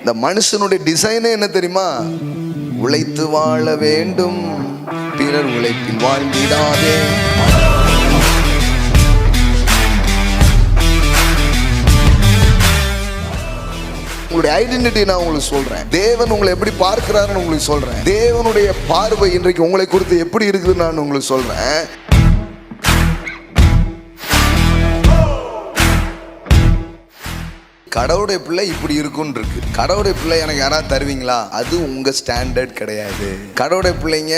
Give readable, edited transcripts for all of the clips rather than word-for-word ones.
இந்த மனுஷனுடைய டிசைனே என்ன தெரியுமா? உழைத்து வாழ வேண்டும், பிறர் உழைப்பில் வாழ்ந்திடாதே. உங்களுடைய ஐடென்டிட்டி நான் உங்களுக்கு சொல்றேன். தேவன் உங்களை எப்படி பார்க்கிறாருன்னு உங்களுக்கு சொல்றேன். தேவனுடைய பார்வை இன்றைக்கு உங்களை குறித்து எப்படி இருக்குதுன்னு நான் உங்களுக்கு சொல்றேன். கடவுளுடைய பிள்ளை இப்படி இருக்குன்னு இருக்கு. கடவுளுடைய பிள்ளை எனக்கு யாராவது தருவீங்களா? அது உங்க ஸ்டாண்டர்ட் கிடையாது. கடவுளுடைய பிள்ளைங்க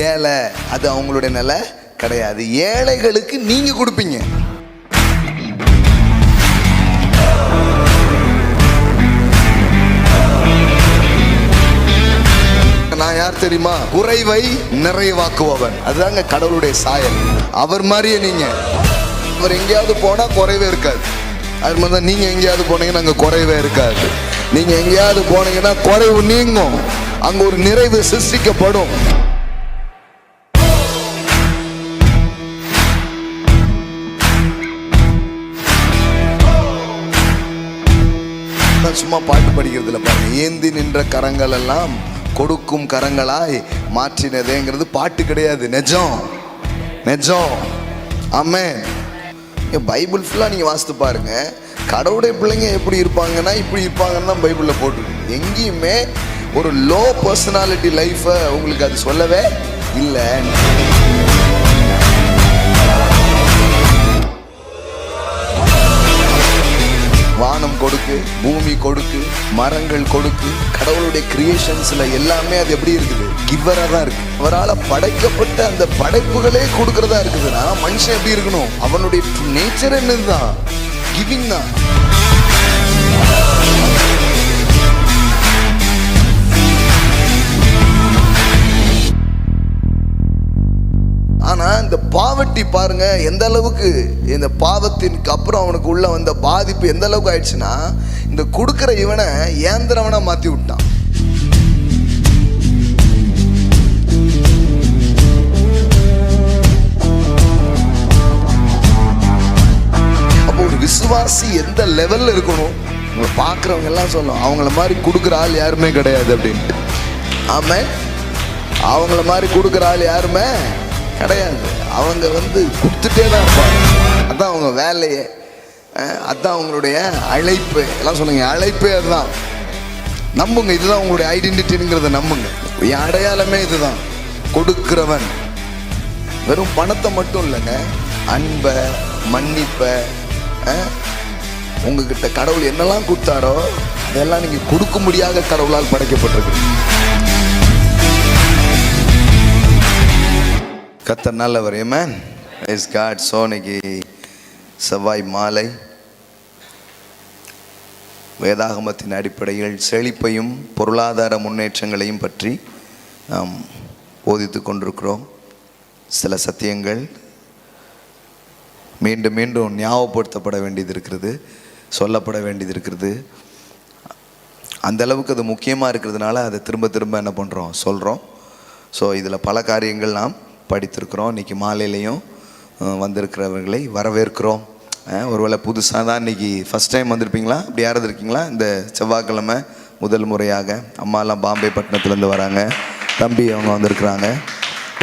ஏழை, அது அவங்களுடைய நிலை கிடையாது. ஏழைகளுக்கு நீங்க கொடுப்பீங்க. நான் யார் தெரியுமா? குறைவை நிறைவாக்குபவன். அதுதாங்க கடவுளுடைய சாயல். அவர் மாதிரியே நீங்க. அவர் எங்கேயாவது போனா குறைவே இருக்காது. அது மாதிரி தான் நீங்க எங்கேயாவது போனீங்கன்னா அங்க குறைவே இருக்காது. நீங்க எங்கேயாவது போனீங்கன்னா குறைவு நீங்கும், அங்க ஒரு நிறைவு சிருஷ்டிக்கப்படும். சும்மா பாட்டு படிக்கிறதுல பாருங்க, ஏந்தி நின்ற கரங்கள் எல்லாம் கொடுக்கும் கரங்களாய் மாற்றினதேங்கிறது பாட்டு கிடையாது, நிஜம் நிஜம். ஆமென். பைபிள் ஃபுல்லாக நீங்கள் வாசித்து பாருங்க, கடவுளுடைய பிள்ளைங்க எப்படி இருப்பாங்கன்னா இப்படி இருப்பாங்கன்னு தான் பைபிளில் போட்டிருக்கு. எங்கேயுமே ஒரு லோ பர்சனாலிட்டி லைஃப்பை உங்களுக்கு அது சொல்லவே இல்லை. வானம் கொடுக்கு, பூமி கொடுக்கு, மரங்கள் கொடுக்கு, கடவுளுடைய கிரியேஷன்ஸ்ல எல்லாமே அது எப்படி இருக்குது? கிவ்வரா தான் இருக்கு. அவரால் படைக்கப்பட்ட அந்த படைப்புகளே கொடுக்கறதா இருக்குதுன்னா மனுஷன் எப்படி இருக்கணும்? அவனுடைய நேச்சர் என்னதுதான்? கிவிங் தான். ஆனா இந்த பாவர்ட்டி பாருங்க எந்த அளவுக்கு, இந்த பாவத்திற்கு அப்புறம் அவனுக்கு உள்ள வந்த பாதிப்பு எந்த அளவுக்கு ஆயிடுச்சுன்னா, இந்த கொடுக்கிற இவனை ஏந்திரவனா மாத்தி விட்டான். அப்போ ஒரு விசுவாசி எந்த லெவல்ல இருக்கணும்? உங்களை பார்க்குறவங்க எல்லாம் சொல்லும், அவங்கள மாதிரி கொடுக்குற ஆள் யாருமே கிடையாது அப்படின்ட்டு. ஆமா, அவங்கள மாதிரி கொடுக்குற ஆள் யாருமே கிடையாது. அவங்க கொடுத்துட்டே தான் இருப்பாங்க. அதான் அவங்க வேலையே, அதான் அவங்களுடைய அழைப்பு. எல்லாம் சொல்லுங்க, அழைப்பே அதுதான். நம்புங்க, இதுதான் உங்களுடைய ஐடென்டிட்டிங்கிறத நம்புங்க. என் அடையாளமே இதுதான், கொடுக்கிறவன். வெறும் பணத்தை மட்டும் இல்லைங்க, அன்பை, மன்னிப்பை, உங்ககிட்ட கடவுள் என்னெல்லாம் கொடுத்தாரோ அதெல்லாம் நீங்க கொடுக்க முடியாத கடவுளால் படைக்கப்பட்டிருக்கு. கர்த்தர் நல்லவர். ஆமென். Praise God. இன்னைக்கு செவ்வாய் மாலை வேதாகமத்தின் அடிப்படையில் செழிப்பையும் பொருளாதார முன்னேற்றங்களையும் பற்றி நாம் போதித்து கொண்டிருக்கிறோம். சில சத்தியங்கள் மீண்டும் மீண்டும் ஞாபகப்படுத்தப்பட வேண்டியது இருக்கிறது, சொல்லப்பட வேண்டியது இருக்கிறது. அந்த அளவுக்கு அது முக்கியமாக இருக்கிறதுனால அதை திரும்ப திரும்ப என்ன பண்ணுறோம், சொல்கிறோம். ஸோ இதில் பல காரியங்கள் நாம் படித்திருக்கிறோம். இன்றைக்கி மாலையிலையும் வந்திருக்கிறவர்களை வரவேற்கிறோம். ஒருவேளை புதுசாக தான் இன்றைக்கி ஃபஸ்ட் டைம் வந்திருப்பீங்களா? அப்படி யாராவது இருக்கீங்களா? இந்த செவ்வாய்க்கிழமை முதல் முறையாக அம்மாலாம் பாம்பே பட்டணத்துலேருந்து வராங்க, தம்பி அவங்க வந்திருக்கிறாங்க,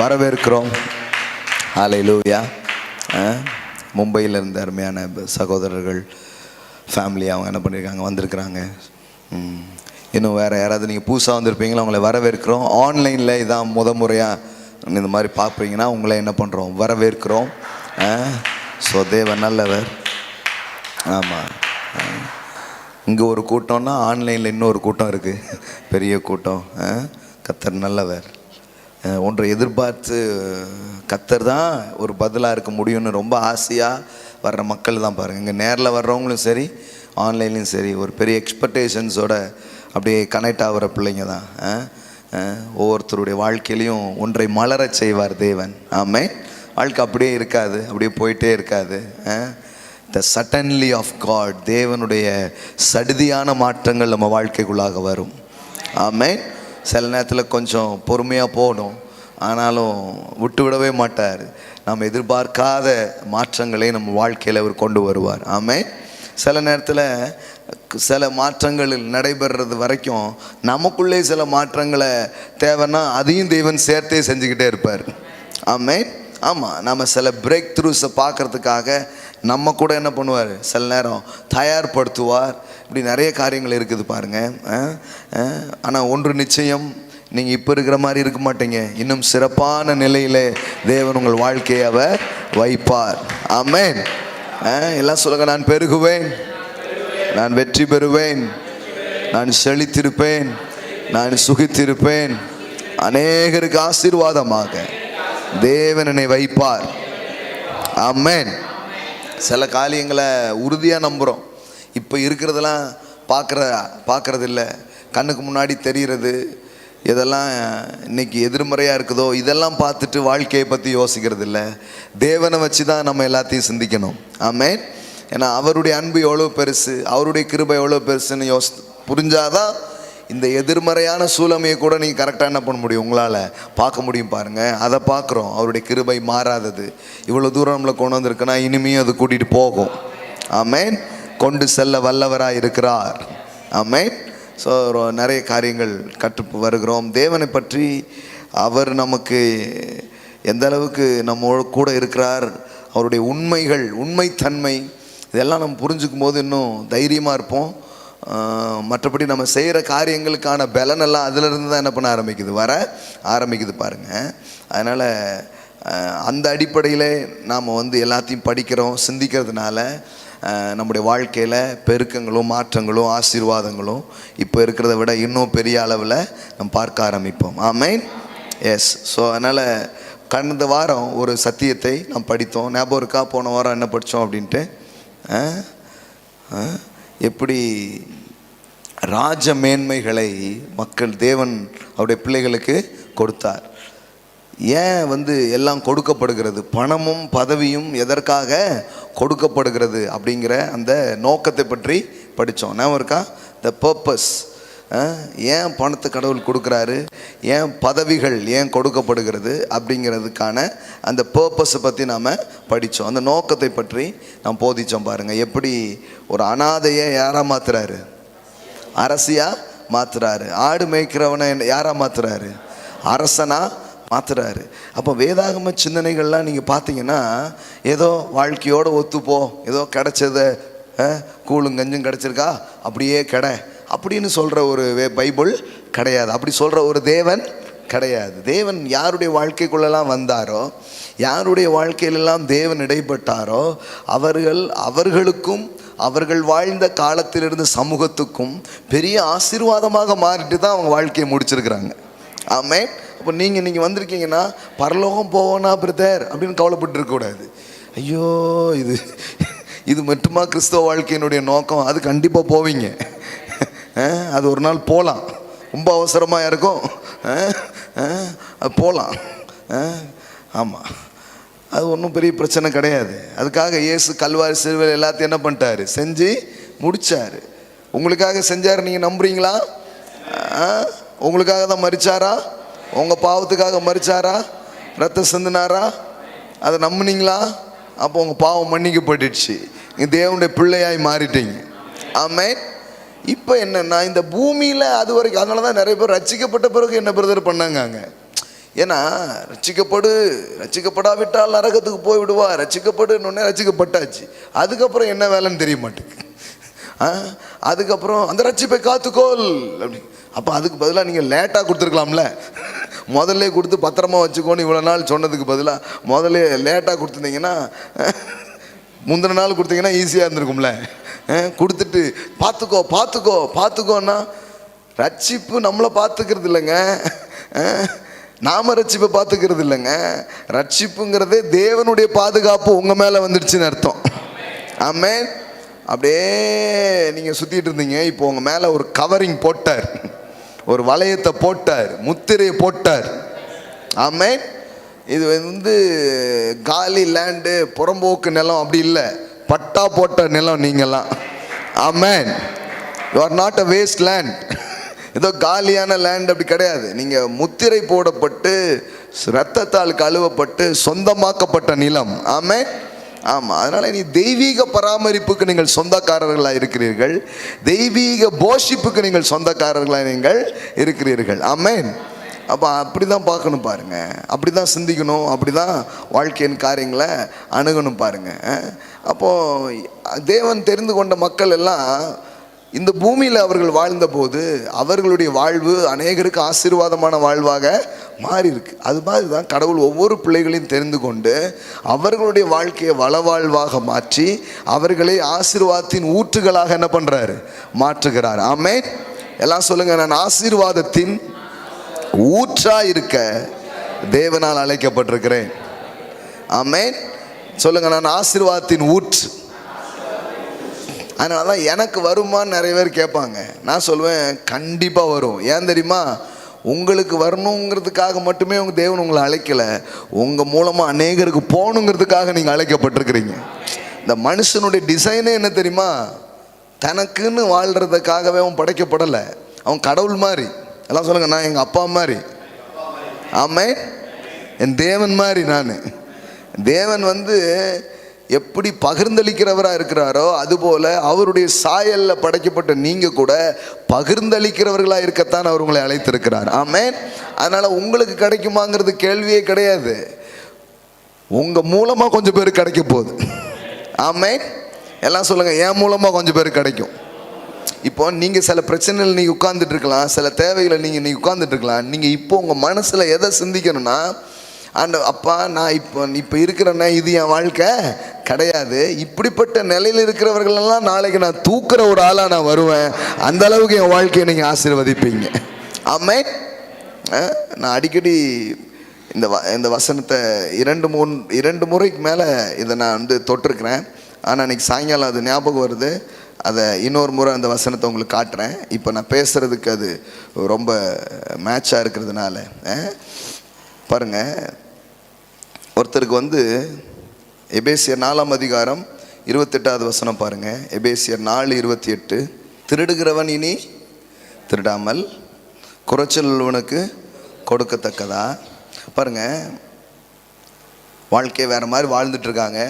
வரவேற்கிறோம். ஹல்லேலூயா. மும்பையில் இருந்த அருமையான சகோதரர்கள் ஃபேமிலி அவங்க என்ன பண்ணியிருக்காங்க, வந்திருக்கிறாங்க. இன்னும் வேறு யாராவது நீங்கள் புதுசாக வந்திருப்பீங்களா? அவங்களை வரவேற்கிறோம். ஆன்லைனில் இதான் முறையாக இந்த மாதிரி பார்ப்பீங்கன்னா உங்களை என்ன பண்ணுறோம், வரவேற்கிறோம். ஸோ தேவன் நல்லவர். ஆமாம், இங்கே ஒரு கூட்டம்னா ஆன்லைனில் இன்னொரு கூட்டம் இருக்குது, பெரிய கூட்டம். கர்த்தர் நல்லவர். ஒன்றை எதிர்பார்த்து கர்த்தர் தான் ஒரு பதிலாக இருக்க முடியும்னு ரொம்ப ஆசையாக வர்ற மக்கள் தான் பாருங்கள். இங்கே நேரில் வர்றவங்களும் சரி, ஆன்லைன்லையும் சரி, ஒரு பெரிய எக்ஸ்பெக்டேஷன்ஸோட அப்படியே கனெக்ட் ஆகிற பிள்ளைங்க தான். ஒவ்வொருத்தருடைய வாழ்க்கையிலையும் ஒன்றை மலரச் செய்வார் தேவன். ஆமென். வாழ்க்கை அப்படியே இருக்காது, அப்படியே போயிட்டே இருக்காது. த சடன்லி ஆஃப் காட், தேவனுடைய சடுதியான மாற்றங்கள் நம்ம வாழ்க்கைக்குள்ளாக வரும். ஆமென். சில நேரத்தில் கொஞ்சம் பொறுமையாக போகணும், ஆனாலும் விட்டு விடவே மாட்டார். நாம் எதிர்பார்க்காத மாற்றங்களை நம்ம வாழ்க்கையில் அவர் கொண்டு வருவார். ஆமென். சில நேரத்தில் சில மாற்றங்கள் நடைபெறுறது வரைக்கும் நமக்குள்ளே சில மாற்றங்களை தேவைன்னா அதையும் தேவன் சேர்த்தே செஞ்சுக்கிட்டே இருப்பார். ஆமென். ஆமாம், நம்ம சில பிரேக் த்ரூஸை பார்க்குறதுக்காக நம்ம கூட என்ன பண்ணுவார், சில நேரம் தயார்படுத்துவார். இப்படி நிறைய காரியங்கள் இருக்குது பாருங்கள். ஆனால் ஒன்று நிச்சயம், நீங்கள் இப்போ இருக்கிற மாதிரி இருக்க மாட்டீங்க. இன்னும் சிறப்பான நிலையில் தேவன் உங்கள் வாழ்க்கையை அவர் வைப்பார். ஆமென். எல்லாம் சொல்லுங்க, நான் பெருகுவேன், நான் வெற்றி பெறுவேன், நான் செழித்திருப்பேன், நான் சுகித்திருப்பேன், அநேகருக்கு ஆசீர்வாதமாக தேவன் என்னை வைப்பார். ஆமென். சில காரியங்களை உறுதியாக நம்புகிறோம். இப்போ இருக்கிறதெல்லாம் பார்க்குறதில்ல, கண்ணுக்கு முன்னாடி தெரிகிறது எதெல்லாம் இன்னைக்கு எதிர்மறையாக இருக்குதோ இதெல்லாம் பார்த்துட்டு வாழ்க்கையை பற்றி யோசிக்கிறது இல்லை. தேவனை வச்சு தான் நம்ம எல்லாத்தையும் சிந்திக்கணும். ஆமென். ஏன்னா அவருடைய அன்பு எவ்வளோ பெருசு, அவருடைய கிருபை எவ்வளோ பெருசுன்னு புரிஞ்சாதான் இந்த எதிர்மறையான சூழமையை கூட நீங்கள் கரெக்டாக என்ன பண்ண முடியும், உங்களால் பார்க்க முடியும். பாருங்கள், அதை பார்க்குறோம். அவருடைய கிருபை மாறாதது. இவ்வளோ தூரம் நம்மளை கொண்டு வந்திருக்குன்னா இனிமையும் அது கூட்டிகிட்டு போகும். ஆமென். கொண்டு செல்ல வல்லவராக இருக்கிறார். ஆமென். ஸோ நிறைய காரியங்கள் கற்று வருகிறோம். தேவனை பற்றி அவர் நமக்கு எந்த அளவுக்கு நம்ம கூட இருக்கிறார், அவருடைய உண்மைகள், உண்மைத்தன்மை, இதெல்லாம் நம்ம புரிஞ்சுக்கும் போது இன்னும் தைரியமாக இருப்போம். மற்றபடி நம்ம செய்கிற காரியங்களுக்கான பலனெல்லாம் அதிலிருந்து தான் என்ன பண்ண வர ஆரம்பிக்குது பாருங்கள். அதனால் அந்த அடிப்படையில் நாம் எல்லாத்தையும் படிக்கிறோம், சிந்திக்கிறதுனால நம்முடைய வாழ்க்கையில் பெருக்கங்களும் மாற்றங்களும் ஆசீர்வாதங்களும் இப்போ இருக்கிறத விட இன்னும் பெரிய அளவில் நம்ம பார்க்க ஆரம்பிப்போம். ஆமென். எஸ். ஸோ அதனால் கடந்த வாரம் ஒரு சத்தியத்தை நாம் படித்தோம். ஞாபகம் இருக்கா? போன வாரம் என்ன படித்தோம் அப்படின்ட்டு, எப்படி ராஜ மேன்மைகளை தேவன் அவருடைய பிள்ளைகளுக்கு கொடுத்தார். ஏன் எல்லாம் கொடுக்கப்படுகிறது, பணமும் பதவியும் எதற்காக கொடுக்கப்படுகிறது அப்படிங்கிற அந்த நோக்கத்தை பற்றி படித்தோம். ஞாபகம் இருக்கா? The purpose. ஏன் பணத்தை கடவுள் கொடுக்குறாரு, ஏன் பதவிகள் ஏன் கொடுக்கப்படுகிறது அப்படிங்கிறதுக்கான அந்த பர்பஸை பற்றி நாம் படித்தோம். அந்த நோக்கத்தை பற்றி நாம் போதித்தோம். பாருங்கள், எப்படி ஒரு அனாதையை யாராக மாற்றுறாரு, அரசியாக மாற்றுறாரு. ஆடு மேய்க்கிறவனை யாராக மாற்றுறாரு, அரசனாக மாற்றுறாரு. அப்போ வேதாகம சிந்தனைகள்லாம் நீங்கள் பார்த்தீங்கன்னா ஏதோ வாழ்க்கையோடு ஒத்துப்போ, ஏதோ கிடைச்சதை கூழும் கஞ்சும் கிடச்சிருக்கா அப்படியே அப்படின்னு சொல்கிற ஒரு பைபிள் கிடையாது. அப்படி சொல்கிற ஒரு தேவன் கிடையாது. தேவன் யாருடைய வாழ்க்கைக்குள்ளெல்லாம் வந்தாரோ, யாருடைய வாழ்க்கையிலெல்லாம் தேவன் இடைப்பட்டாரோ அவர்களுக்கும் அவர்கள் வாழ்ந்த காலத்திலிருந்து சமூகத்துக்கும் பெரிய ஆசீர்வாதமாக மாறிட்டு தான் அவங்க வாழ்க்கையை முடிச்சிருக்கிறாங்க. ஆமென். அப்போ நீங்கள் வந்திருக்கீங்கன்னா பரலோகம் போவோனா பிரதர் அப்படின்னு கவலைப்பட்டு இருக்கக்கூடாது. ஐயோ இது மட்டுமா கிறிஸ்தவ வாழ்க்கையினுடைய நோக்கம்? அது கண்டிப்பாக போவீங்க. அது ஒரு நாள் போகலாம், ரொம்ப அவசரமாக இருக்கும், அது போகலாம். ஆமாம், அது ஒன்றும் பெரிய பிரச்சனை கிடையாது. அதுக்காக இயேசு கல்வாரி சிலுவையில் எல்லாத்தையும் என்ன பண்ணிட்டாரு, செஞ்சு முடித்தார். உங்களுக்காக செஞ்சார். நீங்கள் நம்புறீங்களா? உங்களுக்காக தான் மரிச்சாரா? உங்கள் பாவத்துக்காக மரிச்சாரா? ரத்தம் சிந்தினாரா? அதை நம்புனீங்களா? அப்போ உங்கள் பாவம் மன்னிக்கப்பட்டுடுச்சு, நீங்கள் தேவனுடைய பிள்ளையாய் மாறிட்டீங்க. ஆமென். இப்போ என்னென்னா இந்த பூமியில் அது வரைக்கும், அதனால தான் நிறைய பேர் ரட்சிக்கப்பட்ட பிறகு என்ன பிரதர் பண்ணாங்க. ஏன்னா ரட்சிக்கப்படாவிட்டால் நரகத்துக்கு போய் விடுவா, ரட்சிக்கப்பட்டுன்னொன்னே ரட்சிக்கப்பட்டாச்சு, அதுக்கப்புறம் என்ன வேலைன்னு தெரிய மாட்டேங்குது. அதுக்கப்புறம் அந்த ரட்சிப்பை காத்துக்கோள் அப்படி. அப்போ அதுக்கு பதிலாக நீங்கள் லேட்டாக கொடுத்துருக்கலாம்ல, முதல்ல கொடுத்து பத்திரமா வச்சுக்கோன்னு இவ்வளோ நாள் சொன்னதுக்கு பதிலாக முதல்ல லேட்டாக கொடுத்துருந்தீங்கன்னா, முந்தின நாள் கொடுத்தீங்கன்னா ஈஸியாக இருந்திருக்கும்ல. கொடுத்துட்டு பார்த்துக்கோன்னா ரட்சிப்பு நம்மளை பார்த்துக்கிறது இல்லைங்க, நாம ரட்சிப்பை பார்த்துக்கிறது இல்லைங்க. ரட்சிப்புங்கிறதே தேவனுடைய பாதுகாப்பு உங்கள் மேலே வந்துடுச்சுன்னு அர்த்தம். ஆமென். அப்படியே நீங்கள் சுற்றிட்டு இருந்தீங்க, இப்போ உங்கள் மேலே ஒரு கவரிங் போட்டார், ஒரு வளையத்தை போட்டார், முத்திரையை போட்டார். ஆமென். இது காலி லேண்டு, புறம்போக்கு நிலம் அப்படி இல்லை, பட்டா போட்ட நிலம் நீங்கள்லாம். Amen. You are not a waste land. ஏதோ காலியான லேண்ட் அப்படி கிடையாது. நீங்கள் முத்திரை போடப்பட்டு இரத்தத்தால் கழுவப்பட்டு சொந்தமாக்கப்பட்ட நிலம். ஆமென். ஆமாம், அதனால் நீ தெய்வீக பராமரிப்புக்கு நீங்கள் சொந்தக்காரர்களாக இருக்கிறீர்கள், தெய்வீக போஷிப்புக்கு நீங்கள் சொந்தக்காரர்களாக நீங்கள் இருக்கிறீர்கள். ஆமென். அப்போ அப்படி தான் பார்க்கணும் பாருங்க, அப்படி தான் சிந்திக்கணும், அப்படி தான் வாழ்க்கையின் காரியங்களை அணுகணும் பாருங்க. அப்போது தேவன் தெரிந்து கொண்ட மக்கள் எல்லாம் இந்த பூமியில் அவர்கள் வாழ்ந்தபோது அவர்களுடைய வாழ்வு அநேகருக்கு ஆசீர்வாதமான வாழ்வாக மாறி இருக்கு. அது மாதிரி தான் கடவுள் ஒவ்வொரு பிள்ளைகளையும் தெரிந்து கொண்டு அவர்களுடைய வாழ்க்கையை வளவாழ்வாக மாற்றி அவர்களை ஆசீர்வாதத்தின் ஊற்றுகளாக என்ன பண்ணுறாரு, மாற்றுகிறார். ஆமென். எல்லாம் சொல்லுங்க, நான் ஆசீர்வாதத்தின் ஊற்றா இருக்க தேவனால் அழைக்கப்பட்டிருக்கிறேன். ஆமென். சொல்லுங்க, நான் ஆசீர்வாதத்தின் ஊற்று. அதனால தான் எனக்கு வருமான்னு நிறைய பேர் கேட்பாங்க. நான் சொல்லுவேன், கண்டிப்பாக வரும். ஏன் தெரியுமா? உங்களுக்கு வரணுங்கிறதுக்காக மட்டுமே உங்கள் தேவன் உங்களை அழைக்கலை, உங்கள் மூலமாக அநேகருக்கு போகணுங்கிறதுக்காக நீங்கள் அழைக்கப்பட்டிருக்கிறீங்க. இந்த மனுஷனுடைய டிசைனே என்ன தெரியுமா? தனக்குன்னு வாழ்கிறதுக்காகவே அவன் படைக்கப்படலை. அவன் கடவுள் மாதிரி. எல்லாம் சொல்லுங்க, நான் எங்கள் அப்பா மாதிரி. ஆமென். என் தேவன் மாதிரி. நான் தேவன் எப்படி பகிர்ந்தளிக்கிறவராக இருக்கிறாரோ அதுபோல் அவருடைய சாயலில் படைக்கப்பட்ட நீங்கள் கூட பகிர்ந்தளிக்கிறவர்களாக இருக்கத்தான் அவர் உங்களை அழைத்திருக்கிறார். ஆமென். அதனால் உங்களுக்கு கிடைக்குமாங்கிறது கேள்வியே கிடையாது. உங்கள் மூலமாக கொஞ்சம் பேர் கிடைக்க போகுது. ஆமென். எல்லாம் சொல்லுங்கள், என் மூலமாக கொஞ்சம் பேர் கிடைக்கும். இப்போ நீங்கள் சில பிரச்சனைகள் நீங்கள் உட்கார்ந்துட்டு இருக்கலாம், சில தேவைகளை நீங்கள் உட்கார்ந்துட்டு இருக்கலாம். நீங்கள் இப்போ உங்கள் மனசில் எதை சிந்திக்கணும்னா, அப்பா நான் இப்போ இருக்கிறேன்னா இது என் வாழ்க்கை கிடையாது, இப்படிப்பட்ட நிலையில் இருக்கிறவர்களெல்லாம் நாளைக்கு நான் தூக்குற ஒரு ஆளாக நான் வருவேன், அந்த அளவுக்கு என் வாழ்க்கையை நீங்கள் ஆசீர்வதிப்பீங்க. ஆமென். நான் அடிக்கடி இந்த வசனத்தை இரண்டு முறைக்கு மேலே இதை நான் தொட்டிருக்கிறேன். ஆனால் அன்றைக்கி சாயங்காலம் அது ஞாபகம் வருது. அதை இன்னொரு முறை அந்த வசனத்தை உங்களுக்கு காட்டுறேன். இப்போ நான் பேசுகிறதுக்கு அது ரொம்ப மேட்சாக இருக்கிறதுனால பாருங்கள். ஒருத்தருக்கு எபேசியர் 4ஆம் அதிகாரம் 28வது வசனம் பாருங்கள். எபேசியர் 4:28, திருடுகிறவன் இனி திருடாமல் குறைச்சல் உள்ளவனுக்கு கொடுக்கத்தக்கதா. பாருங்கள், வாழ்க்கையை வேறு மாதிரி வாழ்ந்துட்டுருக்காங்க.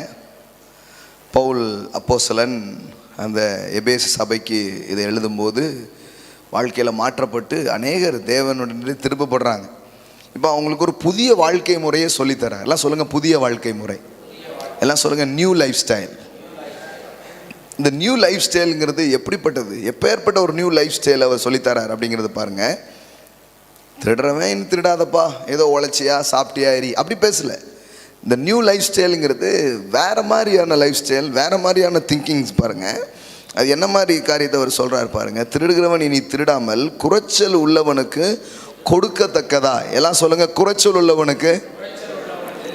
பவுல் அப்போஸ்தலன் அந்த எபேசு சபைக்கு இதை எழுதும்போது வாழ்க்கையில் மாற்றப்பட்டு அநேகர் தேவனுடைய திருப்பப்படுறாங்க. இப்போ அவங்களுக்கு ஒரு புதிய வாழ்க்கை முறையை சொல்லித்தராங்க. எல்லாம் சொல்லுங்கள், புதிய வாழ்க்கை முறை. எல்லாம் சொல்லுங்கள், நியூ லைஃப் ஸ்டைல். இந்த நியூ லைஃப் ஸ்டைலுங்கிறது எப்படிப்பட்டது, எப்பேற்பட்ட ஒரு நியூ லைஃப் ஸ்டைல் அவர் சொல்லித்தரார் அப்படிங்கிறது பாருங்கள். திருடுறவன் திருடாதப்பா, ஏதோ உழைச்சியா சாப்பிட்டியா எரி அப்படி பேசலை. இந்த நியூ லைஃப் ஸ்டைலுங்கிறது வேறு மாதிரியான லைஃப் ஸ்டைல், வேறு மாதிரியான திங்கிங்ஸ் பாருங்கள். அது என்ன மாதிரி காரியத்தை அவர் சொல்கிறார் பாருங்கள். திருடுகிறவன் இனி திருடாமல் குறைச்சல் உள்ளவனுக்கு கொடுக்கத்தக்கதா. எல்லாம் சொல்லுங்கள், குறைச்சல் உள்ளவனுக்கு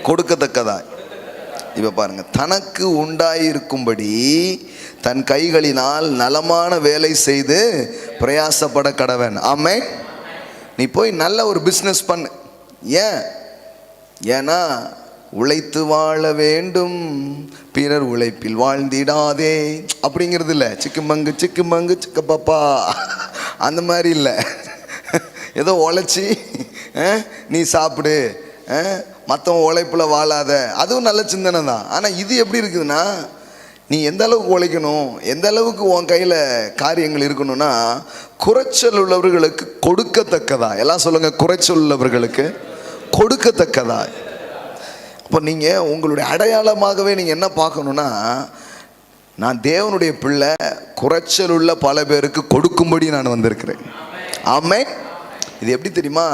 கொடுக்கத்தக்கதா. இப்போ பாருங்கள், தனக்கு உண்டாயிருக்கும்படி தன் கைகளினால் நலமான வேலை செய்து பிரயாசப்பட கடவன். ஆமென். நீ போய் நல்ல ஒரு பிஸ்னஸ் பண்ணு. ஏன்னா உழைத்து வாழ வேண்டும், பிறர் உழைப்பில் வாழ்ந்திடாதே அப்படிங்கிறது இல்லை. சிக்குமங்கு சிக்கப்பப்பா அந்த மாதிரி இல்லை. ஏதோ உழைச்சி நீ சாப்பிடு, மற்றவன் உழைப்பில் வாழாத, அதுவும் நல்ல சிந்தனை தான். ஆனால் இது எப்படி இருக்குதுன்னா, நீ எந்த அளவுக்கு உழைக்கணும், எந்த அளவுக்கு உன் கையில் காரியங்கள் இருக்கணும்னா குறைச்சல் உள்ளவர்களுக்கு கொடுக்கத்தக்கதா. எல்லாம் சொல்லுங்கள், குறைச்சல் உள்ளவர்களுக்கு கொடுக்கத்தக்கதா. இப்போ நீங்கள் உங்களுடைய அடையாளமாகவே நீங்கள் என்ன பார்க்கணுன்னா, நான் தேவனுடைய பிள்ளை, குறைச்சல் உள்ள பல பேருக்கு கொடுக்கும்படி நான் வந்திருக்கிறேன். ஆமென். இது எப்படி தெரியுமா?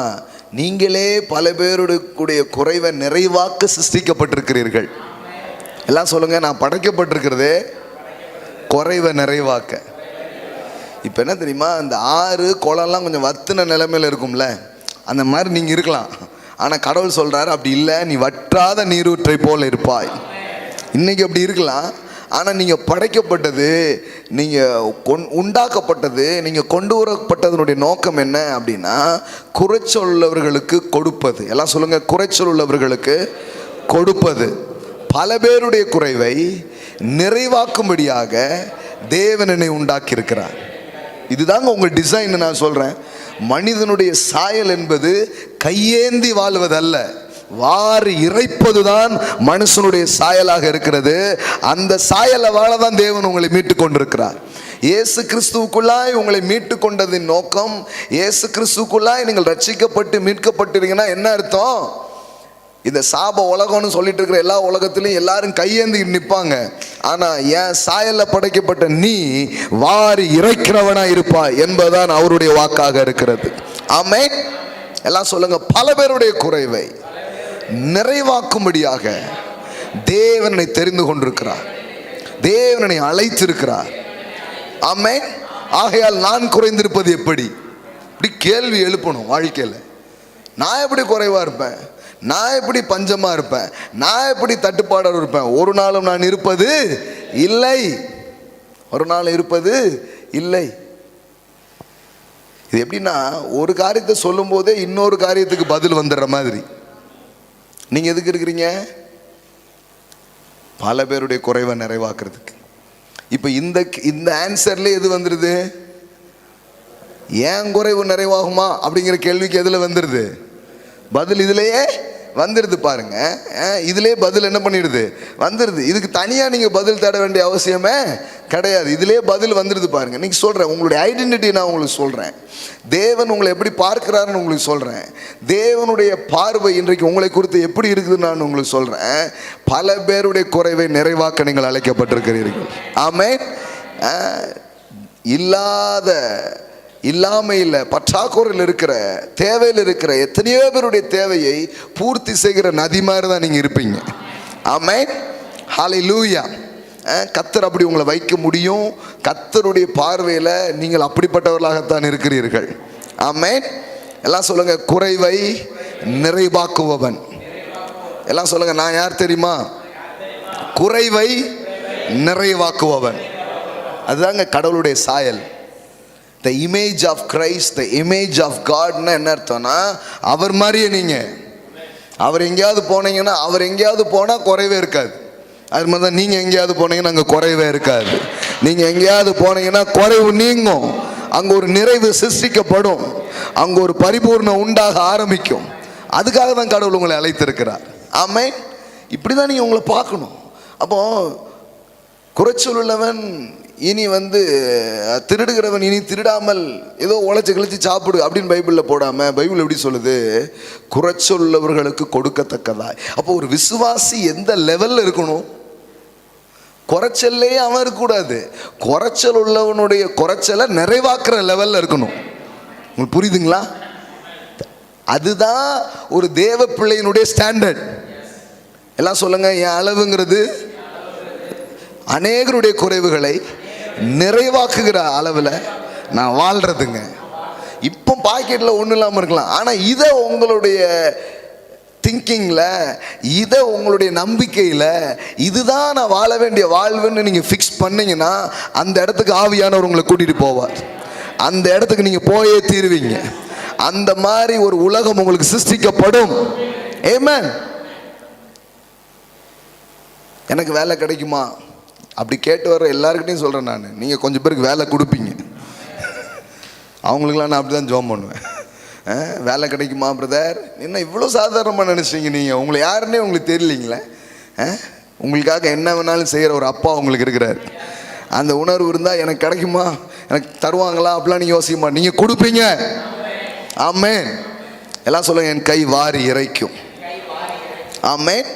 நீங்களே பல பேருடைய குறைவை நிறைவாக்க சிருஷ்டிக்கப்பட்டிருக்கிறீர்கள். எல்லாம் சொல்லுங்கள், நான் படைக்கப்பட்டிருக்கிறதே குறைவை நிறைவாக்க. இப்போ என்ன தெரியுமா, இந்த ஆறு குளம்லாம் கொஞ்சம் வத்தின நிலைமையில் இருக்கும்ல, அந்த மாதிரி நீங்கள் இருக்கலாம். ஆனால் கடவுள் சொல்கிறார், அப்படி இல்லை, நீ வற்றாத நீரூற்றை போல் இருப்பாய். இன்றைக்கி அப்படி இருக்கலாம். ஆனால் நீங்கள் படைக்கப்பட்டது, நீங்கள் உண்டாக்கப்பட்டது, நீங்கள் கொண்டு வரப்பட்டதனுடைய நோக்கம் என்ன அப்படின்னா, குறைச்சல் உள்ளவர்களுக்கு கொடுப்பது. எல்லாம் சொல்லுங்கள், குறைச்சல் உள்ளவர்களுக்கு கொடுப்பது. பல பேருடைய குறைவை நிறைவாக்கும்படியாக தேவன் என்னை உண்டாக்கி இருக்கிறார். இதுதாங்க உங்கள் டிசைன். நான் சொல்கிறேன், மனிதனுடைய சாயல் என்பது கையேந்தி வாழ்வதல்ல, வாரி இறைப்பதுதான் மனுஷனுடைய சாயலாக இருக்கிறது. அந்த சாயலை வாழதான் தேவன் உங்களை மீட்டு கொண்டிருக்கிறார். இயேசு கிறிஸ்துவுக்குள்ளாய் உங்களை மீட்டு கொண்டதின் நோக்கம், இயேசு கிறிஸ்துவுக்குள்ளாய் நீங்கள் ரட்சிக்கப்பட்டு மீட்கப்பட்டிருக்கீங்கன்னா என்ன அர்த்தம்? இந்த சாப உலகம்னு சொல்லிட்டு இருக்கிற எல்லா உலகத்திலையும் எல்லாரும் கையேந்தி நிற்பாங்க. ஆனா என் சாயல்ல படைக்கப்பட்ட நீ வாரி இறைக்கிறவனா இருப்பா என்பதுதான் அவருடைய வாக்காக இருக்கிறது. ஆமென். எல்லாம் சொல்லுங்க. பல பேருடைய குறைவை நிறைவாக்கும்படியாக தேவனை தெரிந்து கொண்டிருக்கிறார், தேவனை அழைத்திருக்கிறார். ஆமென். ஆகையால் நான் குறைந்திருப்பது எப்படி? இப்படி கேள்வி எழுப்பணும் வாழ்க்கையில். நான் எப்படி குறைவா இருப்பேன்? நான் எப்படி பஞ்சமா இருப்பேன்? நான் எப்படி தட்டுப்பாடாக இருப்பேன்? ஒரு நாளும் நான் இருப்பது இல்லை, ஒரு நாள் இருப்பது இல்லை. இது எப்படின்னா, ஒரு காரியத்தை சொல்லும் போதே இன்னொரு காரியத்துக்கு பதில் வந்துடுற மாதிரி. நீங்க எதுக்கு இருக்கிறீங்க? பல பேருடைய குறைவை நிறைவாக்குறதுக்கு. இப்ப இந்த ஆன்சர்ல எது வந்துருது? ஏன் குறைவு நிறைவாகுமா அப்படிங்கிற கேள்விக்கு எதுல வந்துருது? பதில் இதுலயே வந்துடுது பாருங்க. இதுலயே பதில் என்ன பண்ணிடுது? வந்துடுது. இதுக்கு தனியா நீங்க பதில் தேட வேண்டிய அவசியமே கிடையாது. இதுலயே பதில் வந்துடுது பாருங்க. நீங்க சொல்றேன், உங்களுடைய ஐடென்டிட்டி நான் உங்களுக்கு சொல்றேன். தேவன் உங்களை எப்படி பார்க்கிறாருன்னு உங்களுக்கு சொல்றேன். தேவனுடைய பார்வை இன்றைக்கு உங்களை குறித்து எப்படி இருக்குதுன்னு நான் உங்களுக்கு சொல்றேன். பல பேருடைய குறைவை நிறைவாக்க நீங்கள் அழைக்கப்பட்டிருக்கிறீர்கள். ஆமென். இல்லாமையில் பற்றாக்குறையில் இருக்கிற, தேவையில் இருக்கிற எத்தனையோ பேருடைய தேவையை பூர்த்தி செய்கிற நதி மாதிரி தான் நீங்க இருப்பீங்க. ஆமென். ஹல்லேலூயா. கர்த்தர் அப்படி உங்களை வைக்க முடியும். கர்த்தருடைய பார்வையில் நீங்கள் அப்படிப்பட்டவர்களாகத்தான் இருக்கிறீர்கள். ஆமென். எல்லாம் சொல்லுங்க. குறைவை நிறைவாக்குபவன். எல்லாம் சொல்லுங்க. நான் யார் தெரியுமா? குறைவை நிறைவாக்குபவன். அதுதாங்க கடவுளுடைய சாயல். The image of Christ, the image of God என்ன அர்த்தம்னா, அவர் மாதிரியே நீங்க. அவர் எங்கேயாவது போனீங்கன்னா, அவர் எங்கேயாவது போனால் குறைவே இருக்காது. அது மாதிரி தான் நீங்க எங்கேயாவது போனீங்கன்னா அங்கே குறைவே இருக்காது. நீங்க எங்கேயாவது போனீங்கன்னா குறைவு நீங்கும், அங்கே ஒரு நிறைவு சிருஷ்டிக்கப்படும், அங்கே ஒரு பரிபூர்ணம் உண்டாக ஆரம்பிக்கும். அதுக்காக தான் கடவுள் உங்களை அழைத்திருக்கிறார். ஆமென். இப்படி தான் நீங்கள் உங்களை பார்க்கணும். அப்போ குறைச்சல் உள்ளவன் இனி திருடுகிறவன் இனி திருடாமல் ஏதோ உழைச்சி கிழிச்சு சாப்பிடு அப்படின்னு பைபிளில் போடாமல், பைபிள் எப்படி சொல்லுது? குறைச்சல் உள்ளவர்களுக்கு கொடுக்கத்தக்கதாய். அப்போ ஒரு விசுவாசி எந்த லெவலில் இருக்கணும்? குறைச்சல்லையே அவன் இருக்கக்கூடாது. குறைச்சல் உள்ளவனுடைய குறைச்சலை நிறைவாக்குற லெவலில் இருக்கணும். உங்களுக்கு புரியுதுங்களா? அதுதான் ஒரு தேவ பிள்ளையினுடைய ஸ்டாண்டர்ட். எல்லாம் சொல்லுங்க. என் அளவுங்கிறது அநேகருடைய குறைவுகளை நிறைவாக்குகிற அளவில் நான் வாழ்றதுங்க. இப்போ பாக்கெட்டில் ஒன்றும் இல்லாமல் இருக்கலாம், ஆனால் இதை உங்களுடைய திங்கிங்கில், இதை உங்களுடைய நம்பிக்கையில், இதுதான் நான் வாழ வேண்டிய வாழ்வுன்னு நீங்கள் ஃபிக்ஸ் பண்ணிங்கன்னா அந்த இடத்துக்கு ஆவியானவர் உங்களை கூட்டிகிட்டு போவார். அந்த இடத்துக்கு நீங்கள் போயே தீருவீங்க. அந்த மாதிரி ஒரு உலகம் உங்களுக்கு சிருஷ்டிக்கப்படும். ஆமென். எனக்கு வேலை கிடைக்குமா அப்படி கேட்டு வர எல்லாருக்கிட்டையும் சொல்கிறேன் நான், நீங்கள் கொஞ்சம் பேருக்கு வேலை கொடுப்பீங்க. அவங்களுக்கெல்லாம் நான் அப்படி தான் ஜோம் பண்ணுவேன். வேலை கிடைக்குமா பிரதர்? என்ன இவ்வளோ சாதாரணமாக நினச்சிங்க நீங்கள்? உங்களை யாருன்னே உங்களுக்கு தெரியலீங்களே. உங்களுக்காக என்ன வேணாலும் செய்கிற ஒரு அப்பா உங்களுக்கு இருக்கிறார். அந்த உணர்வு இருந்தால் எனக்கு கிடைக்குமா, எனக்கு தருவாங்களா அப்படிலாம் நீங்கள் யோசிக்க மாட்டீங்க, நீங்கள் கொடுப்பீங்க. ஆமென். எல்லாம் சொல்லுங்கள். என் கை வாரி இறைக்கும். ஆமென்.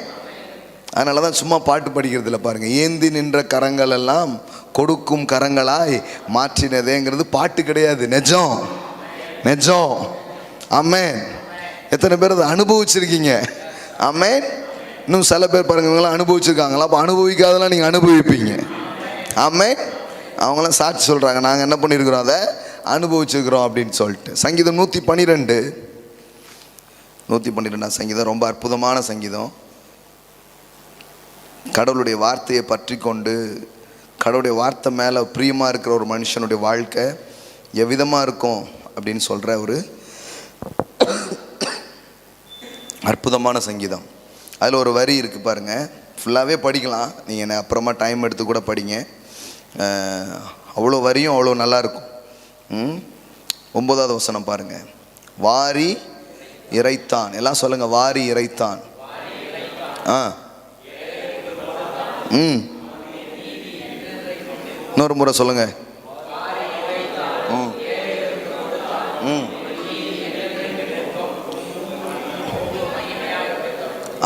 அதனால தான் சும்மா பாட்டு படிக்கிறதுல பாருங்க, ஏந்தி நின்ற கரங்கள் எல்லாம் கொடுக்கும் கரங்களாய் மாற்றினதேங்கிறது பாட்டு கிடையாது, நிஜம் நிஜம். ஆமென். எத்தனை பேர் அதை அனுபவிச்சிருக்கீங்க? ஆமென். இன்னும் சில பேர் பாருங்க, இவங்களாம் அனுபவிச்சிருக்காங்களா? அப்போ அனுபவிக்காதெல்லாம் நீங்கள் அனுபவிப்பீங்க. ஆமென். அவங்களாம் சாட்சி சொல்கிறாங்க, நாங்கள் என்ன பண்ணியிருக்கிறோம், அதை அனுபவிச்சிருக்கிறோம் அப்படின்னு சொல்லிட்டு. சங்கீதம் 112 சங்கீதம் ரொம்ப அற்புதமான சங்கீதம். கடவுளுடைய வார்த்தையை பற்றி கொண்டு கடவுளுடைய வார்த்தை மேலே பிரியமாக இருக்கிற ஒரு மனுஷனுடைய வாழ்க்கை எவ்விதமாக இருக்கும் அப்படின்னு சொல்கிற ஒரு அற்புதமான சங்கீதம். அதில் ஒரு வரி இருக்குது பாருங்கள், ஃபுல்லாகவே படிக்கலாம், நீங்கள் என்ன அப்புறமா டைம் எடுத்து கூட படிங்க. அவ்வளோ வரியும் அவ்வளோ நல்லாயிருக்கும். 9வது வசனம் பாருங்கள். வாரி இறைத்தான். எல்லாம் சொல்லுங்கள். வாரி இறைத்தான். ஆ இன்னொரு முறை சொல்லுங்க.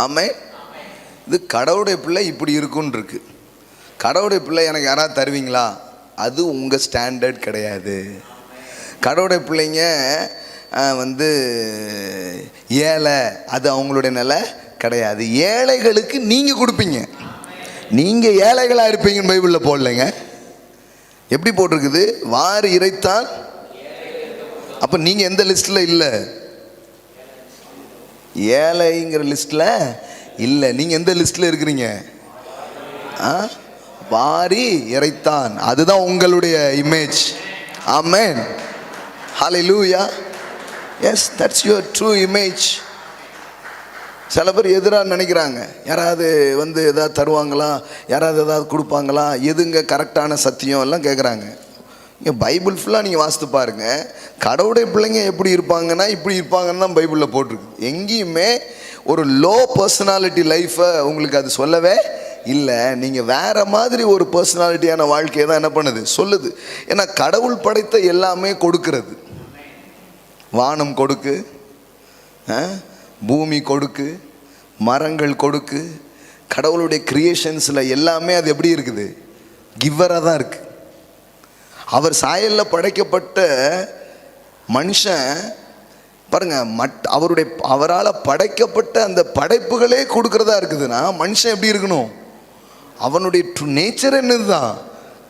ஆமே. இது கடவுளுடைய பிள்ளை இப்படி இருக்குன்னு இருக்கு. கடவுளுடைய பிள்ளை எனக்கு யாராவது தருவீங்களா? அது உங்கள் ஸ்டாண்டர்ட் கிடையாது. கடவுளுடைய பிள்ளைங்க வந்து ஏழை, அது அவங்களுடைய நிலை கிடையாது. ஏழைகளுக்கு நீங்கள் கொடுப்பீங்க. நீங்கள் ஏழைகளாக இருப்பீங்கன்னு பைபிளில் போடலைங்க. எப்படி போட்டிருக்குது? வாரி இறைத்தான். அப்போ நீங்கள் எந்த லிஸ்ட்டில் இல்லை? ஏழைங்கிற லிஸ்ட்டில் இல்லை. நீங்கள் எந்த லிஸ்ட்டில் இருக்கிறீங்க? வாரி இறைத்தான். அதுதான் உங்களுடைய image. Amen. Hallelujah. Yes, that's your true image. சில பேர் எதிராக நினைக்கிறாங்க. யாராவது வந்து எதாவது தருவாங்களா, யாராவது எதாவது கொடுப்பாங்களா, எதுங்க கரெக்டான சத்தியம் எல்லாம் கேட்குறாங்க. இங்கே பைபிள் ஃபுல்லாக நீங்கள் வாசித்து பாருங்கள். கடவுளுடைய பிள்ளைங்க எப்படி இருப்பாங்கன்னா இப்படி இருப்பாங்கன்னு தான் பைபிளில் போட்டிருக்கு. எங்கேயுமே ஒரு லோ பர்சனாலிட்டி லைஃப்பை உங்களுக்கு அது சொல்லவே இல்லை. நீங்கள் வேறு மாதிரி ஒரு பர்சனாலிட்டியான வாழ்க்கையை தான் என்ன பண்ணுது, சொல்லுது. ஏன்னா கடவுள் படைத்த எல்லாமே கொடுக்கிறது. வானம் கொடுக்கு, பூமி கொடுக்கு, மரங்கள் கொடுக்கு. கடவுளுடைய கிரியேஷன்ஸில் எல்லாமே அது எப்படி இருக்குது? கிவ்வராக தான் இருக்குது. அவர் சாயலில் படைக்கப்பட்ட மனுஷன் பாருங்க, அவரால் படைக்கப்பட்ட அந்த படைப்புகளே கொடுக்கறதா இருக்குதுன்னா மனுஷன் எப்படி இருக்கணும்? அவனுடைய நேச்சர் என்னது தான்?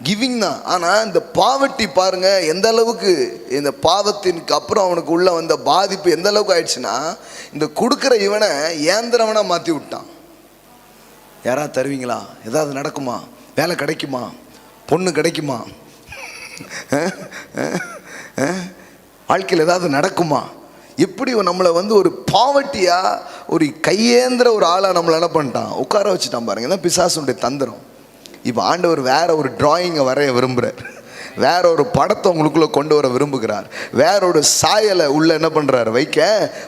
கிவிங் தான். ஆனால் இந்த பாவர்ட்டி பாருங்க எந்த அளவுக்கு, இந்த பாவத்திற்கு அப்புறம் அவனுக்கு உள்ள வந்த பாதிப்பு எந்த அளவுக்கு ஆயிடுச்சுன்னா, இந்த கொடுக்குற இவனை ஏந்திரவனா மாற்றி விட்டான். யாராவது தருவீங்களா? ஏதாவது நடக்குமா? வேலை கிடைக்குமா? பொண்ணு கிடைக்குமா? வாழ்க்கையில் ஏதாவது நடக்குமா? எப்படி நம்மளை வந்து ஒரு பாவர்ட்டியாக, ஒரு கையேந்திர ஒரு ஆளாக நம்மளை என்ன பண்ணிட்டான், உட்கார வச்சுட்டான். பாருங்க, தான் பிசாசுடைய தந்திரம். இப்போ ஆண்டவர் வேற ஒரு டிராயிங்கை வரைய விரும்புகிறார். வேற ஒரு படத்தை உங்களுக்குள்ளே கொண்டு வர விரும்புகிறார். வேற ஒரு சாயலை உள்ள என்ன பண்ணுறார், வைக்க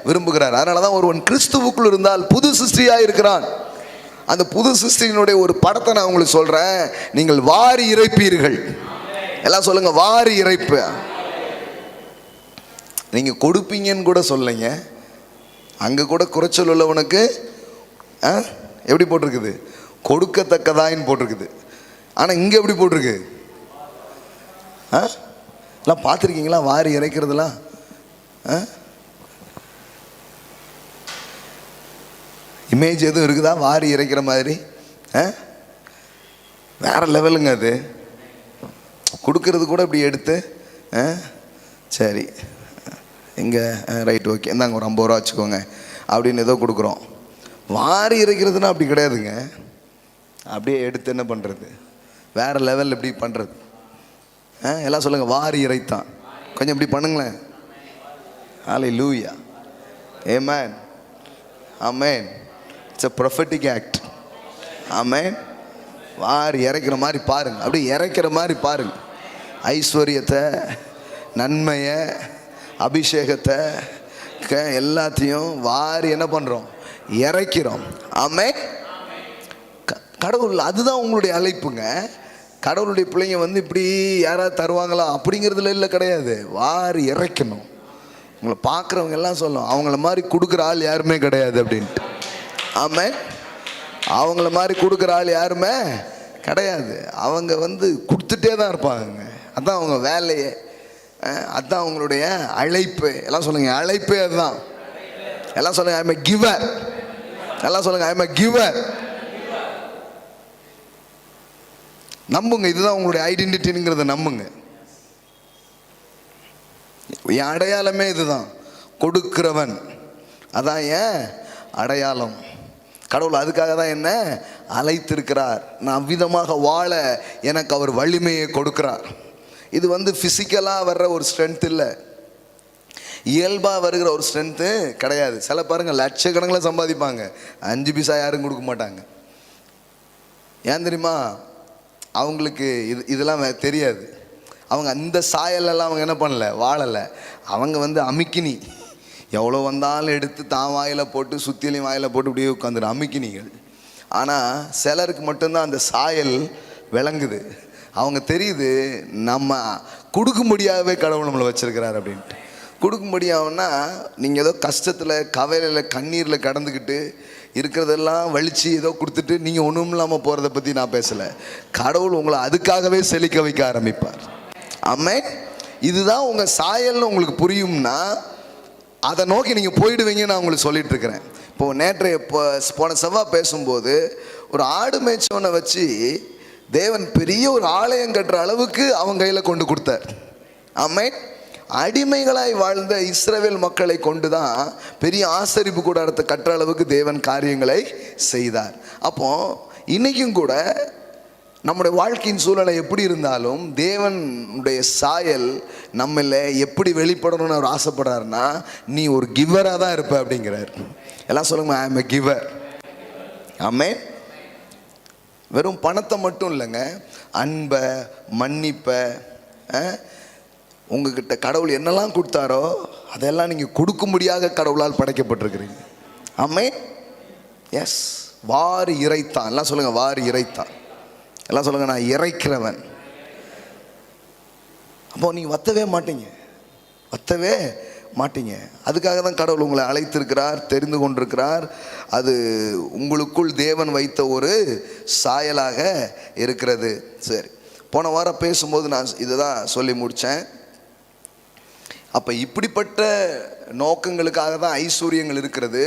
விரும்புகிறார். அதனால தான் ஒருவன் கிறிஸ்துவுக்குள் இருந்தால் புது சிருஷ்டியாக இருக்கிறான். அந்த புது சிருஷ்டியினுடைய ஒரு படத்தை நான் உங்களுக்கு சொல்கிறேன். நீங்கள் வாரி இறைப்பீர்கள். எல்லாம் சொல்லுங்க, வாரி இறைப்பு. நீங்கள் கொடுப்பீங்கன்னு கூட சொல்லுங்க. அங்கே கூட குறைச்சல் உள்ளவனுக்கு எப்படி போட்டிருக்குது? கொடுக்கத்தக்கதாயின்னு போட்டிருக்குது. ஆனால் இங்கே எப்படி போட்டிருக்கு? எல்லாம் பார்த்துருக்கீங்களா வாரி இறைக்கிறதுலாம்? இமேஜ் எதுவும் இருக்குதா வாரி இறைக்கிற மாதிரி? வேற லெவலுங்க அது. கொடுக்கறது கூட இப்படி எடுத்து சரி இங்கே ரைட் ஓகே இந்தாங்க ஒரு 50 ரூபா வச்சுக்கோங்க அப்படின்னு ஏதோ கொடுக்குறோம். வாரி இறைக்கிறதுனா அப்படி கிடையாதுங்க. அப்படியே எடுத்து என்ன பண்ணுறது, வேறு லெவலில் இப்படி பண்ணுறது. எல்லாம் சொல்லுங்கள், வாரி இறைத்தான். கொஞ்சம் இப்படி பண்ணுங்களேன். Hallelujah, amen, amen. It's a prophetic act. Amen. வாரி இறைக்கிற மாதிரி பாருங்க, அப்படியே இறைக்கிற மாதிரி பாருங்க. ஐஸ்வர்யத்தை, நன்மையை, அபிஷேகத்தை எல்லாத்தையும் வாரி என்ன பண்ணுறோம், இறைக்கிறோம். ஆமென். கடவுள் அதுதான் உங்களுடைய அழைப்புங்க. கடவுளுடைய பிள்ளைங்க வந்து இப்படி யாராவது தருவாங்களா அப்படிங்கிறதுல இல்லை, கிடையாது. வாரி இறைக்கணும். உங்களை பார்க்குறவங்க எல்லாம் சொல்லும், அவங்கள மாதிரி கொடுக்குற ஆள் யாருமே கிடையாது அப்படின்ட்டு. ஆமென். அவங்கள மாதிரி கொடுக்குற ஆள் யாருமே கிடையாது. அவங்க வந்து கொடுத்துட்டே தான் இருப்பாங்க. அதுதான் அவங்க வேலையே, அதுதான் அவங்களுடைய அழைப்பு. எல்லாம் சொல்லுங்க, அழைப்பே அதுதான். எல்லாம் சொல்லுங்க, ஐ எம் எ கிவர். எல்லாம் சொல்லுங்க, ஐ எம் எ கிவர். நம்புங்க, இதுதான் உங்களுடைய ஐடென்டிட்டிங்கிறத நம்புங்க. என் அடையாளமே இதுதான், கொடுக்கிறவன். அதான் ஏன் அடையாளம். கடவுள் அதுக்காக தான் என்ன அழைத்திருக்கிறார். நான் அவ்விதமாக வாழ எனக்கு அவர் வலிமையை கொடுக்கிறார். இது வந்து ஃபிசிக்கலாக வர்ற ஒரு ஸ்ட்ரென்த் இல்லை, இயல்பாக வருகிற ஒரு ஸ்ட்ரென்த்து கிடையாது. சில பாருங்கள் லட்சக்கணக்கில் சம்பாதிப்பாங்க, 5 பைசா யாரும் கொடுக்க மாட்டாங்க. ஏன் தெரியுமா? அவங்களுக்கு இதெல்லாம் தெரியாது. அவங்க அந்த சாயலெல்லாம் அவங்க என்ன பண்ணலை, வாழலை. அவங்க வந்து அமிக்கினி, எவ்வளோ வந்தாலும் எடுத்து தான் வாயில் போட்டு சுத்தியிலையும் வாயில் போட்டு இப்படியே உட்காந்துடும் அமிக்கினிகள். ஆனால் சிலருக்கு மட்டும்தான் அந்த சாயல் விளங்குது. அவங்க தெரியுது நம்ம கொடுக்கும்படியாகவே கடவுள் நம்மளை வச்சிருக்கிறார் அப்படின்ட்டு. கொடுக்கும்படியாகனா நீங்கள் ஏதோ கஷ்டத்தில் கவலையில் கண்ணீரில் கடந்துக்கிட்டு இருக்கிறதெல்லாம் வலிச்சு ஏதோ கொடுத்துட்டு நீங்கள் ஒன்றும் இல்லாமல் போகிறத பற்றி நான் பேசலை. கடவுள் உங்களை அதுக்காகவே செழிக்க வைக்க ஆரம்பிப்பார். ஆமென். இதுதான் உங்கள் சாயல்னு உங்களுக்கு புரியும்னா அதை நோக்கி நீங்கள் போயிடுவீங்கன்னு நான் உங்களுக்கு சொல்லிட்டு இருக்கிறேன். இப்போது நேற்றைய போன செவ்வாய் பேசும்போது ஒரு ஆடு மேய்ச்சவனை வச்சு தேவன் பெரிய ஒரு ஆலயம் கட்டுற அளவுக்கு அவன் கையில் கொண்டு கொடுத்தார். ஆமென். அடிமைகளாய் வாழ்ந்த இஸ்ரவேல் மக்களை கொண்டு தான் பெரிய ஆசரிப்பு கூடாரத்தை கட்டுற அளவுக்கு தேவன் காரியங்களை செய்தார். அப்போ இன்றைக்கும் கூட நம்முடைய வாழ்க்கையின் சூழ்நிலை எப்படி இருந்தாலும் தேவனுடைய சாயல் நம்மள எப்படி வெளிப்படணும்னு அவர் ஆசைப்படுறாருன்னா, நீ ஒரு கிவராக தான் இருப்ப அப்படிங்கிறார். எல்லாம் சொல்லுங்க, ஐ எம் எ கிவர். ஆமென். வெறும் பணத்தை மட்டும் இல்லைங்க, அன்பை, மன்னிப்பை, உங்ககிட்ட கடவுள் என்னெல்லாம் கொடுத்தாரோ அதெல்லாம் நீங்கள் கொடுக்கும்படியாக கடவுளால் படைக்கப்பட்டிருக்கிறீங்க. ஆமென். எஸ். வாரி இறைத்தான். எல்லாம் சொல்லுங்கள், வாரி இறைத்தான். எல்லாம் சொல்லுங்கள், நான் இறைக்கிறவன். அப்போ நீங்கள் வத்தவே மாட்டீங்க, வத்தவே மாட்டீங்க. அதுக்காக தான் கடவுள் உங்களை அழைத்திருக்கிறார், தெரிந்து கொண்டிருக்கிறார். அது உங்களுக்குள் தேவன் வைத்த ஒரு சாயலாக இருக்கிறது. சரி, போன வாரம் பேசும்போது நான் இதை தான் சொல்லி முடித்தேன். அப்போ இப்படிப்பட்ட நோக்கங்களுக்காக தான் ஐஸ்வர்யங்கள் இருக்கிறது.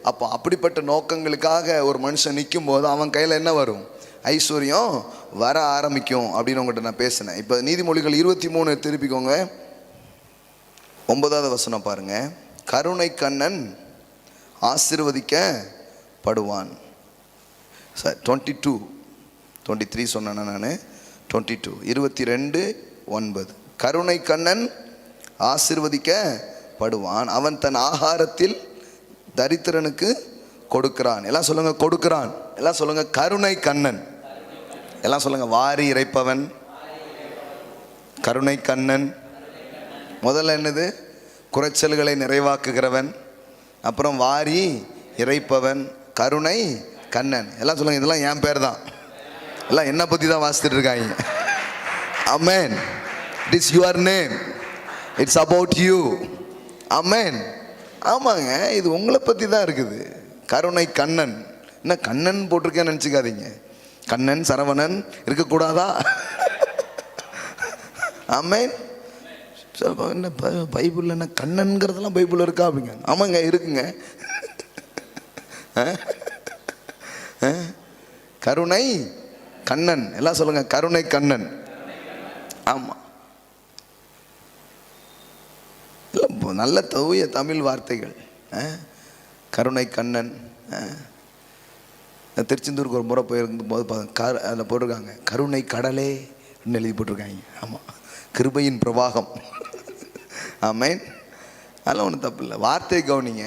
அப்போ அப்படிப்பட்ட நோக்கங்களுக்காக ஒரு மனுஷன் நிற்கும் போது அவன் கையில் என்ன வரும்? ஐஸ்வர்யம் வர ஆரம்பிக்கும் அப்படின்னு உங்கள்கிட்ட நான் பேசினேன். இப்போ நீதிமொழிகள் 23 திருப்பிக்கோங்க, 9வது வசனம் பாருங்க. கருணை கண்ணன் ஆசீர்வதிக்கப்படுவான். சார் 23 சொன்னேன் நான். 22 22:9. கருணை கண்ணன் ஆசீர்வதிக்கப்படுவான், அவன் தன் ஆகாரத்தில் தரித்திரனுக்கு கொடுக்கிறான். எல்லாம் சொல்லுங்க, கொடுக்கிறான். எல்லாம் சொல்லுங்க, கருணை கண்ணன். எல்லாம் சொல்லுங்க, வாரி இறைப்பவன், கருணை கண்ணன். முதல்ல என்னது? குறைச்சல்களை நிறைவாக்குகிறவன். அப்புறம் வாரி இறைப்பவன், கருணை கண்ணன். எல்லாம் சொல்லுங்க, இதெல்லாம் என் பேர் தான். எல்லாம் என்ன பற்றி தான் வாசித்துட்டு இருக்காங்க. Amen. It is your name, it's about you. Amen. ஆமாங்க, இது உங்களை பற்றி தான் இருக்குது. கருணை கண்ணன். என்ன கண்ணன் போட்டிருக்கேன்னு நினச்சிக்காதீங்க. கண்ணன் சரவணன் இருக்கக்கூடாதா? ஆமென். என்ன பைபிள் என்ன கண்ணன்கிறதெல்லாம் பைபிள் இருக்கா அப்படிங்க? ஆமாங்க, இருக்குங்க. கருணை கண்ணன். எல்லாம் சொல்லுங்க, கருணை கண்ணன். ஆமாம், இல்லை நல்ல தூய தமிழ் வார்த்தைகள். கருணை கண்ணன். திருச்செந்தூருக்கு ஒரு முறை போயிருக்கும்போது அதில் போட்டிருக்காங்க, கருணை கடலே எழுதி போட்டிருக்காங்க. ஆமாம், கிருபையின் பிரவாகம். ஆமென். அதெல்லாம் ஒன்றும் தப்பு இல்லை. வார்த்தையை கவனிங்க.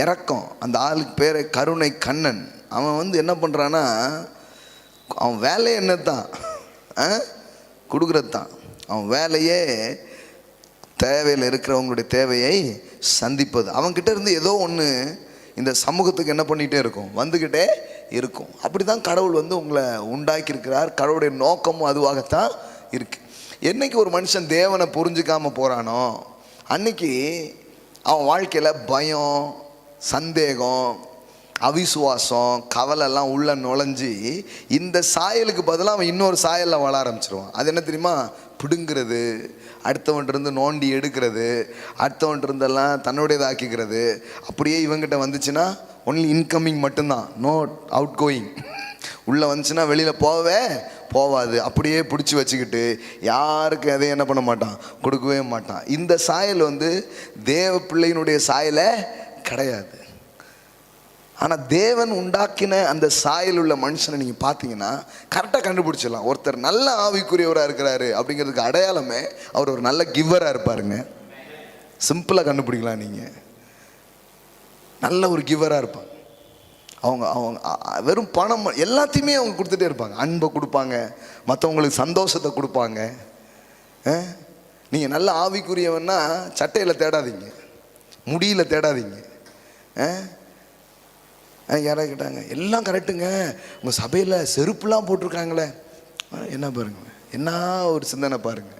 இறக்கம். அந்த ஆளுக்கு பேர் கருணை கண்ணன். அவன் என்ன பண்ணுறான்னா, அவன் வேலையே என்ன தான் கொடுக்குறது தான். அவன் வேலையே தேவையில் இருக்கிறவங்களுடைய தேவையை சந்திப்பது. அவன்கிட்ட இருந்து ஏதோ ஒன்று இந்த சமூகத்துக்கு என்ன பண்ணிகிட்டே இருக்கும், வந்துக்கிட்டே இருக்கும். அப்படி தான் கடவுள் உங்களை உண்டாக்கியிருக்கிறார். கடவுளுடைய நோக்கமும் அதுவாகத்தான் இருக்குது. என்னைக்கு ஒரு மனுஷன் தேவனை புரிஞ்சிக்காமல் போகிறானோ அன்னைக்கு அவன் வாழ்க்கையில் பயம், சந்தேகம், அவிசுவாசம், கவலைலாம் உள்ள நுழைஞ்சி இந்த சாயலுக்கு பதிலாக அவன் இன்னொரு சாயலில் வாழ ஆரம்பிச்சிருவான். அது என்ன தெரியுமா? பிடுங்கிறது, அடுத்தவன்ட்டு நோண்டி எடுக்கிறது, அடுத்தவன்ட்டு தன்னுடையதாக்கிக்கிறது. அப்படியே இவங்கிட்ட வந்துச்சுன்னா ஒன்லி இன்கமிங் மட்டும்தான், நோ அவுட் கோயிங். உள்ளே வந்துச்சுன்னா வெளியில் போவாது. அப்படியே பிடிச்சி வச்சுக்கிட்டு யாருக்கு எதையும் என்ன பண்ண மாட்டான், கொடுக்கவே மாட்டான். இந்த சாயல் தேவ பிள்ளையினுடைய சாயலை கிடையாது. ஆனால் தேவன் உண்டாக்கின அந்த சாயல் உள்ள மனுஷனை நீங்கள் பார்த்தீங்கன்னா கரெக்டாக கண்டுபிடிச்சிடலாம். ஒருத்தர் நல்ல ஆவிக்குரியவராக இருக்கிறாரு அப்படிங்கிறதுக்கு அடையாளமே அவர் ஒரு நல்ல கிவ்வராக இருப்பாருங்க. சிம்பிளாக கண்டுபிடிக்கலாம். நீங்கள் நல்ல ஒரு கிவ்வராக இருப்பாங்க. அவங்க வெறும் பணம் எல்லாத்தையுமே அவங்க கொடுத்துட்டே இருப்பாங்க. அன்பை கொடுப்பாங்க, மற்றவங்களுக்கு சந்தோஷத்தை கொடுப்பாங்க. நீங்கள் நல்ல ஆவிக்குரியவன்னா சட்டையில் தேடாதீங்க, முடியில் தேடாதீங்க. யாராவது கேட்டாங்க, எல்லாம் கரெக்டுங்க, உங்கள் சபையில் செருப்புலாம் போட்டிருக்காங்களே. என்ன பாருங்க, என்ன ஒரு சிந்தனை பாருங்க.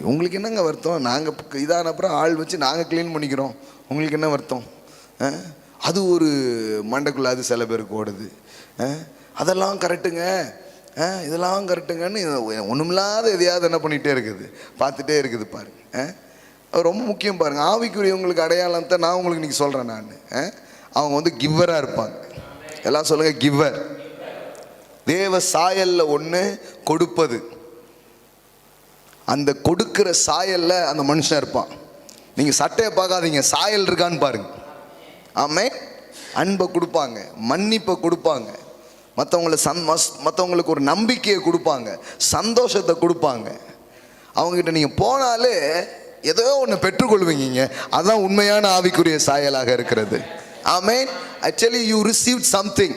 உங்களுக்கு என்னங்க வருத்தம்? நாங்கள் இதான அப்புறம் ஆள் வச்சு நாங்கள் க்ளீன் பண்ணிக்கிறோம், உங்களுக்கு என்ன வருத்தம்? அது ஒரு மண்டைக்குள்ள அது சில பேருக்கு ஓடுது. அதெல்லாம் கரெக்டுங்க, இதெல்லாம் கரெக்டுங்கன்னு ஒன்றுமில்லாத எதையாவது என்ன பண்ணிகிட்டே இருக்குது, பார்த்துட்டே இருக்குது பாருங்க. ரொம்ப முக்கியம் பாருங்க. ஆவிக்குரியவங்களுக்கு அடையாளத்தை நான் உங்களுக்கு இன்றைக்கி சொல்கிறேன். நான் அவங்க வந்து கிவ்வராக இருப்பாங்க. எல்லாம் சொல்லுங்கள், கிவ்வர். தேவ சாயலில் ஒன்று கொடுப்பது. அந்த கொடுக்கிற சாயலில் அந்த மனுஷன் இருப்பான். நீங்கள் சட்டையை பார்க்காதீங்க, சாயல் இருக்கான்னு பாருங்க. ஆமே, அன்பை கொடுப்பாங்க, மன்னிப்பை கொடுப்பாங்க, மற்றவங்களுக்கு ஒரு நம்பிக்கையை கொடுப்பாங்க, சந்தோஷத்தை கொடுப்பாங்க. அவங்ககிட்ட நீங்கள் போனாலே ஏதோ ஒன்று பெற்றுக்கொள்வீங்க. அதுதான் உண்மையான ஆவிக்குரிய சாயலாக இருக்கிறது. ஆமென். Actually you received something.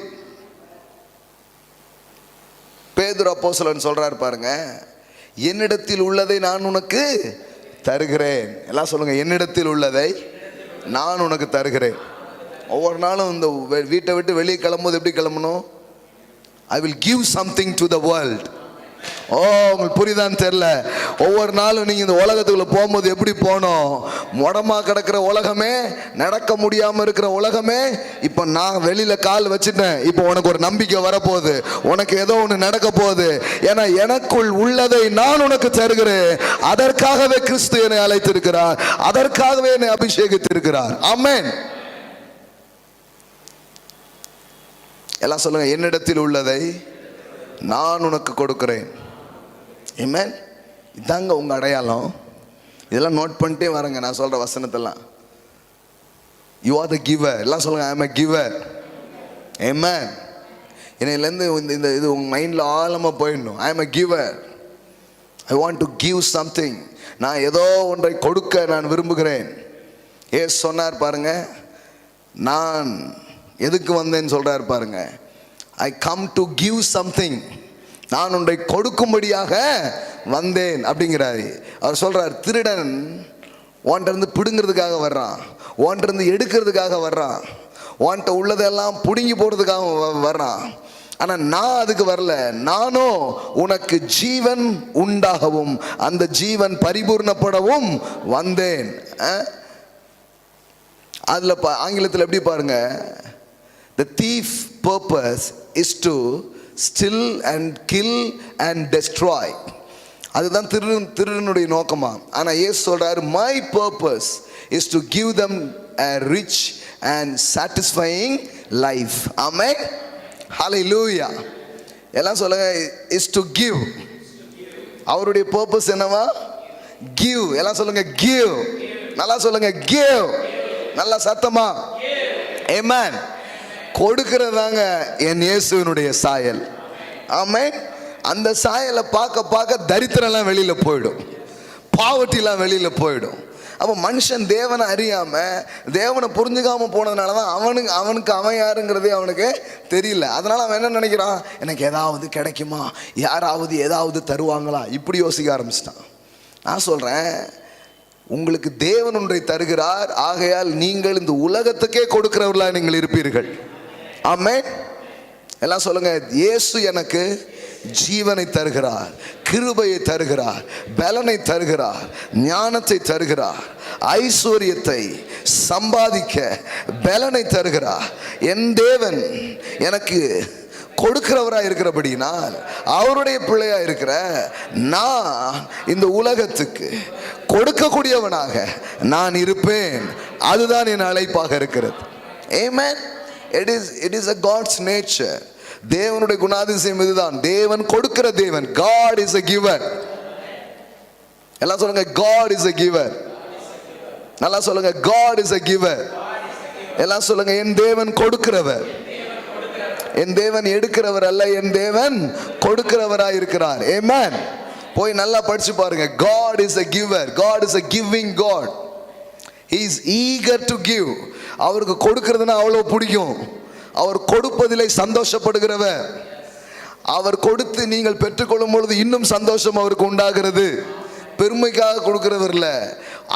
பேதுரு அப்போஸ்தலன் சொல்றார் பாருங்க, என்னிடத்தில் உள்ளதை நான் உனக்கு தருகிறேன். எல்லாம் சொல்லுங்க, என்னிடத்தில் உள்ளதை நான் உனக்கு தருகிறேன். ஒவ்வொரு நாளும் இந்த வீட்டை விட்டு வெளியே கிளம்பும்போது எப்படி கிளம்பணும்? I will give something to the world. உங்களுக்கு புரியுதான்னு தெரியல. ஒவ்வொரு நாளும் நீங்கள் இந்த உலகத்துக்குள்ள போகும்போது எப்படி போகணும்? முடமா கிடக்கிற உலகமே, நடக்க முடியாமல் இருக்கிற உலகமே, இப்போ நான் வெளியில் கால் வச்சுட்டேன், இப்போ உனக்கு ஒரு நம்பிக்கை வரப்போகுது, உனக்கு ஏதோ ஒன்று நடக்க போகுது. ஏன்னா எனக்குள் உள்ளதை நான் உனக்கு தருகிறேன். அதற்காகவே கிறிஸ்து என்னை அழைத்திருக்கிறார், அதற்காகவே என்னை அபிஷேகித்திருக்கிறார். ஆமென். எல்லாம் சொல்லுங்க, என்னிடத்தில் உள்ளதை நான் உனக்கு கொடுக்கிறேன். ஆமென். இதாங்க உங்கள் அடையாளம். இதெல்லாம் நோட் பண்ணிட்டே வரங்க நான் சொல்கிற வசனத்தெல்லாம். You are the giver. எல்லாம் சொல்லுங்க, ஐ அம் எ கிவர். ஆமென். என்னையிலேருந்து இந்த இது உங்கள் மைண்டில் ஆழமாக போயிடணும். I am a giver. I want to give something. நான் ஏதோ ஒன்றை கொடுக்க நான் விரும்புகிறேன். சொன்னார் பாருங்க, நான் எதுக்கு வந்தேன்னு சொல்கிறார் பாருங்க. I come to give something. நான் ஒன்றை கொடுக்கும்படியாக வந்தேன் அப்படிங்கிறாரு. அவர் சொல்றார், திருடன் ஓன்றிருந்து பிடுங்கிறதுக்காக வர்றான், ஓன்றிருந்து எடுக்கிறதுக்காக வர்றான், ஓன்ட்ட உள்ளதெல்லாம் பிடுங்கி போடுறதுக்காக வர்றான். ஆனால் நான் அதுக்கு வரல. நானும் உனக்கு ஜீவன் உண்டாகவும் அந்த ஜீவன் பரிபூர்ணப்படவும் வந்தேன். அதில் ஆங்கிலத்தில் எப்படி பாருங்க, the thief purpose is to steal and kill and destroy. அதுதான் திருடனுடைய நோக்கமா. ஆனால் இயேசு சொல்றாரு, my purpose is to give them a rich and satisfying life. Amen. Hallelujah. எல்லாம் சொல்லுங்க, is to give. அவருடைய purpose என்னவா? give. எல்லாம் சொல்லுங்க, give. நல்லா சொல்லுங்க, give. நல்லா சத்தமா. Amen. கொடுக்கிறதாங்க என் இயேசுவினுடைய சாயல். ஆமென். அந்த சாயலை பார்க்க பார்க்க தரித்திரம்லாம் வெளியில் போயிடும், பாவர்ட்டிலாம் வெளியில் போயிடும். அப்போ மனுஷன் தேவனை அறியாமல், தேவனை புரிஞ்சுக்காம போனதுனால தான் அவனுக்கு அவன் யாருங்கிறதே அவனுக்கு தெரியல. அதனால் அவன் என்ன நினைக்கிறான், எனக்கு ஏதாவது கிடைக்குமா, யாராவது ஏதாவது தருவாங்களா, இப்படி யோசிக்க ஆரம்பிச்சிட்டான். நான் சொல்கிறேன், உங்களுக்கு தேவன் ஒன்றை தருகிறார், ஆகையால் நீங்கள் இந்த உலகத்துக்கே கொடுக்கிறவர்களா நீங்கள் இருப்பீர்கள். ஆமென். எல்லாம் சொல்லுங்க, இயேசு எனக்கு ஜீவனை தருகிறார், கிருபையை தருகிறார், பலனை தருகிறார், ஞானத்தை தருகிறார், ஐஸ்வர்யத்தை சம்பாதிக்க பலனை தருகிறார். என் தேவன் எனக்கு கொடுக்கிறவராக இருக்கிறபடினால், அவருடைய பிள்ளையா இருக்கிற நான் இந்த உலகத்துக்கு கொடுக்கக்கூடியவனாக நான் இருப்பேன். அதுதான் என் அழைப்பாக இருக்கிறது. Amen. It is a God's nature. தேவனுடைய குணாதிசயம் இதுதான். தேவன் கொடுக்கிற தேவன். God is a giver. எல்லாம் சொல்லுங்க, God is a giver. நல்லா சொல்லுங்க, God is a giver. எல்லாம் சொல்லுங்க, என் தேவன் கொடுக்கிறவர். என் தேவன் எடுக்கிறவர் அல்ல, என் தேவன் கொடுக்கிறவராய் இருக்கிறார். Amen. போய் நல்லா படிச்சு பாருங்க. God is a giver. God is a giving God. He is eager to give. அவருக்கு கொடுக்கிறதுனா அவ்வளோ பிடிக்கும். அவர் கொடுப்பதிலே சந்தோஷப்படுகிறவர். அவர் கொடுத்து நீங்கள் பெற்றுக்கொள்ளும் பொழுது இன்னும் சந்தோஷம் அவருக்கு உண்டாகிறது. பெருமைக்காக கொடுக்கிறவர் இல்லை,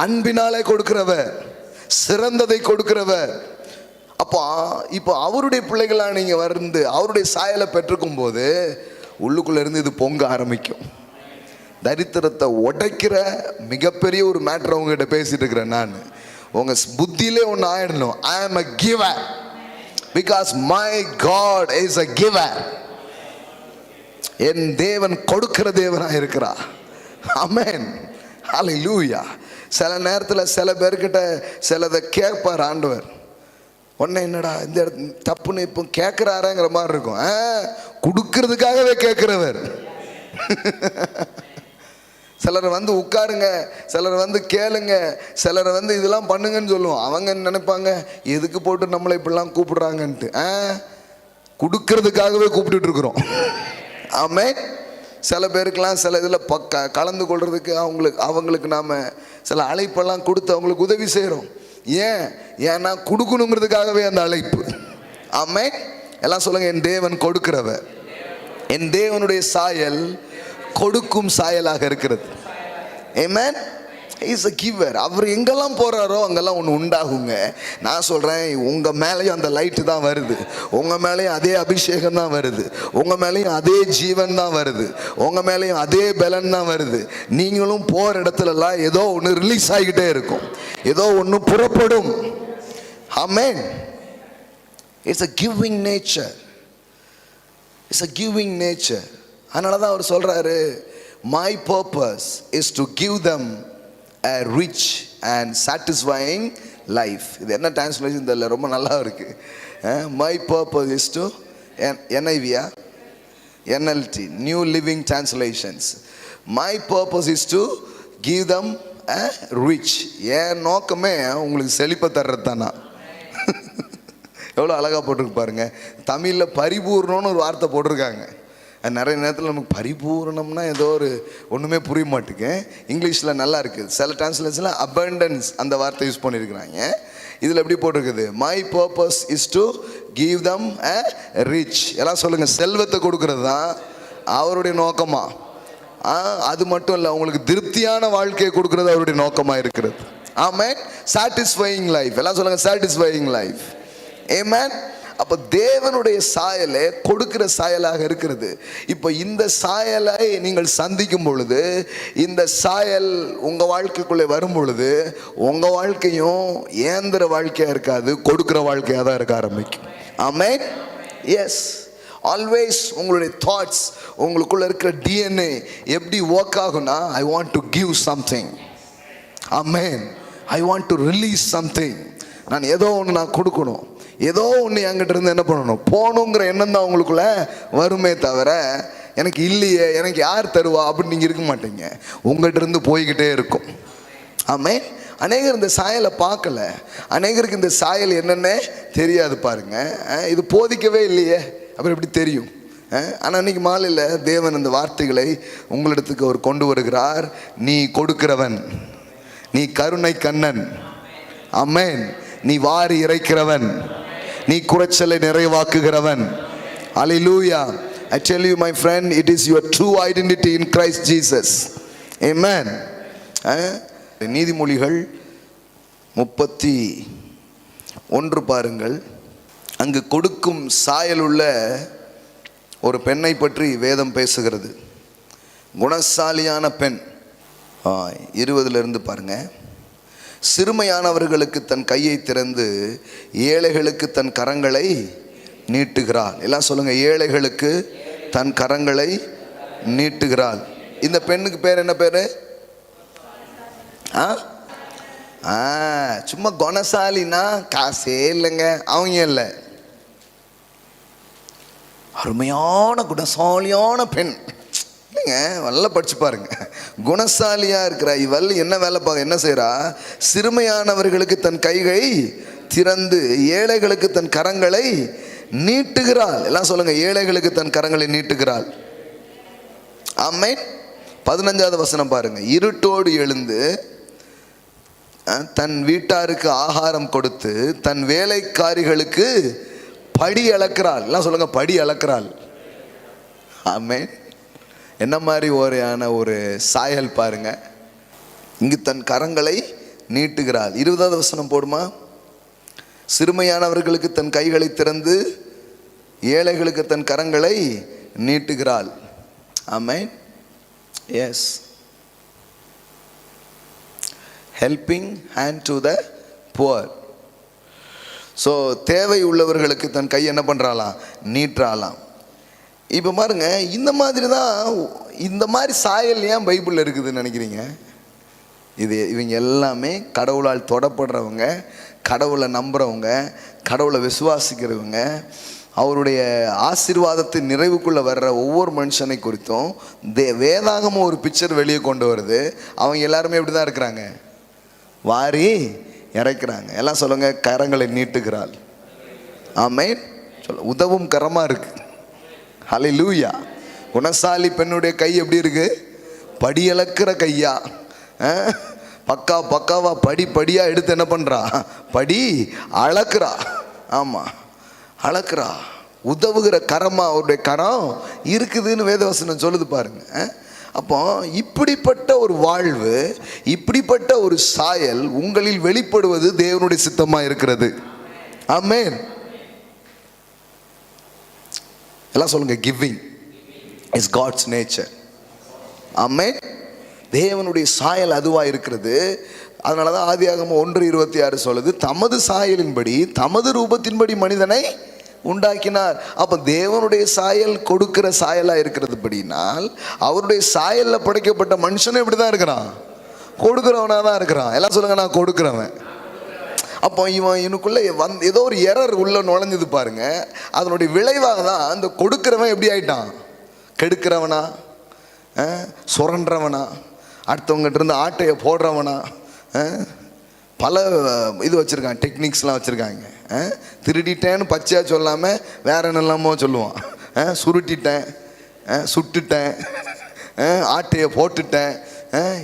அன்பினாலே கொடுக்கிறவர், சிறந்ததை கொடுக்கிறவர். அப்போ இப்போ அவருடைய பிள்ளைகளாக நீங்கள் வந்து அவருடைய சாயலை பெற்றுக்கும் போது உள்ளுக்குள்ளே இருந்து இது பொங்க ஆரம்பிக்கும். தரித்திரத்தை உடைக்கிற மிகப்பெரிய ஒரு மேட்ரு உங்ககிட்ட பேசிட்டு இருக்கிறேன் நான். உங்கள் புத்தியிலே ஒன்று ஆயிடணும். ஐ ஆம் a giver because my God is a giver. என் தேவன் கொடுக்கிற தேவனாக இருக்கிறார். ஆமென், ஹல்லேலூயா. சில நேரத்தில் சில பேர்கிட்ட சிலதை கேட்பார் ஆண்டவர். உடனே என்னடா இந்த தப்புன்னு இப்போ கேட்குறாருங்கிற மாதிரி இருக்கும். கொடுக்கறதுக்காகவே கேட்குறவர். சிலர் வந்து உட்காருங்க, சிலர் வந்து கேளுங்க, சிலரை வந்து இதெல்லாம் பண்ணுங்கன்னு சொல்லுவோம். அவங்க நினைப்பாங்க எதுக்கு போட்டு நம்மளை இப்படிலாம் கூப்பிடுறாங்கன்ட்டு. கொடுக்கறதுக்காகவே கூப்பிட்டுட்டு இருக்கிறோம். ஆமென். சில பேருக்கெல்லாம் சில இதில் கலந்து கொள்றதுக்கு அவங்களுக்கு நாம் சில அழைப்பெல்லாம் கொடுத்து அவங்களுக்கு உதவி செய்கிறோம். ஏன்னா கொடுக்கணுங்கிறதுக்காகவே அந்த அழைப்பு. ஆமென். எல்லாம் சொல்லுங்க, என் தேவன் கொடுக்கிறவர். என் தேவனுடைய சாயல் கொடுக்கும் சாயலாக இருக்கிறது. ஆமென். Is a giver. அவர் எங்கெல்லாம் போறாரோ அங்கெல்லாம் ஒன்று உண்டாகுங்க. நான் சொல்றேன், உங்க மேலேயும் அந்த லைட்டு தான் வருது, உங்க மேலேயும் அதே அபிஷேகம் தான் வருது, உங்க மேலேயும் அதே ஜீவன் தான் வருது, உங்க மேலேயும் அதே பலன் தான் வருது. நீங்களும் போற இடத்துலலாம் ஏதோ ஒன்று ரிலீஸ் ஆகிக்கிட்டே இருக்கும், ஏதோ ஒன்று புறப்படும். Amen. It's a giving nature. It's a giving nature. அதனால தான் அவர் சொல்றாரு, my purpose is to give them a rich and satisfying life. இது என்ன டிரான்ஸ்லேஷன் தெரியல, ரொம்ப நல்லா இருக்கு. my purpose is to NIV NLT New Living Translations. my purpose is to give them a rich. என் நோக்கமே உங்களுக்கு செழிப்பை தர்றது தானா. எவ்வளோ அழகாக போட்டிருக்கு பாருங்க. தமிழில் பரிபூர்ணம்னு ஒரு வார்த்தை போட்டிருக்காங்க. நிறைய நேரத்தில் நமக்கு பரிபூர்ணம்னா ஏதோ ஒரு ஒன்றுமே புரிய மாட்டேங்க. இங்கிலீஷில் நல்லா இருக்குது. சில டிரான்ஸ்லேஷனில் abundance அந்த வார்த்தை யூஸ் பண்ணியிருக்கிறாங்க. இதில் எப்படி போட்டிருக்குது, my purpose is to give them a rich. எல்லாம் சொல்லுங்கள், செல்வத்தை கொடுக்கறது தான் அவருடைய நோக்கமா. அது மட்டும் இல்லை, உங்களுக்கு திருப்தியான வாழ்க்கையை கொடுக்கறது அவருடைய நோக்கமாக இருக்கிறது. ஆமென். Satisfying life. எல்லாம் சொல்லுங்கள், சாட்டிஸ்ஃபையிங் லைஃப். ஆமென். அப்போ தேவனுடைய சாயலே கொடுக்கிற சாயலாக இருக்கிறது. இப்போ இந்த சாயலை நீங்கள் சந்திக்கும் பொழுது, இந்த சாயல் உங்கள் வாழ்க்கைக்குள்ளே வரும் பொழுது, உங்கள் வாழ்க்கையும் ஏந்திர வாழ்க்கையாக இருக்காது, கொடுக்கிற வாழ்க்கையாக தான் இருக்க ஆரம்பிக்கும். ஆமென். எஸ், ஆல்வேஸ் உங்களுடைய தாட்ஸ், உங்களுக்குள்ள இருக்கிற டிஎன்ஏ எப்படி ஒர்க் ஆகும்னா, ஐ want to give something. Amen. I want to release something. நான் ஏதோ ஒன்று நான் கொடுக்கணும், ஏதோ ஒன்று என்கிட்ட இருந்து என்ன பண்ணணும், போகணுங்கிற எண்ணம் தான் உங்களுக்குள்ள வருமே தவிர, எனக்கு இல்லையே, எனக்கு யார் தருவா அப்படின்னு நீங்கள் இருக்க மாட்டீங்க. உங்கள்கிட்ட இருந்து போய்கிட்டே இருக்கும். ஆமென். அநேகர் இந்த சாயலை பார்க்கல, அநேகருக்கு இந்த சாயல் என்னென்ன தெரியாது பாருங்க. இது போதிக்கவே இல்லையே, அப்புறம் எப்படி தெரியும்? ஆனால் இன்னைக்கு மாலையில் தேவன் இந்த வார்த்தைகளை உங்களிடத்துக்கு அவர் கொண்டு வருகிறார். நீ கொடுக்கிறவன், நீ கருணை கண்ணன். ஆமென். நீ வாரி இறைக்கிறவன், நீ குறைச்சலை நிறைவாக்குகிறவன். Hallelujah. I tell you my friend, it is your true identity in Christ Jesus. Amen. நீதிமொழிகள் 31 பாருங்கள். அங்கு கொடுக்கும் சாயலுள்ள ஒரு பெண்ணை பற்றி வேதம் பேசுகிறது. குணசாலியான பெண். 20 பாருங்க. சிறுமையானவர்களுக்கு தன் கையை திறந்து ஏழைகளுக்கு தன் கரங்களை நீட்டுகிறாள். எல்லாம் சொல்லுங்க, ஏழைகளுக்கு தன் கரங்களை நீட்டுகிறாள். இந்த பெண்ணுக்கு பேர் என்ன பேரு? சும்மா குணசாலினா காசே இல்லைங்க, அவங்க இல்லை, அருமையான குணசாலியான பெண். நல்லா படிச்சு பாருங்க. குணசாலியா இருக்கிற இவள் என்ன வேலை என்ன செய்யறா? சிறுமையானவர்களுக்கு தன் கைகளை திறந்து ஏழைகளுக்கு தன் கரங்களை நீட்டுகிறாள். எல்லாம் சொல்லுங்க, ஏழைகளுக்கு தன் கரங்களை நீட்டுகிறாள். ஆமென். 15வது வசனம் பாருங்க. இருட்டோடு எழுந்து தன் வீட்டாருக்கு ஆகாரம் கொடுத்து தன் வேலைக்காரிகளுக்கு படி அளக்கிறாள். எல்லாம் சொல்லுங்க, படி அளக்கிறாள். ஆமென். என்ன மாதிரி ஒரு சாயல் பாருங்க. இங்கு தன் கரங்களை நீட்டுகிறாள். 20வது வசனம் போடுமா? சிறுமையானவர்களுக்கு தன் கைகளை திறந்து ஏழைகளுக்கு தன் கரங்களை நீட்டுகிறாள். Amen. Yes, helping hand to the poor. So தேவை உள்ளவர்களுக்கு தன் கை என்ன பண்ணுறாளாம், நீட்டுறாளாம். இப்போ பாருங்க, இந்த மாதிரி தான், இந்த மாதிரி சாயல் ஏன் பைபிளில் இருக்குதுன்னு நினைக்கிறீங்க? இவங்க எல்லாமே கடவுளால் தொடப்படுறவங்க, கடவுளை நம்புகிறவங்க, கடவுளை விசுவாசிக்கிறவங்க, அவருடைய ஆசீர்வாதத்தின் நிறைவுக்குள்ளே வர்ற ஒவ்வொரு மனுஷனை குறித்தும் வேதாகமும் ஒரு பிக்சர் வெளியே கொண்டு வருது. அவங்க எல்லாருமே இப்படி தான் இருக்கிறாங்க, வாரி இறைக்கிறாங்க. எல்லாம் சொல்லுங்க, கரங்களை நீட்டுகிறாள். ஆமென். சொல்ல உதவும் கரமாக இருக்கு. ஹல்லேலூயா. குணசாலி பெண்ணுடைய கை எப்படி இருக்கு? படியளக்கிற கையா, பக்காவா படியா எடுத்து என்ன பண்றா, படி அளக்குறா. ஆமா, அளக்குறா. உதவுகிற கரமா அவருடைய கரம் இருக்குதுன்னு வேதவசனம் சொல்லுது பாருங்க. அப்போ இப்படிப்பட்ட ஒரு வாழ்வு, இப்படிப்பட்ட ஒரு சாயல் உங்களில் வெளிப்படுவது தேவனுடைய சித்தமா இருக்கிறது. ஆமென். எல்லாம் சொல்லுங்க, கிவிங் இஸ் காட்ஸ் நேச்சர். ஆமென். தேவனுடைய சாயல் அதுவா இருக்கிறது. அதனாலதான் ஆதியாகமம் 1:26 சொல்லுது, தமது சாயலின்படி தமது ரூபத்தின்படி மனிதனை உண்டாக்கினார். அப்ப தேவனுடைய சாயல் கொடுக்கிற சாயலா இருக்கிறது படினால், அவருடைய சாயல்ல படைக்கப்பட்ட மனுஷனும் இப்படிதான் இருக்கிறான், கொடுக்கிறவனா தான் இருக்கிறான். எல்லாம் சொல்லுங்க, நான் கொடுக்கிறவன். அப்போ இவன் எனக்குள்ள ஏதோ ஒரு எரர் உள்ள நுழைஞ்சது பாருங்க. அதனுடைய விளைவாக தான் அந்த கொடுக்கிறவன் எப்படி ஆயிட்டான், கெடுக்கிறவனா, சுரன்றவனா, அடுத்தவங்ககிட்ட இருந்து ஆட்டையை போடுறவனா, பல இது வச்சுருக்காங்க, டெக்னிக்ஸ்லாம் வச்சுருக்காங்க. திருடிட்டேன்னு பச்சையாக சொல்லாமல் வேற என்னெல்லாமோ சொல்லுவான். சுருட்டிட்டேன், சுட்டுட்டேன், ஆட்டையை போட்டுட்டேன்,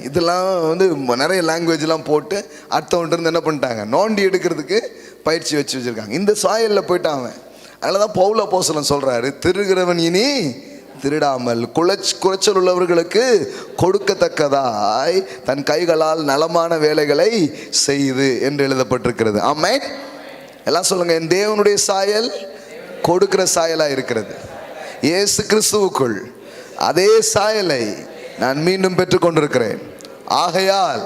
இதெல்லாம் வந்து நிறைய லாங்குவேஜ்லாம் போட்டு அடுத்தவன்ட்டு இருந்து என்ன பண்ணிட்டாங்க, நோண்டி எடுக்கிறதுக்கு பயிற்சி வச்சுருக்காங்க. இந்த சாயலில் போயிட்டான் அவன். அதனால தான் பவுல் அப்போஸ்தலன் சொல்கிறாரு, திருகிறவன் இனி திருடாமல் குறைச்சல் உள்ளவர்களுக்கு கொடுக்கத்தக்கதாய் தன் கைகளால் நலமான வேலைகளை செய்து என்று எழுதப்பட்டிருக்கிறது. ஆமென். எல்லாம் சொல்லுங்க, என் தேவனுடைய சாயல் கொடுக்கிற சாயலா இருக்கிறது. இயேசு கிறிஸ்துவுக்குள் அதே சாயலை நான் மீண்டும் பெற்றுக் கொண்டிருக்கிறேன். ஆகையால்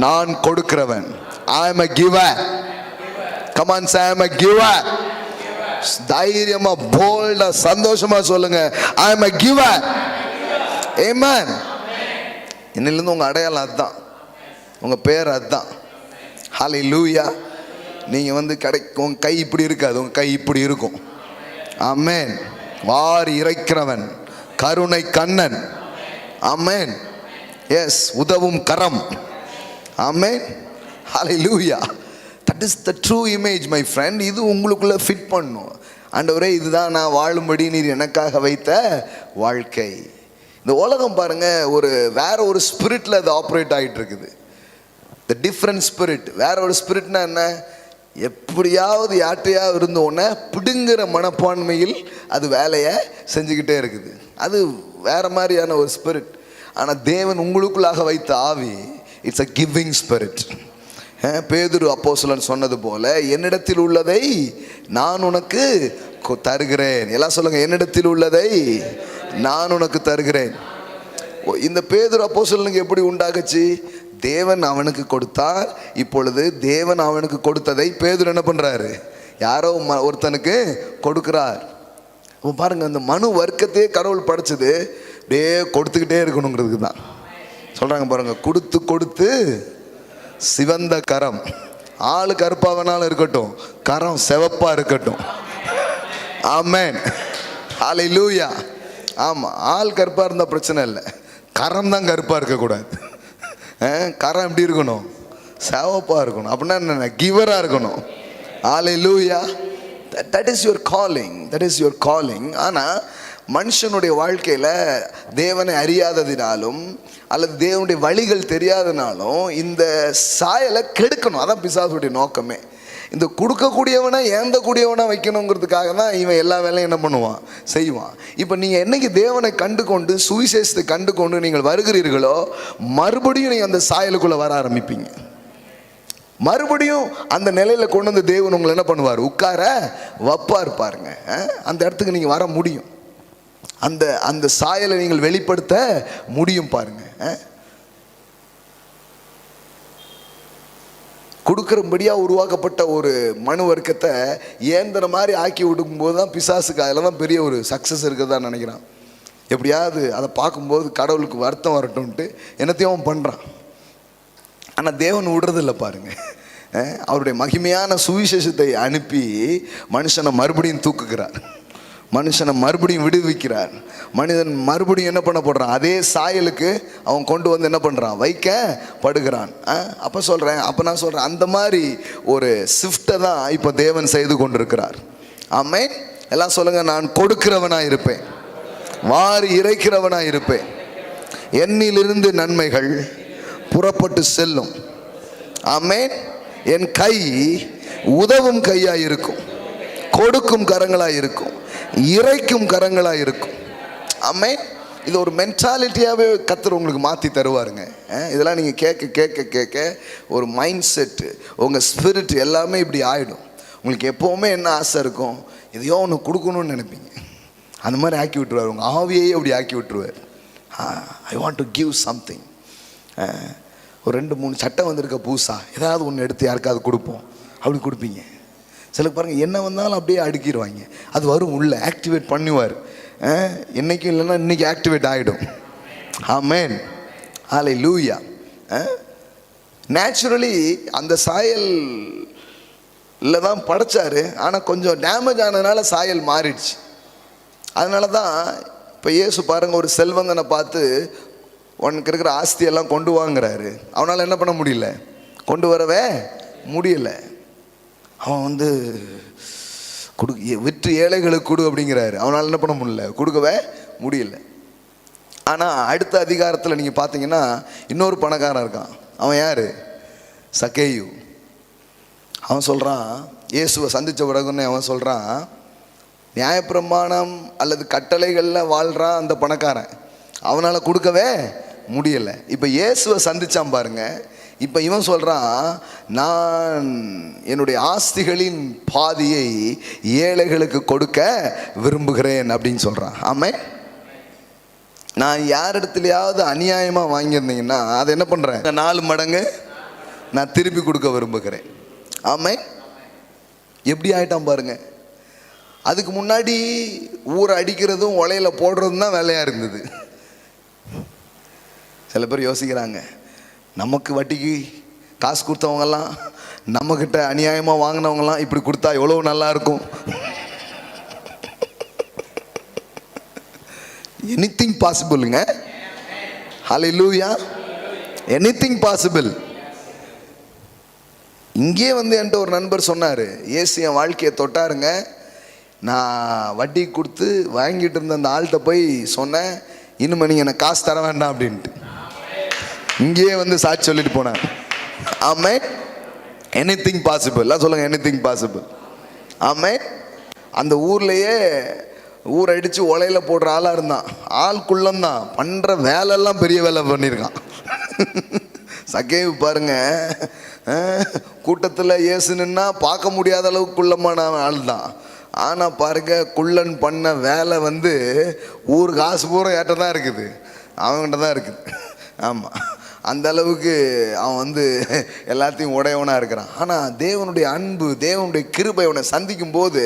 நான் கொடுக்கிறவன். I am a giver. Come on, say I am a giver. தைரியமா, போல்டா, சந்தோஷமா சொல்லுங்க, I am a giver. Amen. இன்னிலிருந்து உங்க அடையாளம் அதுதான், உங்க பேர் அதுதான். ஹல்லேலூயா. நீங்க வந்து கிடைக்கும் கை இப்படி இருக்காது, உங்க கை இப்படி இருக்கும். ஆமென். வாரி இறைக்கிறவன், கருணை கண்ணன். ஆமென். எஸ், உதவும் கரம். ஆமென். ஹல்லேலூயா. That is the true image, my friend. இது உங்களுக்குள்ள ஃபிட் பண்ணும். ஆண்டவரே, இதுதான் நான் வாழும்படி நீர் எனக்காக வைத்த வாழ்க்கை. இந்த உலகம் பாருங்க, வேற ஒரு ஸ்பிரிட்ல அது ஆப்ரேட் ஆகிட்டு இருக்குது. The different spirit. வேற ஒரு ஸ்பிரிட்னா என்ன, எப்படியாவது யார்ட்டையாவது இருந்தோன்னே பிடுங்குற மனப்பான்மையில் அது வேலையை செஞ்சுக்கிட்டே இருக்குது. அது வேற மாதிரியான ஒரு ஸ்பிரிட். ஆனால் தேவன் உங்களுக்குள்ளாக வைத்த ஆவி, இட்ஸ் அ கிவிங் ஸ்பிரிட். பேதுரு அப்போஸ்தலன் சொன்னது போல, என்னிடத்தில் உள்ளதை நான் உனக்கு தருகிறேன். எல்லாம் சொல்லுங்க, என்னிடத்தில் உள்ளதை நான் உனக்கு தருகிறேன். இந்த பேதுரு அப்போஸ்தலனுக்கு எப்படி உண்டாகுச்சு? தேவன் அவனுக்கு கொடுத்தார். இப்பொழுது தேவன் அவனுக்கு கொடுத்ததை பேதுரு என்ன பண்றாரு, யாரோ ஒருத்தனுக்கு கொடுக்கிறார். பாருங்க, அந்த மனு வர்க்கத்தையே கடவுள் படைச்சது அப்படியே கொடுத்துக்கிட்டே இருக்கணுங்கிறதுக்கு தான். சொல்றாங்க பாருங்க, கொடுத்து கொடுத்து சிவந்த கரம். ஆளு கருப்பா வேணாலும் இருக்கட்டும், கரம் செவப்பா இருக்கட்டும். ஆமென். ஹல்லேலூயா. ஆமா, ஆள் கருப்பா இருந்தா பிரச்சனை இல்லை, கரம் தான் கருப்பா இருக்கக்கூடாது. கரம் எப்படி இருக்கணும், செவப்பா இருக்கணும். அப்படின்னா என்ன, கிவரா இருக்கணும். Hallelujah. That is your calling, that is your calling. ஆனால் மனுஷனுடைய வாழ்க்கையில் தேவனை அறியாததினாலும் அல்லது தேவனுடைய வழிகள் தெரியாதனாலும் இந்த சாயலை கெடுக்கணும். அதான் பிசாசுடைய நோக்கமே. இந்த கொடுக்கக்கூடியவனை ஏந்தக்கூடியவனை வைக்கணுங்கிறதுக்காக தான் இவன் எல்லா வேலையும் என்ன பண்ணுவான், செய்வான். இப்போ நீங்கள் என்னைக்கு தேவனை கண்டு கொண்டு சுவிசேஷத்தை கண்டு கொண்டு நீங்கள் வருகிறீர்களோ, மறுபடியும் நீங்கள் அந்த சாயலுக்குள்ளே வர ஆரம்பிப்பீங்க. மறுபடியும் அந்த நிலையில கொண்டு வந்து தேவன் உங்களை என்ன பண்ணுவார்? உட்கார வைப்பார் பாருங்க. அந்த இடத்துக்கு நீங்க வர முடியும். அந்த அந்த சாயலை நீங்கள் வெளிப்படுத்த முடியும் பாருங்க. கொடுக்கறபடியா உருவாக்கப்பட்ட ஒரு மனு வர்க்கத்தை ஏந்திர மாதிரி ஆக்கி விடுக்கும்போது தான் பிசாசுக்கு அதில் தான் பெரிய ஒரு சக்ஸஸ் இருக்குதான் நினைக்கிறான். எப்படியாவது அதை பார்க்கும்போது கடவுளுக்கு வருத்தம் வரட்டும்ன்ட்டு என்னத்தையும் அவன் பண்ணுறான். ஆனால் தேவன் விடுறதில்லை பாருங்க. அவருடைய மகிமையான சுவிசேஷத்தை அனுப்பி மனுஷனை மறுபடியும் தூக்குகிறார், மனுஷனை மறுபடியும் விடுவிக்கிறார். மனிதன் மறுபடியும் என்ன பண்ண போடுறான்? அதே சாயலுக்கு அவன் கொண்டு வந்து என்ன பண்ணுறான்? வைக்கப்படுகிறான். அப்போ நான் சொல்கிறேன் அந்த மாதிரி ஒரு ஷிஃப்ட்டை தான் இப்போ தேவன் செய்து கொண்டிருக்கிறார். ஆமென். எல்லாம் சொல்லுங்க, நான் கொடுக்கிறவனாக இருப்பேன், வாரி இறைக்கிறவனாக இருப்பேன், என்னிலிருந்து நன்மைகள் புறப்பட்டு செல்லும். ஆமென். என் கை உதவும் கையாக இருக்கும், கொடுக்கும் கரங்களாக இருக்கும், இறைக்கும் கரங்களாக இருக்கும். ஆமென். இது ஒரு மென்டாலிட்டியாகவே கர்த்தர் உங்களுக்கு மாற்றி தருவாருங்க. இதெல்லாம் நீங்கள் கேட்க கேட்க கேட்க ஒரு மைண்ட் செட்டு, உங்கள் ஸ்பிரிட் எல்லாமே இப்படி ஆகிடும். உங்களுக்கு எப்போவுமே என்ன ஆசை இருக்கும்? எதையோ ஒன்று கொடுக்கணும்னு நினைப்பீங்க. அந்த மாதிரி ஆக்கி விட்டுருவார், உங்கள் ஆவியையே அப்படி ஆக்கி விட்டுருவார். I want to give something. ஒரு 2-3 சட்டை வந்திருக்க பூசா ஏதாவது ஒன்று எடுத்து யாருக்காவது கொடுப்போம், அப்படி கொடுப்பீங்க. சில பாருங்கள் என்ன வந்தாலும் அப்படியே அடுக்கிடுவாங்க. அது வரும் உள்ள ஆக்டிவேட் பண்ணுவார். என்றைக்கும் இல்லைன்னா இன்றைக்கி ஆக்டிவேட் ஆகிடும். ஆமென். ஹல்லேலூயா. நேச்சுரலி அந்த சாயலில் தான் படைச்சார். ஆனால் கொஞ்சம் டேமேஜ் ஆனதுனால சாயல் மாறிடுச்சு. அதனால தான் இப்போ இயேசு பாருங்கள், ஒரு செல்வந்தனை பார்த்து உனக்கு இருக்கிற ஆஸ்தியெல்லாம் கொண்டு வாங்குறாரு. அவனால் என்ன பண்ண முடியல? கொண்டு வரவே முடியலை. அவன் வந்து விற்று ஏழைகளுக்கு கொடு அப்படிங்கிறாரு. அவனால் என்ன பண்ண முடியல? கொடுக்கவே முடியல. ஆனால் அடுத்த அதிகாரத்தில் நீங்கள் பார்த்தீங்கன்னா இன்னொரு பணக்காரன் இருக்கான். அவன் யார்? சக்கேயு. அவன் சொல்கிறான், இயேசுவை சந்தித்த பிறகுன்னு அவன் சொல்கிறான், நியாயப்பிரமாணம் அல்லது கட்டளைகளில் வாழ்கிறான் அந்த பணக்காரன், அவனால் கொடுக்கவே முடியலை. இப்போ இயேசுவை சந்திச்சான் பாருங்க. இப்போ இவன் சொல்கிறான், நான் என்னுடைய ஆஸ்திகளின் பாதியை ஏழைகளுக்கு கொடுக்க விரும்புகிறேன் அப்படின்னு சொல்கிறான். ஆமென். நான் யாரிடத்துலையாவது அநியாயமாக வாங்கியிருந்தீங்கன்னா அதை என்ன பண்ணுறேன்? 4 மடங்கு நான் திருப்பி கொடுக்க விரும்புகிறேன். ஆமென். எப்படி ஆகிட்டான் பாருங்க. அதுக்கு முன்னாடி ஊரை அடிக்கிறதும் உலையில போடுறதும் தான் வேலையாக இருந்தது. சில பேர் யோசிக்கிறாங்க, நமக்கு வட்டிக்கு காசு கொடுத்தவங்கெல்லாம், நம்மக்கிட்ட அநியாயமாக வாங்கினவங்கலாம் இப்படி கொடுத்தா எவ்வளோ நல்லா இருக்கும். எனிதிங் பாசிபிள்ங்க. ஹல்லேலூயா. Anything possible. இங்கே வந்து என்கிட்ட ஒரு நண்பர் சொன்னார், இயேசு என் வாழ்க்கையை தொட்டாருங்க. நான் வட்டி கொடுத்து வாங்கிட்டு இருந்த அந்த ஆள்கிட்ட போய் சொன்னேன், இனிமே நீங்கள் எனக்கு காசு தர வேண்டாம் அப்படின்ட்டு. இங்கேயே வந்து சாட்சி சொல்லிட்டு போனேன். ஆமென். Anything possible. சொல்லுங்க, எனிதிங் பாசிபிள். ஆமென். அந்த ஊர்லேயே ஊரை அடித்து உலையில போடுற ஆளாக இருந்தான். ஆள்குள்ளந்தான், பண்ணுற வேலையெல்லாம் பெரிய வேலை பண்ணியிருக்கான். சக்கேவு பாருங்க, கூட்டத்தில் இயேசுன்னா பார்க்க முடியாத அளவுக்கு குள்ளமான ஆள் தான். ஆனால் பாருங்க, குள்ளன் பண்ண வேலை வந்து ஊர் காசு பூரா ஏட்ட தான் இருக்குது, அவன்கிட்ட தான் இருக்குது. ஆமாம், அந்த அளவுக்கு அவன் வந்து எல்லாத்தையும் உடையவனாக இருக்கிறான். ஆனால் தேவனுடைய அன்பு, தேவனுடைய கிருபை அவனை சந்திக்கும் போது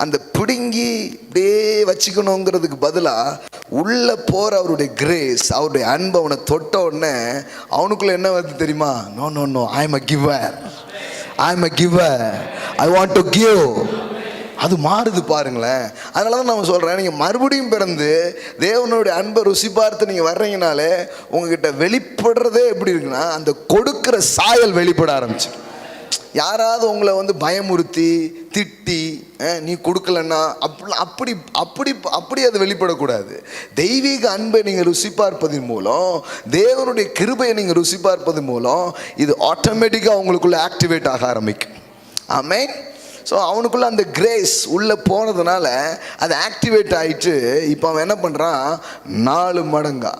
அந்த பிடுங்கி அப்படியே வச்சுக்கணுங்கிறதுக்கு பதிலாக உள்ளே போகிற அவருடைய கிரேஸ், அவருடைய அன்பு அவனை தொட்ட உடனே அவனுக்குள்ளே என்ன வருது தெரியுமா? No no no, I am a giver, I am a giver, I want to give. அது மாறுது பாருங்களேன். அதனால தான் நான் சொல்கிறேன், நீங்கள் மறுபடியும் பிறந்து தேவனுடைய அன்பை ருசி பார்த்து நீங்கள் வர்றீங்கனாலே உங்ககிட்ட வெளிப்படுறதே எப்படி இருக்குன்னா, அந்த கொடுக்குற சாயல் வெளிப்பட ஆரம்பிச்சு. யாராவது உங்களை வந்து பயமுறுத்தி திட்டி நீ கொடுக்கலன்னா அப்படி அப்படி அப்படி அது வெளிப்படக்கூடாது. தெய்வீக அன்பை நீங்கள் ருசி பார்ப்பதன் மூலம், தேவனுடைய கிருபையை நீங்கள் ருசி பார்ப்பதன் மூலம் இது ஆட்டோமேட்டிக்காக உங்களுக்குள்ள ஆக்டிவேட் ஆக ஆரம்பிக்கும். ஆமென். ஸோ அவனுக்குள்ள அந்த கிரேஸ் உள்ளே போனதுனால அது ஆக்டிவேட் ஆகிட்டு இப்போ அவன் என்ன பண்ணுறான்? 4 மடங்கா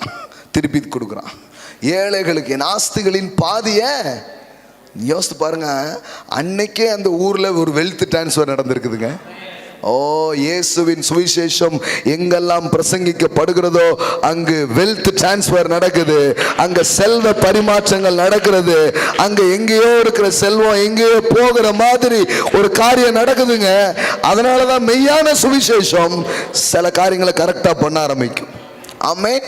திருப்பி கொடுக்குறான் ஏழைகளுக்கு. என் ஆஸ்திகளின் பாதியை யோசித்து பாருங்க, அன்னைக்கே அந்த ஊர்ல ஒரு வெல்த் டிரான்ஸ்ஃபர் நடந்திருக்குதுங்க. ஓ, இயேசுவின் சுவிசேஷம் எங்கெல்லாம் பிரசங்கிக்கப்படுகிறதோ அங்கு வெல்த் டிரான்ஸ்ஃபர் நடக்குது, அங்க செல்வ பரிமாற்றங்கள் நடக்கிறது, அங்க எங்கேயோ இருக்கிற செல்வம் எங்கேயோ போகிற மாதிரி ஒரு காரியம் நடக்குதுங்க. அதனாலதான் மெய்யான சுவிசேஷம் சில காரியங்களை கரெக்டா பண்ண ஆரம்பிக்கும். ஆமென்.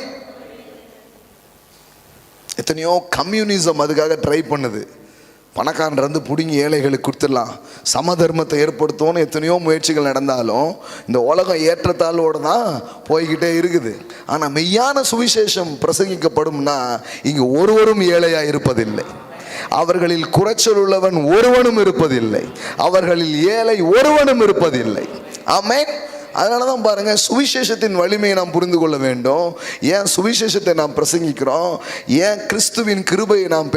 எத்தனையோ கம்யூனிசம் அதுக்காக ட்ரை பண்ணுது. பணக்காரன் இருந்து பிடுங்கி ஏழைகளுக்கு கொடுத்துடலாம், சமதர்மத்தை ஏற்படுத்தணும்னு எத்தனையோ முயற்சிகள் நடந்தாலும் இந்த உலகம் ஏற்றத்தாழ்வோடு தான் போய்கிட்டே இருக்குது. ஆனால் மெய்யான சுவிசேஷம் பிரசங்கிக்கப்படும்னா இங்கு ஒருவரும் ஏழையாக இருப்பதில்லை, அவர்களில் குறைச்சல் உள்ளவன் ஒருவனும் இருப்பதில்லை, அவர்களில் ஏழை ஒருவனும் இருப்பதில்லை. ஆமென். அதனால தான் பாருங்க, சுவிசேஷத்தின் வலிமையை நாம் புரிந்து கொள்ள வேண்டும். ஏன் சுவிசேஷத்தை நாம் பிரசங்கிக்கிறோம், ஏன் கிறிஸ்துவின் கிருபையை நாம்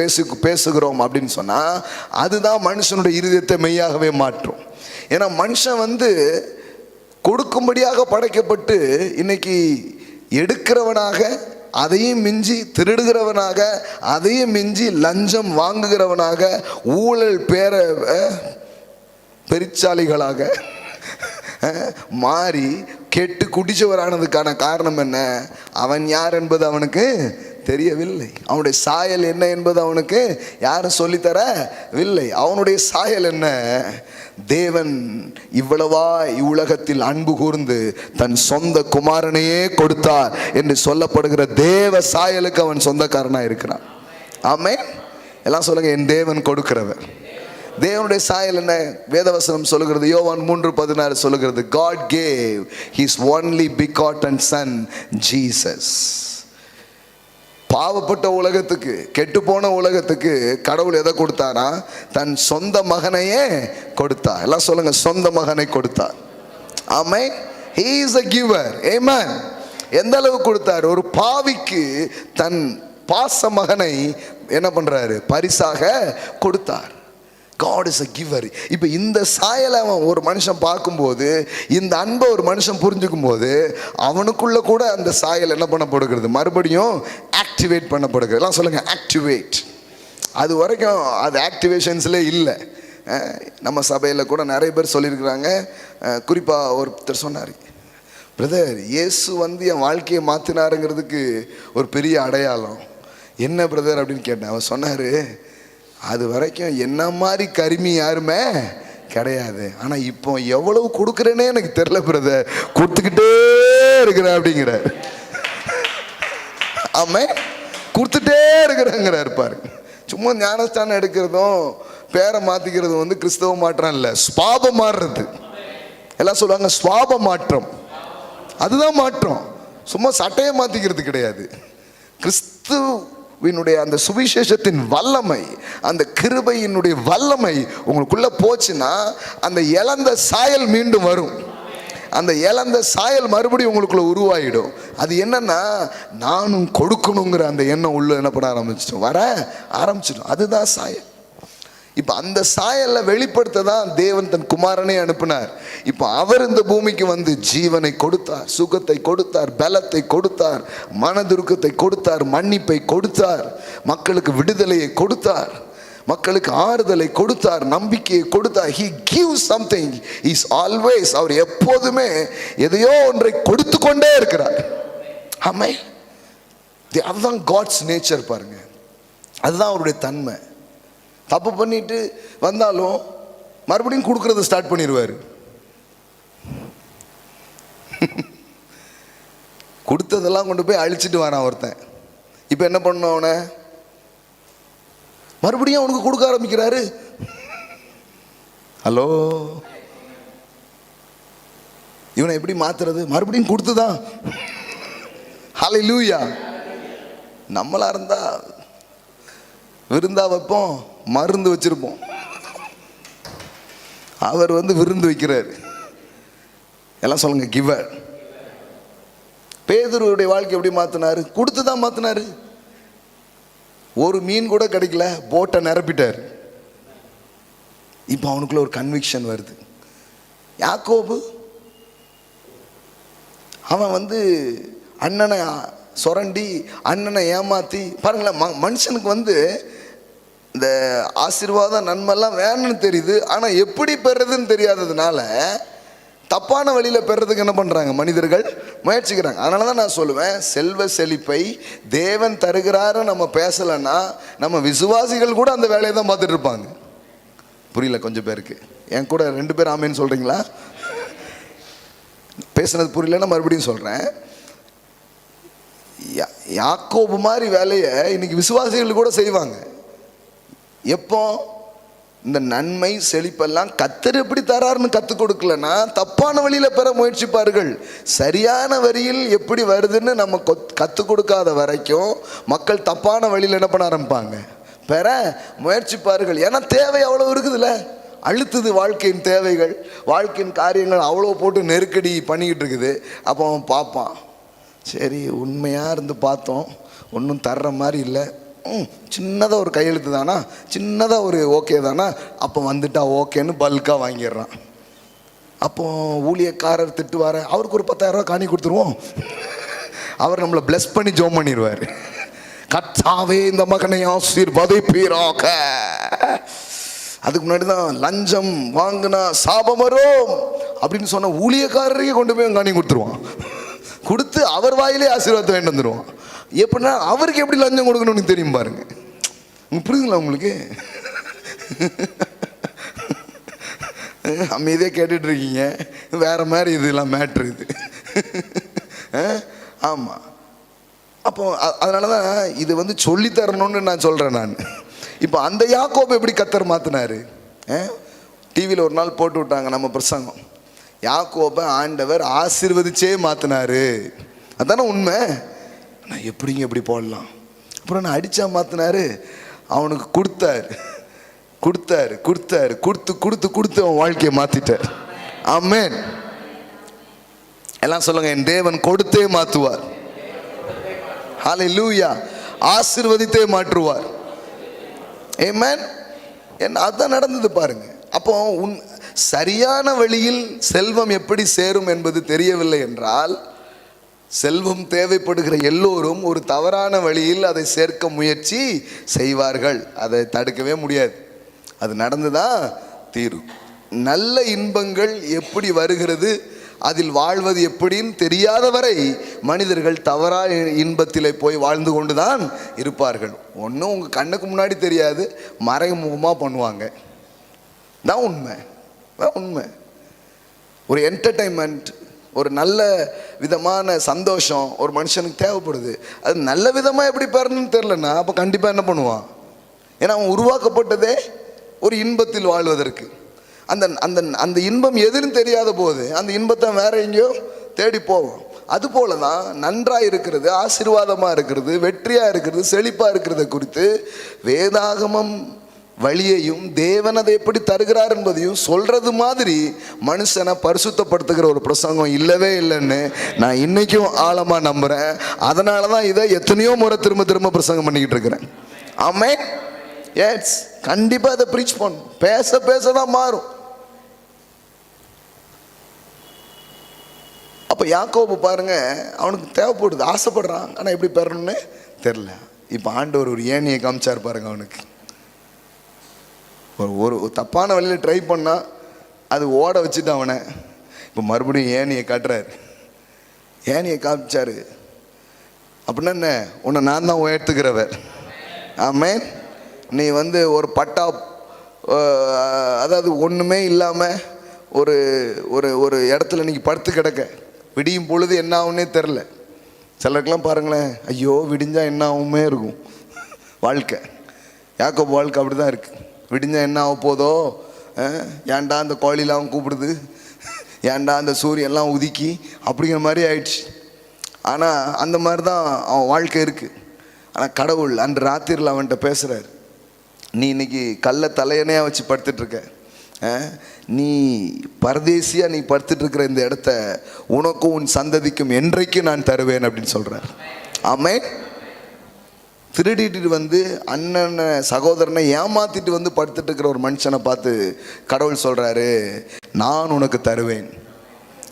பேசுகிறோம் அப்படின்னு சொன்னால் அதுதான் மனுஷனுடைய இருதயத்தை மெய்யாகவே மாற்றும். ஏன்னா மனுஷன் கொடுக்கும்படியாக படைக்கப்பட்டு இன்னைக்கு எடுக்கிறவனாக, அதையும் மிஞ்சி திருடுகிறவனாக, அதையும் மிஞ்சி லஞ்சம் வாங்குகிறவனாக, ஊழல் பெருச்சாலிகளாக மாறி கெட்டு குடிச்சவரானதுக்கான காரணம் என்ன? அவன் யார் என்பது அவனுக்கு தெரியவில்லை. அவனுடைய சாயல் என்ன என்பது அவனுக்கு யாரும் சொல்லித்தரவில்லை. அவனுடைய சாயல் என்ன? தேவன் இவ்வளவா இவ்வுலகத்தில் அன்பு கூர்ந்து தன் சொந்த குமாரனையே கொடுத்தார் என்று சொல்லப்படுகிற தேவ சாயலுக்கு அவன் சொந்தக்காரனா இருக்கிறான். ஆமென். எல்லாம் சொல்லுங்க, என் தேவன் கொடுக்கிறவர். தேவனுடைய சாயல் என்ன? வேதவசனம் சொல்லுகிறது, யோவான் 3:16 சொல்லுகிறது, God gave his only begotten son Jesus. பாவப்பட்ட உலகத்துக்கு, கெட்டு போன உலகத்துக்கு கடவுள் எதை கொடுத்தாரா? தன் சொந்த மகனையே கொடுத்தார். எல்லாம் சொல்லுங்க, சொந்த மகனை கொடுத்தார். ஆமென். He is a giver. Amen. எந்த அளவு கொடுத்தார்? ஒரு பாவிக்கு தன் பாச மகனை என்ன பண்றாரு? பரிசாக கொடுத்தார். God is a giver. இப்போ இந்த சாயலை ஒரு மனுஷன் பார்க்கும்போது, இந்த அன்பை ஒரு மனுஷன் புரிஞ்சுக்கும் போது அவனுக்குள்ள கூட அந்த சாயல் என்ன பண்ணப்படுகிறது? மறுபடியும் ஆக்டிவேட் பண்ணப்படுகிறது. எல்லாம் சொல்லுங்க, ஆக்டிவேட். அது வரைக்கும் அது ஆக்டிவேஷன்ஸ்லேயே இல்லை. நம்ம சபையில் கூட நிறைய பேர் சொல்லியிருக்கிறாங்க. குறிப்பாக ஒருத்தர் சொன்னார், பிரதர் இயேசு என் வாழ்க்கையை மாற்றினாருங்கிறதுக்கு ஒரு பெரிய அடையாளம் என்ன பிரதர் அப்படின்னு கேட்டேன். அவர் சொன்னார், அது வரைக்கும் என்ன மாதிரி கருமி யாருமே கிடையாது, ஆனால் இப்போ எவ்வளவு கொடுக்குறேன்னே எனக்கு தெரியல பிரதர், கொடுத்துக்கிட்டே இருக்கிறேன் அப்படிங்கிறார். ஆமே, கொடுத்துட்டே இருக்கிறேங்கிறார். பாருங்க, சும்மா ஞானஸ்தானம் எடுக்கிறதும் பேரை மாற்றிக்கிறதும் கிறிஸ்தவ மாற்றம் இல்லை, ஸ்வாபம் மாறுறது. எல்லாம் சொல்லுவாங்க ஸ்வாப மாற்றம், அதுதான் மாற்றம். சும்மா சட்டையை மாற்றிக்கிறது கிடையாது. கிறிஸ்துவினுடைய அந்த சுவிசேஷத்தின் வல்லமை, அந்த கிருபையினுடைய வல்லமை உங்களுக்குள்ள போச்சுன்னா அந்த இழந்த சாயல் மீண்டும் வரும். அந்த இழந்த சாயல் மறுபடியும் உங்களுக்குள்ள உருவாயிடும். அது என்னன்னா, நானும் கொடுக்கணுங்கிற அந்த எண்ணம் உள்ள என்ன பண்ண ஆரம்பிச்சிடும், வர ஆரம்பிச்சிடும். அதுதான் சாயல். இப்போ அந்த சாயலை வெளிப்படுத்த தான் தேவன் தன் குமாரனை அனுப்பினார். இப்போ அவர் இந்த பூமிக்கு ஜீவனை கொடுத்தார், சுகத்தை கொடுத்தார், பலத்தை கொடுத்தார், மனதுருக்கத்தை கொடுத்தார், மன்னிப்பை கொடுத்தார், மக்களுக்கு விடுதலையை கொடுத்தார், மக்களுக்கு ஆறுதலை கொடுத்தார், நம்பிக்கையை கொடுத்தார். He gives something. He is always, அவர் எப்போதுமே எதையோ ஒன்றை கொடுத்து கொண்டே இருக்கிறார். ஆமென். அதுதான் காட்ஸ் நேச்சர். பாருங்க, அதுதான் அவருடைய தன்மை. தப்பு பண்ணிட்டு வந்தாலும் மறுபடியும் கொடுக்கறத ஸ்டார்ட் பண்ணிடுவார். கொடுத்ததெல்லாம் கொண்டு போய் அழிச்சிட்டு வரான் ஒருத்தன். இப்போ என்ன பண்ண, அவனை மறுபடியும் அவனுக்கு கொடுக்க ஆரம்பிக்கிறாரு. ஹலோ, இவனை எப்படி மாத்துறது? மறுபடியும் கொடுத்துதான். ஹல்லேலூயா. நம்மளா இருந்தா விருந்தா வைப்போம், மருந்து வச்சிருப்போம். அவர் விருந்து வைக்கிறார். எல்லாம் சொல்லுங்க, கிவர். பேதுருடைய வாழ்க்கை எப்படி மாத்தினாரு? கொடுத்து தான் மாத்தினாரு. ஒரு மீன் கூட கிடைக்கல, போட்டை நிரப்பிட்டார். இப்போ அவனுக்குள்ள ஒரு கன்விக்ஷன் வருது. யாக்கோபு அவன் அண்ணனை சொரண்டி, அண்ணனை ஏமாத்தி, பாருங்களேன், மனுஷனுக்கு இந்த ஆசீர்வாதம் நன்மைலாம் வேணும்னு தெரியுது, ஆனால் எப்படி பெறுறதுன்னு தெரியாததுனால தப்பான வழியில் பெறதுக்கு என்ன பண்ணுறாங்க மனிதர்கள் முயற்சிக்கிறாங்க. அதனால தான் நான் சொல்லுவேன், செல்வ செழிப்பை தேவன் தருகிறாரு நம்ம பேசலைன்னா நம்ம விசுவாசிகள் கூட அந்த வேலையை தான் பார்த்துட்டு இருப்பாங்க. புரியல கொஞ்சம் பேருக்கு. என் கூட 2 பேர் ஆமேன்னு சொல்கிறீங்களா? பேசுனது புரியலன்னா மறுபடியும் சொல்கிறேன். யாக்கோபு மாதிரி வேலையை இன்னைக்கு விசுவாசிகள் கூட செய்வாங்க. எப்போ? இந்த நன்மை செழிப்பெல்லாம் கர்த்தர் எப்படி தராருன்னு கற்றுக் கொடுக்கலன்னா தப்பான வழியில் பெற முயற்சிப்பார்கள். சரியான வரியில் எப்படி வருதுன்னு நம்ம கற்றுக் கொடுக்காத வரைக்கும் மக்கள் தப்பான வழியில் என்ன பண்ண ஆரம்பிப்பாங்க, பெற முயற்சிப்பார்கள். ஏன்னா தேவை அவ்வளோ இருக்குதுல்ல, அழுத்துது வாழ்க்கையின் தேவைகள், வாழ்க்கையின் காரியங்கள் அவ்வளோ போட்டு நெருக்கடி பண்ணிக்கிட்டு இருக்குது. அப்போ அவன் பார்ப்பான், சரி உண்மையாக இருந்து பார்த்தோம், ஒன்றும் தர்ற மாதிரி இல்லை, சின்னதாக ஒரு கையெழுத்து தானா, சின்னதாக ஒரு ஓகே தானா, அப்போ வந்துட்டா ஓகேன்னு பல்காக வாங்கிடுறான். அப்போ ஊழியக்காரர் திட்டுவார், அவருக்கு ஒரு 10,000 ரூபா காணி கொடுத்துருவோம், அவர் நம்மளை பிளஸ் பண்ணி ஜோம் பண்ணிடுவார். கர்த்தாவே இந்த மகனை ஆசீர்வதிப்பீராக. அதுக்கு முன்னாடி தான் லஞ்சம் வாங்கினா சாபம் வரும் அப்படின்னு சொன்ன ஊழியக்காரரையே கொண்டு போய் காணி கொடுத்துருவான். கொடுத்து அவர் வாயிலே ஆசீர்வாதத்தை வேண்டு வந்துடுவான். எப்படின்னா அவருக்கு எப்படி லஞ்சம் கொடுக்கணும்னு தெரியும் பாருங்க. புரியுதுங்களா உங்களுக்கு? அமைதியே கேட்டுட்டு இருக்கீங்க, வேற மாதிரி இதெல்லாம் மேட்ரு இது. ஆமாம். அப்போ அதனால தான் இது வந்து சொல்லித்தரணும்னு நான் சொல்கிறேன். நான் இப்போ அந்த யாக்கோபை எப்படி கர்த்தர் மாற்றினாரு? டிவியில் ஒரு நாள் போட்டு விட்டாங்க நம்ம பிரசங்கம், யாக்கோபை ஆண்டவர் ஆசீர்வதிச்சே மாற்றினாரு. அதானே உண்மை. நான் எப்படிங்க எப்படி போடலாம்? அப்புறம் நான் அடித்தா மாற்றினாரு, அவனுக்கு கொடுத்தாரு கொடுத்தாரு கொடுத்தாரு கொடுத்து கொடுத்து கொடுத்து அவன் வாழ்க்கையை மாற்றிட்டார். ஆமென். எல்லாம் சொல்லுங்க, என் தேவன் கொடுத்தே மாற்றுவார். ஹல்லேலூயா. ஆசீர்வதித்தே மாற்றுவார். ஆமென். அதான் நடந்தது பாருங்க. அப்போ சரியான வழியில் செல்வம் எப்படி சேரும் என்பது தெரியவில்லை என்றால், செல்வம் தேவைப்படுகிற எல்லோரும் ஒரு தவறான வழியில் அதை சேர்க்க முயற்சி செய்வார்கள். அதை தடுக்கவே முடியாது, அது நடந்துதான் தீரும். நல்ல இன்பங்கள் எப்படி வருகிறது, அதில் வாழ்வது எப்படின்னு தெரியாத வரை மனிதர்கள் தவறான இன்பத்திலே போய் வாழ்ந்து கொண்டு தான் இருப்பார்கள். ஒன்றும் உங்கள் கண்ணுக்கு முன்னாடி தெரியாது, மறைமுகமாக பண்ணுவாங்க. தான் உண்மை. உண்மை. ஒரு என்டர்டைன்மெண்ட், ஒரு நல்ல விதமான சந்தோஷம் ஒரு மனுஷனுக்கு தேவைப்படுது. அது நல்ல விதமாக எப்படி பெறணும்னு தெரிலன்னா அப்போ கண்டிப்பாக என்ன பண்ணுவான்? ஏன்னா அவன் உருவாக்கப்பட்டதே ஒரு இன்பத்தில் வாழ்வதற்கு. அந்த அந்த அந்த இன்பம் எதுன்னு தெரியாத போது அந்த இன்பத்தை வேற எங்கேயோ தேடி போவோம். அதுபோல தான் நன்றாக இருக்கிறது, ஆசீர்வாதமாக இருக்கிறது, வெற்றியாக இருக்கிறது, செழிப்பாக இருக்கிறத குறித்து வேதாகமம் வழியையும் தேவன் அதை எப்படி தருகிறார் என்பதையும் சொல்றது மாதிரி மனுஷனை பரிசுத்தப்படுத்துகிற ஒரு பிரசங்கம் இல்லவே இல்லைன்னு நான் இன்னைக்கும் ஆழமா நம்புறேன். அதனால தான் இதை எத்தனையோ முறை திரும்ப திரும்ப பிரசங்கம் பண்ணிக்கிட்டு இருக்கிறேன். ஆமென். எஸ், கண்டிப்பா அதை ப்ரீச் பண்ணும். பேச பேசதான் மாறும். அப்போ யாக்கோபு பாருங்க, அவனுக்கு தேவைப்படுது, ஆசைப்படுறான், ஆனால் எப்படி பெறணும்னு தெரில. இப்போ ஆண்டவர் ஒரு ஏணியை காமிச்சார் பாருங்க. அவனுக்கு ஒரு தப்பான வழியில் ட்ரை பண்ணால் அது ஓட வச்சுட்டு அவனை இப்போ மறுபடியும் ஏணியை காட்டுறாரு. ஏணியை காமிச்சாரு அப்படின்னா என்ன? உன்னை நான் தான் உயர்த்துக்கிறவர். ஆமென். நீ வந்து ஒரு பட்டா, அதாவது ஒன்றுமே இல்லாமல் ஒரு ஒரு ஒரு இடத்துல நீங்கள் படுத்து கிடக்க, விடியும் பொழுது என்ன ஆகுன்னே தெரில. சிலருக்கெல்லாம் பாருங்களேன், ஐயோ விடிஞ்சா என்ன ஆகுமே இருக்கும் வாழ்க்கை. யாக்கோபு வாழ்க்கை அப்படி தான் இருக்குது. விடிஞ்சா என்ன ஆக போதோ, ஏன்டா அந்த கோழிலாம் கூப்பிடுது, ஏன்டா அந்த சூரியன்லாம் உதிக்கி அப்படிங்கிற மாதிரி ஆயிடுச்சு. ஆனால் அந்த மாதிரி தான் அவன் வாழ்க்கை இருக்குது. ஆனால் கடவுள் அன்று ராத்திரியில் அவன்கிட்ட பேசுகிறார், நீ இன்னைக்கு கல்லை தலையணையாக வச்சு படுத்துட்ருக்க, நீ பரதேசியாக நீ படுத்துட்ருக்கிற இந்த இடத்த உனக்கும் உன் சந்ததிக்கும் என்றைக்கும் நான் தருவேன் அப்படின்னு சொல்கிறார். ஆமென். திருடிட்டு வந்து அண்ணனை சகோதரனை ஏமாத்திட்டு வந்து படுத்துட்டு இருக்கிற ஒரு மனுஷனை பார்த்து கடவுள் சொல்கிறாரு, நான் உனக்கு தருவேன்.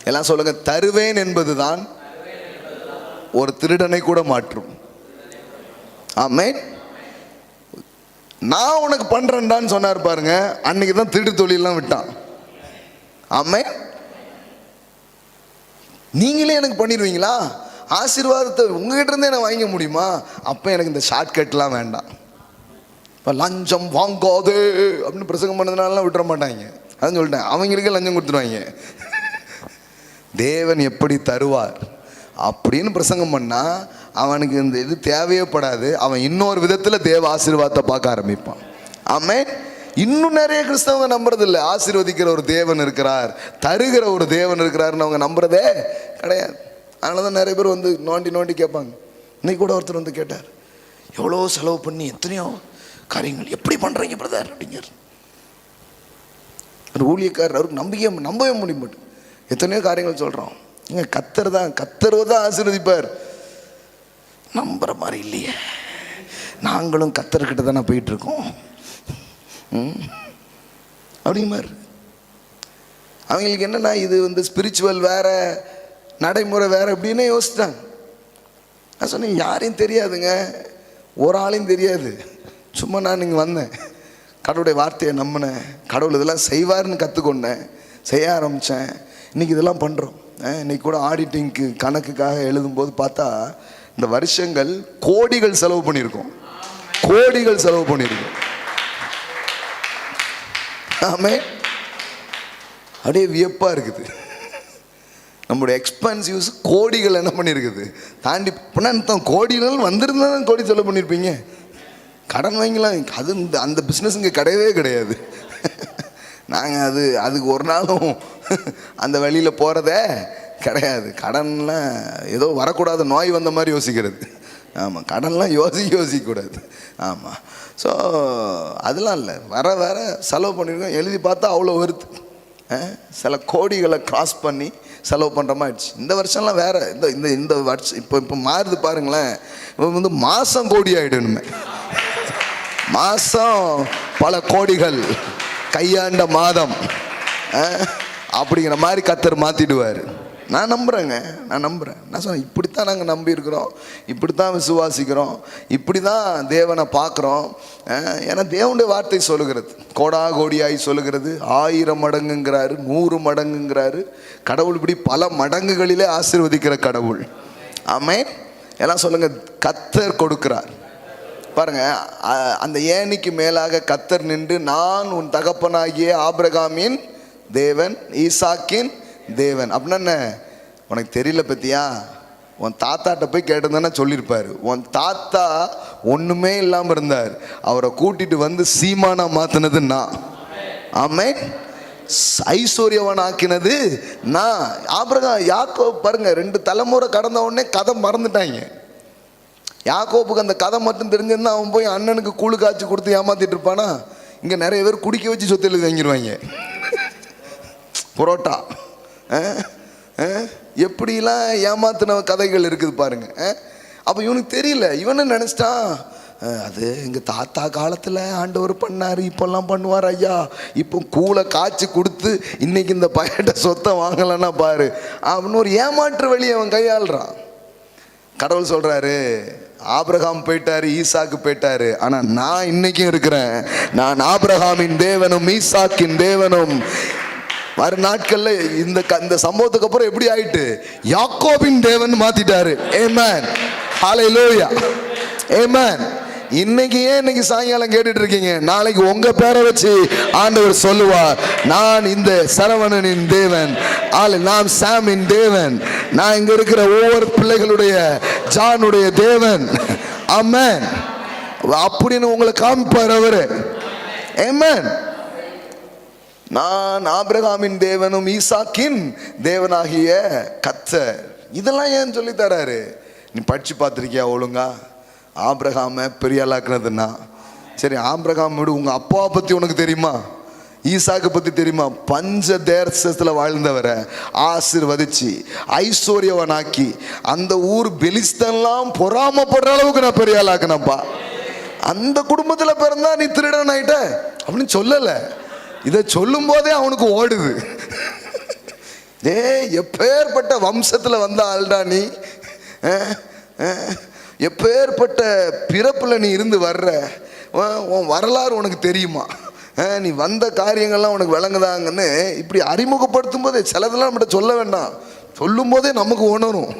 எல்லாம் சொல்லுங்க, தருவேன் என்பது தான் ஒரு திருடனை கூட மாற்றும். ஆமென். நான் உனக்கு பண்றேன்டான்னு சொன்னார் பாருங்க, அன்னைக்கு தான் திருட்டு தொழிலெல்லாம் விட்டான். ஆமே. நீங்களே எனக்கு பண்ணிடுவீங்களா? ஆசீர்வாதத்தை உங்ககிட்ட இருந்தே நான் வாங்க முடியுமா? அப்போ எனக்கு இந்த ஷார்ட்கட்லாம் வேண்டாம். இப்போ லஞ்சம் வாங்காது அப்படின்னு பிரசங்கம் பண்ணதுனாலாம் விட்டுற மாட்டாங்க. அதான் சொல்லிட்டேன், அவங்களுக்கே லஞ்சம் கொடுத்துருவாங்க. தேவன் எப்படி தருவார் அப்படின்னு பிரசங்கம் பண்ணால் அவனுக்கு இந்த இது தேவையே படாது. அவன் இன்னொரு விதத்தில் தேவ ஆசீர்வாதத்தை பார்க்க ஆரம்பிப்பான். ஆமே. இன்னும் நிறைய கிறிஸ்தவங்க நம்புறது இல்லை, ஆசீர்வதிக்கிற ஒரு தேவன் இருக்கிறார், தருகிற ஒரு தேவன் இருக்கிறாருன்னு அவங்க நம்புறதே கிடையாது. அதனால தான் நிறைய பேர் வந்து நோண்டி நோண்டி கேட்பாங்க. இன்னைக்கு கூட ஒருத்தர் வந்து கேட்டார், எவ்வளோ செலவு பண்ணி எத்தனையோ காரியங்கள் எப்படி பண்ணுறீங்க பிரதர் அப்படிங்கிற ஒரு ஊழியக்காரர். அவருக்கு நம்பவே முடிய மாட்டேன். எத்தனையோ காரியங்கள் சொல்கிறோம். இங்கே கத்தர் தான் ஆசீர்வதிப்பார். நம்புற மாதிரி இல்லையே, நாங்களும் கத்தர்கிட்ட தானே போயிட்டுருக்கோம் அப்படிங்க மாதிரி. அவங்களுக்கு என்னன்னா இது வந்து ஸ்பிரிச்சுவல் வேற, நடைமுறை வேற அப்படின்னு யோசித்தாங்க. நான் சொன்னேன், யாரையும் தெரியாதுங்க, ஒரு ஆளையும் தெரியாது. சும்மா நான் இங்கே வந்தேன், கடவுளுடைய வார்த்தையை நம்பினேன், கடவுள் இதெல்லாம் செய்வார்னு கற்றுக்கொண்டேன், செய்ய ஆரம்பித்தேன். இன்றைக்கி இதெல்லாம் பண்ணுறோம். இன்றைக்கி கூட ஆடிட்டிங்க்கு கணக்குக்காக எழுதும்போது பார்த்தா இந்த வருஷங்கள் கோடிகள் செலவு பண்ணியிருக்கோம். ஆமே. அப்படியே வியப்பாக இருக்குது. நம்முடைய எக்ஸ்பென்சிவ்ஸ் கோடிகள் என்ன பண்ணியிருக்குது தாண்டி. தான் கோடிகள் வந்திருந்தா தான் கோடி செலவு பண்ணியிருப்பீங்க. கடன் வாங்கலாம், அது அந்த பிஸ்னஸ் இங்கே கிடையவே கிடையாது. நாங்கள் அதுக்கு ஒரு நாளும் அந்த வழியில் போகிறதே கிடையாது. கடன்லாம் ஏதோ வரக்கூடாத நோய் வந்த மாதிரி யோசிக்கிறது. ஆமாம், கடன்லாம் யோசிக்கக்கூடாது. ஆமாம். ஸோ அதெல்லாம் இல்லை, வர செலவு பண்ணியிருக்கோம். எழுதி பார்த்தா அவ்வளோ வருது. சில கோடிகளை கிராஸ் பண்ணி செலவு பண்ணுற மாதிரி ஆயிடுச்சு. இந்த வருஷம்லாம் வேறு. இந்த வருஷம் இப்போ மாறுது பாருங்களேன். இப்போ வந்து மாதம் கோடி ஆகிடணுமே, மாதம் பல கோடிகள் கையாண்ட மாதம் அப்படிங்கிற மாதிரி கர்த்தர் மாற்றிடுவார். நான் நம்புகிறேங்க, நான் சொன்னேன், இப்படித்தான் நாங்கள் நம்பியிருக்கிறோம், இப்படி தான் விசுவாசிக்கிறோம், இப்படி தான் தேவனை பார்க்குறோம். ஏன்னா தேவனுடைய வார்த்தை சொல்லுகிறது, கோடா கோடியாய் சொல்லுகிறது, 1000 மடங்குங்கிறாரு, 100 மடங்குங்கிறாரு. கடவுள் இப்படி பல மடங்குகளிலே ஆசீர்வதிக்கிற கடவுள். ஆமென். எல்லாம் சொல்லுங்கள், கர்த்தர் கொடுக்கிறார். பாருங்க, அந்த ஏணிக்கு மேலாக கர்த்தர் நின்று, நான் உன் தகப்பனாகிய ஆபிரகாமின் தேவன், ஈசாக்கின் தேவன் அப்படின்னா என்ன? உனக்கு தெரியல பத்தியா? உன் தாத்தாட்ட போய் கேட்டிருந்தானே சொல்லியிருப்பார். உன் தாத்தா ஒன்றுமே இல்லாமல் இருந்தார், அவரை கூட்டிட்டு வந்து சீமானா மாற்றினது நான். ஆமென். ஐஸ்வர்யவன் ஆக்கினது நான். ஆபிரகாம் யாக்கோபு பாருங்க, 2 தலைமுறை கடந்த உடனே கதை மறந்துட்டாங்க. யாக்கோபுக்கு அந்த கதை மட்டும் தெரிஞ்சிருந்தா அவன் போய் அண்ணனுக்கு கூழு காய்ச்சி கொடுத்து ஏமாத்திட்டு இருப்பானா? இங்கே நிறைய பேர் குடிக்க வச்சு சொத்து எழுதி வாங்கிடுவாங்க. புரோட்டா எப்படிலாம் ஏமாத்தின கதைகள் இருக்குது பாருங்க. அப்போ இவனுக்கு தெரியல, இவனு நினச்சிட்டான், அது எங்கள் தாத்தா காலத்தில் ஆண்டவர் பண்ணார், இப்போல்லாம் பண்ணுவார் ஐயா, இப்போ கூழை காய்ச்சி கொடுத்து இன்னைக்கு இந்த பையன்ட்ட சொத்தை வாங்கலைன்னா பாரு அப்படின்னு ஒரு ஏமாற்று வழி அவன் கையாளுறான். கடவுள் சொல்கிறாரு, ஆபிரகாம் போயிட்டாரு, ஈசாக்கு போயிட்டாரு, ஆனால் நான் இன்னைக்கும் இருக்கிறேன். நான் ஆபிரகாமின் தேவனும் ஈசாக்கின் தேவனும். வர நாட்களில் இந்த சம்பவத்துக்கு அப்புறம் எப்படி ஆயிட்டு? யாக்கோபின் தேவன் மாத்திட்டாரு. ஆமென். ஹல்லேலூயா. ஆமென். இன்னைக்கு சாயங்காலம் கேட்டுட்டு இருக்கீங்க, நாளைக்கு உங்க பேரை வச்சு ஆண்டவர் சொல்லுவார், நான் இந்த சரவணனின் தேவன், நான் சாமின் தேவன், நான் இங்க இருக்கிற ஒவ்வொரு பிள்ளைகளுடைய ஜானுடைய தேவன். ஆமென். அப்படின்னு உங்களை காமிப்பார் அவரு. ஆமென். நான் ஆபிரகாமின் தேவனும் ஈசாக்கின் தேவனாகிய கர்த்தர். இதெல்லாம் ஏன் சொல்லி தராரு? நீ படிச்சு பார்த்துருக்கியா ஒழுங்கா? ஆபிரகாமை பெரிய ஆளாக்குனதுன்னா சரி, ஆபிரகாம் விடு, உங்க அப்பாவை பத்தி உனக்கு தெரியுமா? ஈசாக்கு பத்தி தெரியுமா? பஞ்ச தேசத்துல வாழ்ந்தவரை ஆசீர்வதிச்சு ஐஸ்வர்யவனாக்கி அந்த ஊர் பெலிஸ்தன்லாம் பொறாமப்படுற அளவுக்கு நான் பெரிய ஆளாக்குனப்பா. அந்த குடும்பத்துல பிறந்தா நீ திருடன் ஆயிட்ட அப்படின்னு சொல்லல. இதை சொல்லும் போதே அவனுக்கு ஓடுது. எப்பேற்பட்ட வம்சத்துல வந்த ஆள்டா நீ, எப்பேற்பட்ட பிறப்புல நீ இருந்து வர்ற, உன் வரலாறு உனக்கு தெரியுமா, நீ வந்த காரியங்கள்லாம் உனக்கு விளங்குதாங்கன்னு இப்படி அறிமுகப்படுத்தும் போதே சிலதெல்லாம் நம்மகிட்ட சொல்ல வேண்டாம், சொல்லும் போதே நமக்கு உணரும்.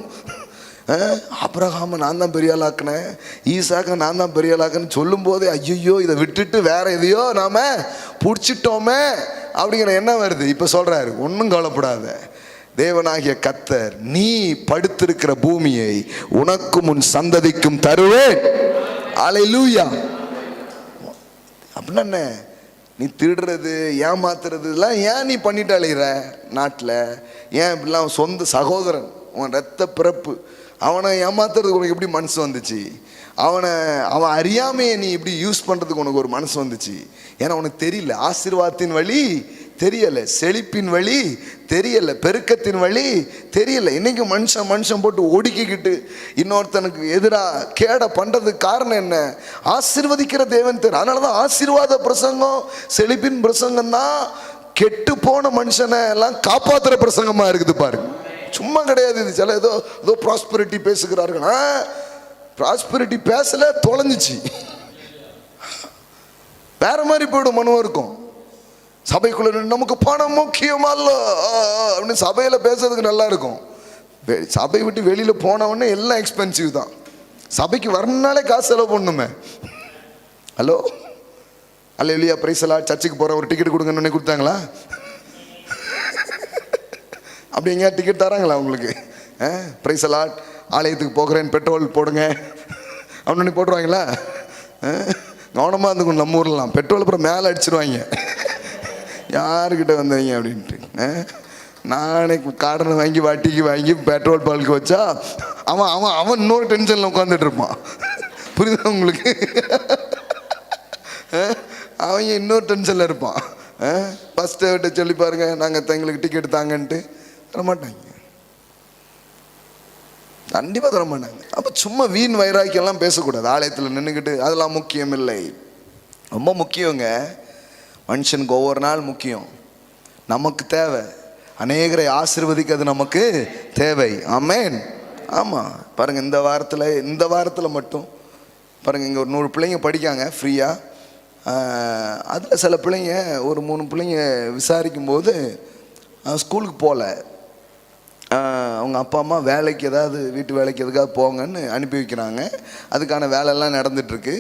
ஆபிரகாமை நான் தான் பெரிய ஆளாக்குனேன், ஈசாக்கை நான் தான் பெரிய ஆளாக்குன்னு சொல்லும் போதே ஐயோ இதை விட்டுட்டு வேற எதையோ நாம பிடிச்சிட்டோமே அப்படிங்கிற எண்ணம் வருது. இப்போ சொல்றாரு, ஒன்றும் கவலைப்படாத, தேவனாகிய கர்த்தர் நீ படுத்திருக்கிற பூமியை உனக்கும் உன் சந்ததிக்கும் தருவேன். அல்லேலூயா. அப்படின்னா என்ன, நீ திருடுறது ஏமாத்துறதுலாம் ஏன் நீ பண்ணிட்டு அழைகிற நாட்டில்? ஏன் இப்படிலாம் சொந்த சகோதரன், உன் ரத்த பிறப்பு, அவனை ஏமாத்துறதுக்கு உனக்கு எப்படி மனசு வந்துச்சு? அவன் அறியாமையை நீ இப்படி யூஸ் பண்ணுறதுக்கு உனக்கு ஒரு மனசு வந்துச்சு. ஏன்னா உனக்கு தெரியல, ஆசீர்வாதத்தின் வழி தெரியலை, செழிப்பின் வழி தெரியலை, பெருக்கத்தின் வழி தெரியலை. இன்னைக்கு மனுஷன் போட்டு ஒடுக்கிக்கிட்டு இன்னொருத்தனுக்கு எதிராக கேட பண்ணுறதுக்கு காரணம் என்ன? ஆசீர்வதிக்கிற தேவன் தெரியும். அதனால தான் ஆசீர்வாத பிரசங்கம், செழிப்பின் பிரசங்கம் தான் கெட்டு போன மனுஷனை எல்லாம் காப்பாற்றுற பிரசங்கமாக இருக்குது பாருங்க. சும்மா கிடையாது இது. சில ஏதோ ப்ராஸ்பரிட்டி பேசுகிறார்கள், ப்ராஸ்பரிட்டி பேசல, தொலைஞ்சிச்சு, வேற மாதிரி போய்டும் மனுவம் இருக்கும். சபைக்குள்ள நமக்கு பணம் முக்கியமல்ல அப்படின்னு சபையில பேசுறதுக்கு நல்லா இருக்கும். சபை விட்டு வெளியில போனவொடனே எல்லாம் எக்ஸ்பென்சிவ் தான். சபைக்கு வரணும்னாலே காசு செலவு பண்ணுமே. ஹலோ, அல்லேலூயா, பிரைஸ் எல்லாம். சர்ச்சுக்கு போற ஒரு டிக்கெட் கொடுங்கன்னு கொடுத்தாங்களா? அப்படி எங்கேயா டிக்கெட் தராங்களா உங்களுக்கு? பிரைஸ் எல்லாம், ஆலயத்துக்கு போகிறேன், பெட்ரோல் போடுங்க அப்படின்னு போட்டுருவாங்களா? கவனமாக இருந்துக்கணும். நம்ம ஊர்லாம் பெட்ரோல் அப்புறம் மேலே அடிச்சிருவாங்க, யாருக்கிட்ட வந்தீங்க அப்படின்ட்டு. நானே காடனை வாங்கி வட்டிக்கு வாங்கி பெட்ரோல் பாலுக்கு வச்சா அவன் இன்னொரு டென்ஷனில் உட்காந்துட்டு இருப்பான். புரியுதா உங்களுக்கு? அவங்க இன்னொரு டென்ஷனில் இருப்பான். ஃபஸ்ட்டு சொல்லி பாருங்க, நாங்கள் எங்களுக்கு டிக்கெட் தாங்கன்ட்டு தரமாட்டாங்க, கண்டிப்பாக தரமாட்டாங்க. அப்போ சும்மா வீண் வைராக்கியெல்லாம் பேசக்கூடாது. ஆலயத்தில் நின்றுக்கிட்டு அதெல்லாம் முக்கியம் இல்லை. ரொம்ப முக்கியங்க. மனுஷனுக்கு ஒவ்வொரு நாள் முக்கியம். நமக்கு தேவை, அநேகரை ஆசீர்வதிக்க அது நமக்கு தேவை. ஆமென். ஆமாம், பாருங்கள், இந்த வாரத்தில் மட்டும் பாருங்கள், இங்கே ஒரு 100 பிள்ளைங்க படிக்காங்க ஃப்ரீயாக. அதில் சில பிள்ளைங்க, ஒரு 3 பிள்ளைங்க விசாரிக்கும்போது ஸ்கூலுக்கு போகல, அவங்க அப்பா அம்மா வேலைக்கு, ஏதாவது வீட்டு வேலைக்கு எதுக்காக போங்கன்னு அனுப்பி வைக்கிறாங்க. அதுக்கான வேலையெல்லாம் நடந்துகிட்ருக்கு.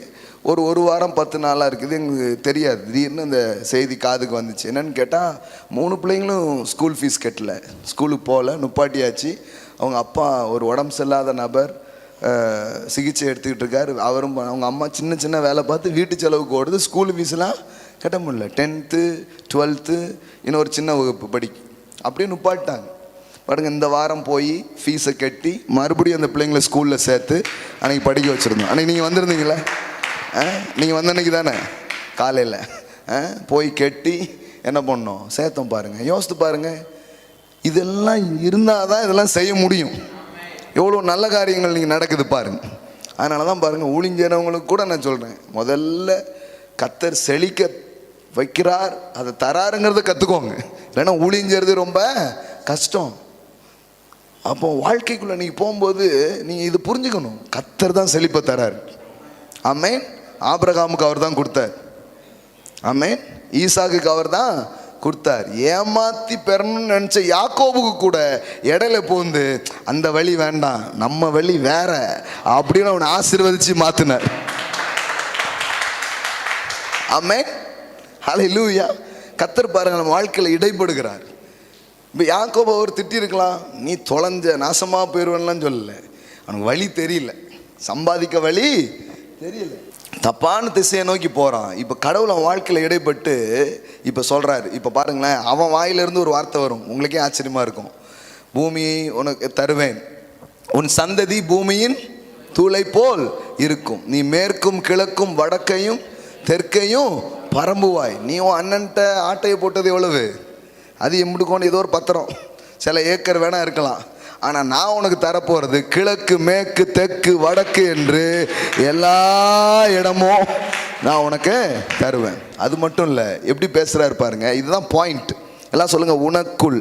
ஒரு வாரம் 10 நாளாக இருக்குது. எங்களுக்கு தெரியாது, திடீர்னு இந்த செய்தி காதுக்கு வந்துச்சு. என்னென்னு கேட்டால், 3 பிள்ளைங்களும் ஸ்கூல் ஃபீஸ் கட்டலை, ஸ்கூலுக்கு போகல, நுப்பாட்டியாச்சு. அவங்க அப்பா ஒரு உடம்பு சரியில்லாத நபர், சிகிச்சை எடுத்துக்கிட்டு இருக்கார். அவரும் அவங்க அம்மா சின்ன வேலை பார்த்து வீட்டு செலவுக்கு ஓடுது, ஸ்கூல் ஃபீஸ்லாம் கட்ட முடியல. 10th 12th இன்னொரு சின்ன வகுப்பு படிக்கும், அப்படியே நுப்பாட்டாங்க. பாருங்க, இந்த வாரம் போய் ஃபீஸை கட்டி மறுபடியும் அந்த பிள்ளைங்களை ஸ்கூலில் சேர்த்து அன்றைக்கி படிக்க வச்சுருந்தோம். அன்றைக்கி நீங்கள் வந்திருந்தீங்களா? நீங்கள் வந்த அன்றைக்கி தானே காலையில் போய் கட்டி என்ன பண்ணோம், சேர்த்தோம். பாருங்கள், யோசித்து பாருங்கள், இதெல்லாம் இருந்தால் தான் இதெல்லாம் செய்ய முடியும். எவ்வளோ நல்ல காரியங்கள் நீங்கள் நடக்குது பாருங்கள். அதனால தான் பாருங்கள், ஊழியர்களுக்கு கூட நான் சொல்கிறேன், முதல்ல கர்த்தர் செழிக்க வைக்கிறார், அதை தராருங்கிறத கற்றுக்கோங்க. இல்லைன்னா ஊழியங்கிறது ரொம்ப கஷ்டம். அப்போ வாழ்க்கைக்குள்ளே நீங்கள் போகும்போது நீங்கள் இது புரிஞ்சுக்கணும், கர்த்தர் தான் செழிப்பை தரார். ஆமென். ஆபிரகாமுக்கு அவர் தான் கொடுத்தார். ஆமென். ஈசாக்குக்கு அவர் தான் கொடுத்தார். ஏமாத்தி பெறணும்னு நினச்ச யாக்கோபுக்கு கூட இடையில போந்து அந்த வழி வேண்டாம், நம்ம வழி வேற அப்படின்னு அவனை ஆசீர்வதிச்சு மாத்தினார். ஆமென். ஹல்லேலூயா. கர்த்தர் பாருங்க, நம்ம வாழ்க்கையில் இடைப்படுகிறார். இப்போ யாக்கோபு அவர் திட்டிருக்கலாம், நீ தொலைஞ்ச நாசமாக போயிடுவேன்லாம் சொல்லலை. அவனுக்கு வழி தெரியல, சம்பாதிக்க வழி தெரியல, தப்பான திசையை நோக்கி போகிறான். இப்போ கடவுள் அவன் வாழ்க்கையில் இடைப்பட்டு இப்போ சொல்கிறாரு. இப்போ பாருங்களேன், அவன் வாயிலிருந்து ஒரு வார்த்தை வரும், உங்களுக்கே ஆச்சரியமாக இருக்கும். பூமியை உனக்கு தருவேன், உன் சந்ததி பூமியின் தூளை போல் இருக்கும், நீ மேற்கும் கிழக்கும் வடக்கையும் தெற்கையும் பரம்புவாய். நீ உன் அண்ணன்ட்ட ஆட்டையை போட்டது எவ்வளவு? அது எம்பிடுக்கோன்னு ஏதோ ஒரு பத்திரம், சில ஏக்கர் வேணா இருக்கலாம். ஆனால் நான் உனக்கு தரப்போகிறது கிழக்கு மேற்கு தெற்கு வடக்கு என்று எல்லா இடமும் நான் உனக்கு தருவேன். அது மட்டும் இல்லை, எப்படி பேசுகிறாரு பாருங்க, இதுதான் பாயிண்ட். எல்லாம் சொல்லுங்க, உனக்குள்.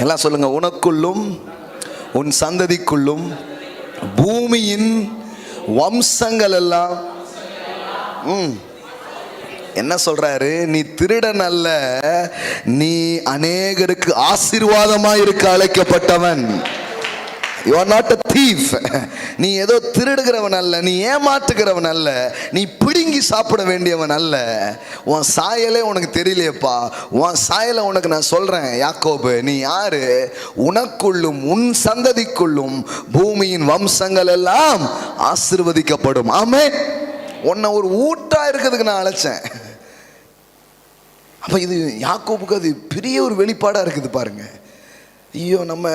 எல்லாம் சொல்லுங்க, உனக்குள்ளும் உன் சந்ததிக்குள்ளும் பூமியின் வம்சங்கள் எல்லாம். என்ன சொல்றாரு? நீ திருடன் அல்ல, நீ அநேகருக்கு ஆசீர்வாதமா இருக்க அழைக்கப்பட்டவன். You are not a thief. நீ ஏதோ திருடுகிறவன் அல்ல, நீ ஏமாற்றுகிறவன் அல்ல, நீ பிடுங்கி சாப்பிட வேண்டியவன் அல்ல. உன் சாயலே உனக்கு தெரியலையப்பா. உன் சாயலை உனக்கு நான் சொல்றேன். யாக்கோபு, நீ யாரு? உனக்குள்ளும் உன் சந்ததிக்குள்ளும் பூமியின் வம்சங்கள் எல்லாம் ஆசீர்வதிக்கப்படும். ஆமென். உன்னை ஒரு ஊட்டா இருக்கிறதுக்கு நான் அழைச்சேன். அப்ப இது யாக்கோபுக்கு அது பெரிய ஒரு வெளிப்பாடா இருக்குது பாருங்க. ஐயோ, நம்ம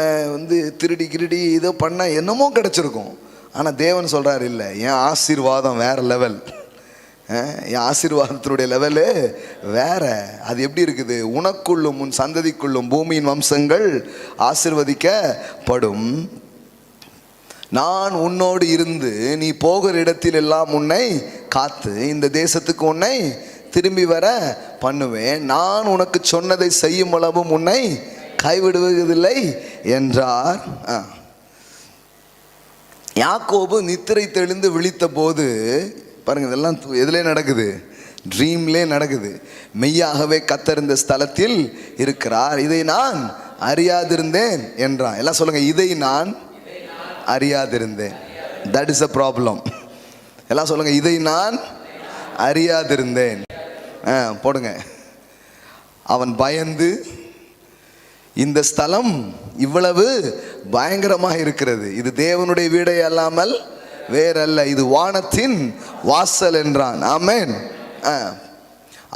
திருடி இதோ பண்ண என்னமோ கிடைச்சிருக்கும். ஆனால் தேவன் சொல்றாரு, இல்லை, என் ஆசீர்வாதம் வேற லெவல். என் ஆசீர்வாதத்தினுடைய லெவலு வேற. அது எப்படி இருக்குது? உனக்குள்ளும் உன் சந்ததிக்குள்ளும் பூமியின் வம்சங்கள் ஆசீர்வதிக்கப்படும். நான் உன்னோடு இருந்து நீ போகிற இடத்தில் எல்லாம் உன்னை காத்து இந்த தேசத்துக்கு உன்னை திரும்பி வர பண்ணுவேன். நான் உனக்கு சொன்னதை செய்யும் அளவும் உன்னை கைவிடுவதில்லை என்றார். யாக்கோபு நித்திரை தெளிந்து விழித்த போது பாருங்க, இதெல்லாம் எதிலே நடக்குது? ட்ரீம்லே நடக்குது. மெய்யாகவே கர்த்தர் இந்த ஸ்தலத்தில் இருக்கிறார், இதை நான் அறியாதிருந்தேன் என்றான். எல்லாம் சொல்லுங்க, இதை நான் அறியாதிருந்தேன். That is a problem. எல்லாம் சொல்லுங்க, இதை நான் அறியாதிருந்தேன். போடுங்க. அவன் பயந்து, இந்த ஸ்தலம் இவ்வளவு பயங்கரமாக இருக்கிறது, இது தேவனுடைய வீடே அல்லாமல் வேறல்ல, இது வானத்தின் வாசல் என்றான். ஆமென்.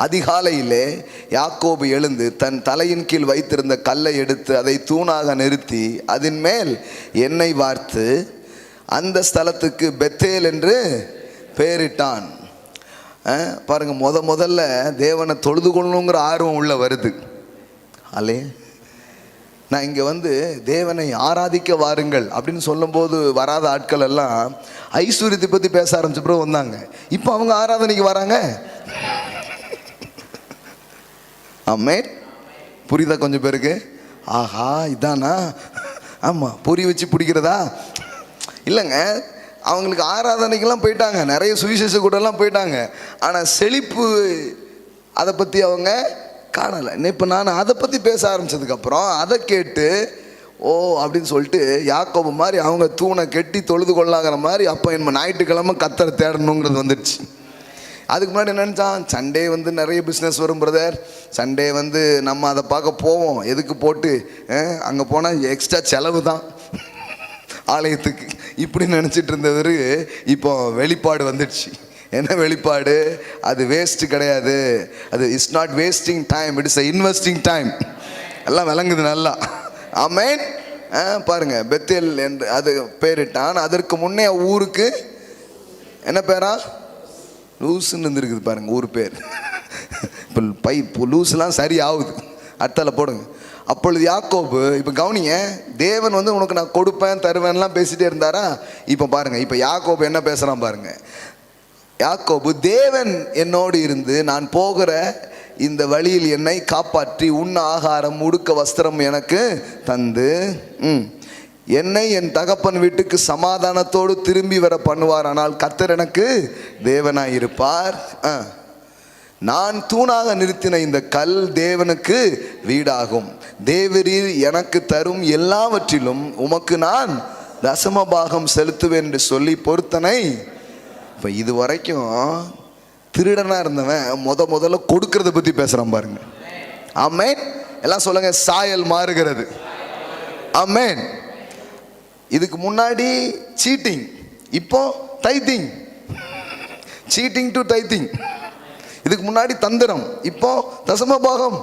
அதிகாலையிலே யாக்கோபு எழுந்து தன் தலையின் கீழ் வைத்திருந்த கல்லை எடுத்து அதை தூணாக நிறுத்தி அதன் மேல் எண்ணெய் வார்த்து அந்த ஸ்தலத்துக்கு பெத்தேல் என்று பெயரிட்டான். பாருங்க, முதல்ல தேவனை தொழுது கொள்ளணுங்கிற ஆர்வம் உள்ள வருது. அல்லே, நான் இங்கே தேவனை ஆராதிக்க வாருங்கள் அப்படின்னு சொல்லும்போது வராத ஆட்கள் எல்லாம் ஐஸ்வர்யத்தை பற்றி பேச ஆரம்பிச்ச பிறகு வந்தாங்க. இப்போ அவங்க ஆராதனைக்கு வராங்க. ஆமென். புரியுதா கொஞ்சம் பேருக்கு? ஆஹா, இதானா? ஆமாம், பொறி வச்சு பிடிக்கிறதா? இல்லைங்க, அவங்களுக்கு ஆராதனைக்கெல்லாம் போயிட்டாங்க, நிறைய சுவிசேஷ கூடலாம் போயிட்டாங்க. ஆனால் செழிப்பு அதை பற்றி அவங்க காணலை. இப்போ நான் அதை பற்றி பேச ஆரம்பித்ததுக்கப்புறம் அதை கேட்டு ஓ அப்படின்னு சொல்லிட்டு யாக்கோபு மாதிரி அவங்க தூணை கெட்டி தொழுது கொள்ளாங்கிற மாதிரி அப்போ என்ன ஞாயிற்றுக்கிழமை கர்த்தரை தேடணுங்கிறது வந்துடுச்சு. அதுக்கு முன்னாடி நினச்சான், சண்டே நிறைய பிஸ்னஸ் வரும் பிரதர், சண்டே நம்ம அதை பார்க்க போவோம், எதுக்கு போட்டு அங்கே போனால் எக்ஸ்ட்ரா செலவு தான் ஆலயத்துக்கு, இப்படி நினச்சிட்டு இருந்தவர் இப்போ வெளிப்பாடு வந்துடுச்சு. என்ன வெளிப்பாடு? அது வேஸ்ட் கிடையாது, அது it's not wasting time, it is investing time. எல்லாம் விளங்குது நல்லா. ஆமென். பாருங்க, பெத்தேல் என்று அது பேரிட்டான். அதற்கு முன்னே ஊருக்கு என்ன பேரா? லூசுன்னு இருந்திருக்குது பாருங்க ஊர் பேர். இப்போ லூஸ்லாம் சரி ஆகுது, அடுத்தால போடுங்க. அப்பொழுது யாக்கோபு, இப்போ கவனிங்க, தேவன் உனக்கு நான் கொடுப்பேன் தருவேன்லாம் பேசிட்டே இருந்தாரா? இப்போ பாருங்க, இப்போ யாக்கோபு என்ன பேசுகிறான் பாருங்க. யாக்கோபு, தேவன் என்னோடு இருந்து நான் போகிற இந்த வழியில் என்னை காப்பாற்றி உண்ண ஆகாரம் உடுக்க வஸ்திரம் எனக்கு தந்து என்னை என் தகப்பன் வீட்டுக்கு சமாதானத்தோடு திரும்பி வர பண்ணுவார். ஆனால் கர்த்தர் எனக்கு தேவனாய் இருப்பார். நான் தூணாக நிறுத்தின இந்த கல் தேவனுக்கு வீடாகும். தேவரீர் எனக்கு தரும் எல்லாவற்றிலும் உமக்கு நான் தசமபாகம் செலுத்துவேன் என்று சொல்லி பொருத்தனை. இப்போ இது வரைக்கும் திருடனாக இருந்தவன் முதல்ல கொடுக்கறத பற்றி பேசுகிறான் பாருங்க. ஆமென். எல்லாம் சொல்லுங்க, சாயல் மாறுகிறது. ஆமென். இதுக்கு முன்னாடி சீட்டிங், இப்போ டைத்திங். Seating to tithing. இதுக்கு முன்னாடி தந்திரம், இப்போ தசமபாகம்.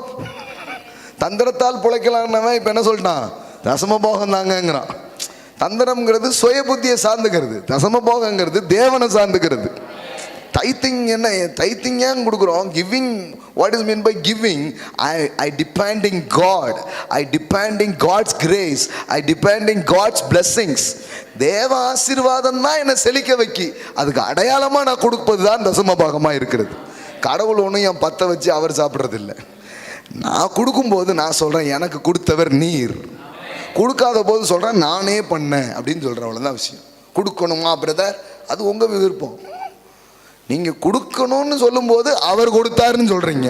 தந்திரத்தால் பிழைக்கலான்னவன் இப்போ என்ன சொல்லிட்டான்? தசமபாகம் தாங்கங்கிறான். தந்திரம்ங்கிறது சுய புத்தியை சார்ந்துக்கிறது, தசமபாகங்கிறது தேவனை சார்ந்துக்கிறது. டைத்திங் என்ன? டைத்திங் ஏன் கொடுக்குறோம்? Giving. What is mean by giving? I depending God, I depending God's grace, I depending God's blessings. தேவ ஆசீர்வாதம் தான் என்னை செழிக்க வைக்கி, அதுக்கு அடையாளமாக நான் கொடுப்பது தான் தசமபாகமாக இருக்கிறது. கடவுள் ஒன்றும் என் பற்ற வச்சு அவர் சாப்பிட்றதில்லை. நான் கொடுக்கும்போது நான் சொல்கிறேன், எனக்கு கொடுத்தவர் நீர். கொடுக்காத போது சொல்கிறேன், நானே பண்ணேன் அப்படின்னு சொல்கிறேன். அவ்வளோதான் விஷயம். கொடுக்கணுமா பிரதர்? அது உங்கள் விருப்பம். நீங்கள் கொடுக்கணும்னு சொல்லும்போது அவர் கொடுத்தாருன்னு சொல்கிறீங்க.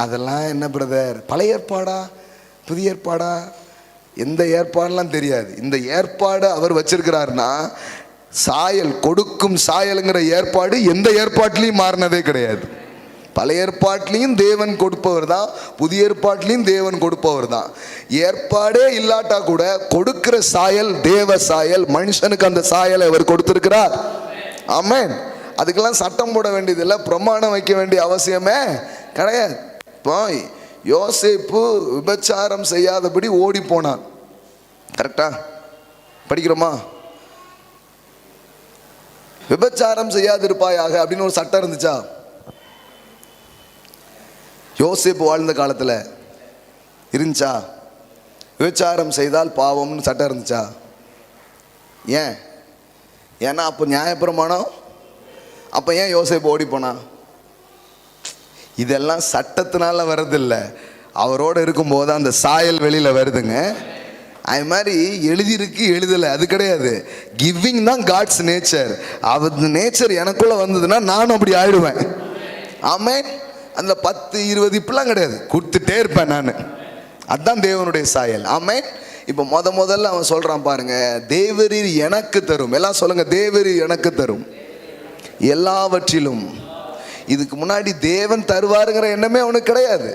அதெல்லாம் என்ன பிரதர், பழைய ஏற்பாடா புதிய ஏற்பாடா? எந்த ஏற்பாடுலாம் தெரியாது. இந்த ஏற்பாடு அவர் வச்சிருக்கிறாருன்னா சாயல், கொடுக்கும் சாயலுங்கிற ஏற்பாடு எந்த ஏற்பாட்டிலையும் மாறினதே கிடையாது. பழைய ஏற்பாட்டிலையும் தேவன் கொடுப்பவர் தான், புதிய ஏற்பாட்டிலையும் தேவன் கொடுப்பவர் தான். ஏற்பாடே இல்லாட்டா கூட கொடுக்கிற சாயல் தேவ சாயல். மனுஷனுக்கு அந்த சாயலை அவர் கொடுத்திருக்கிறார். ஆமென். அதுக்கெல்லாம் சட்டம் போட வேண்டியதில்லை, பிரமாணம் வைக்க வேண்டிய அவசியமே கிடையாது. இப்போ யோசேப்பு விபச்சாரம் செய்யாதபடி ஓடி போனான். கரெக்டா படிக்கிறோமா? விபச்சாரம் செய்யாதிருப்பாயாக அப்படின்னு ஒரு சட்டம் இருந்துச்சா? யோசேப்பு வாழ்ந்த காலத்தில் இருந்துச்சா? விபச்சாரம் செய்தால் பாவம்னு சட்டம் இருந்துச்சா? ஏன்? ஏன்னா அப்போ நியாயப்பிரமாணம். அப்போ ஏன் யோசேப்பு ஓடி போனா? இதெல்லாம் சட்டத்தினால வர்றதில்லை, அவரோடு இருக்கும்போது அந்த சாயல் வெளியில் வருதுங்க. அது மாதிரி எழுதியிருக்கு எழுதலை அது கிடையாது. கிவிங் தான் காட்ஸ் நேச்சர். அவர் நேச்சர் எனக்குள்ளே வந்ததுன்னா நானும் அப்படி ஆயிடுவேன். ஆமென். அந்த 10 20 இப்படிலாம் கிடையாது, கொடுத்துட்டே இருப்பேன் நான். அதுதான் தேவனுடைய சாயல். ஆமென். இப்போ முதல்ல அவன் சொல்கிறான் பாருங்க, தேவரீர் எனக்கு தரும். எல்லாம் சொல்லுங்க, தேவரீர் எனக்கு தரும் எல்லாவற்றிலும். இதுக்கு முன்னாடி தேவன் தருவாருங்கிற எண்ணமே அவனுக்கு கிடையாது.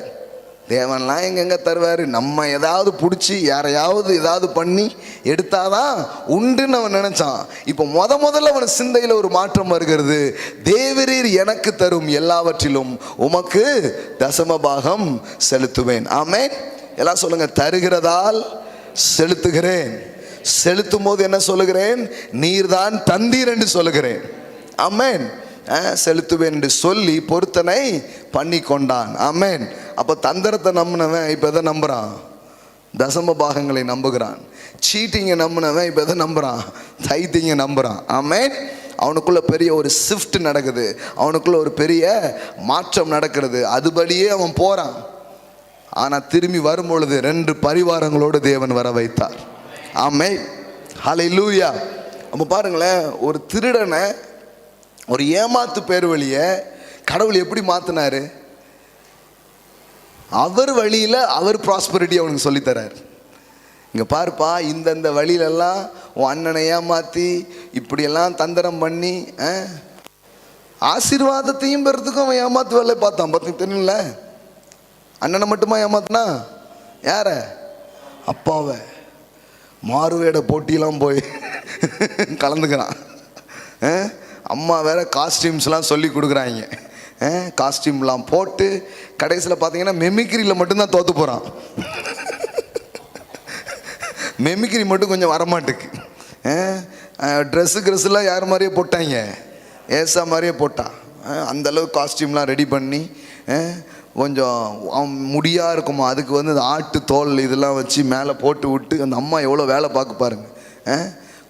தேவன்லாம் எங்கெங்க தருவார்? நம்ம ஏதாவது பிடிச்சி யாரையாவது ஏதாவது பண்ணி எடுத்தாதான் உண்டுன்னு அவன் நினைச்சான். இப்போ முதல்ல அவன் சிந்தையில் ஒரு மாற்றம் வருகிறது. தேவரீர் எனக்கு தரும் எல்லாவற்றிலும் உமக்கு தசம பாகம் செலுத்துவேன். ஆமென். எல்லாம் சொல்லுங்க, தருகிறதால் செலுத்துகிறேன். செலுத்தும் போது என்ன சொல்லுகிறேன்? நீர்தான் தந்தீர் என்று சொல்லுகிறேன். ஆமென். செலுத்துவேன் என்று சொல்லி பொருத்தனை பண்ணி கொண்டான். ஆமென். அப்போ தந்திரத்தை நம்பினவன் இப்போ எதை நம்புகிறான்? தசம பாகங்களை நம்புகிறான். சீட்டிங்கை நம்பினவன் இப்போ எதை நம்புகிறான்? தைத்திங்கை நம்புகிறான். ஆமென். அவனுக்குள்ள பெரிய ஒரு ஷிஃப்ட் நடக்குது, அவனுக்குள்ள ஒரு பெரிய மாற்றம் நடக்கிறது. அதுபடியே அவன் போகிறான். ஆனால் திரும்பி வரும்பொழுது 2 பரிவாரங்களோடு தேவன் வர வைத்தார். ஆமென். ஹல்லேலூயா. அப்போ பாருங்களேன், ஒரு திருடனை, ஒரு ஏமாத்து பேர் வழியை கடவுள் எப்படி மாற்றினாரு? அவர் வழியில் அவர் ப்ராஸ்பரிட்டி அவனுக்கு சொல்லித்தரார். இங்கே பாருப்பா, இந்தந்த வழியிலெல்லாம் உன் அண்ணனை ஏமாற்றி இப்படியெல்லாம் தந்திரம் பண்ணி ஆசீர்வாதத்தையும் பெறத்துக்கும் அவன் ஏமாத்து வேலை பார்த்தான். பார்த்து தெரியல, அண்ணனை மட்டுமா ஏமாத்தினா? யார? அப்பாவை. மாறுவேட போட்டியெல்லாம் போய் கலந்துக்கிறான். அம்மா வேற காஸ்டியூம்ஸ்லாம் சொல்லி கொடுக்குறாங்க. காஸ்டியூம்லாம் போட்டு கடைசியில் பார்த்தீங்கன்னா மெமிக்ரியில் மட்டும்தான் தோற்று போகிறான். மெமிக்ரி மட்டும் கொஞ்சம் வரமாட்டுக்கு. ட்ரெஸ்ஸுலாம் யார் மாதிரியே போட்டாங்க, ஏசா மாதிரியே போட்டான். அந்தளவு காஸ்டியூம்லாம் ரெடி பண்ணி கொஞ்சம் முடியாக இருக்குமா, அதுக்கு வந்து ஆட்டு தோல் இதெல்லாம் வச்சு மேலே போட்டு விட்டு அந்த அம்மா எவ்வளோ வேலை பார்க்க பாருங்க.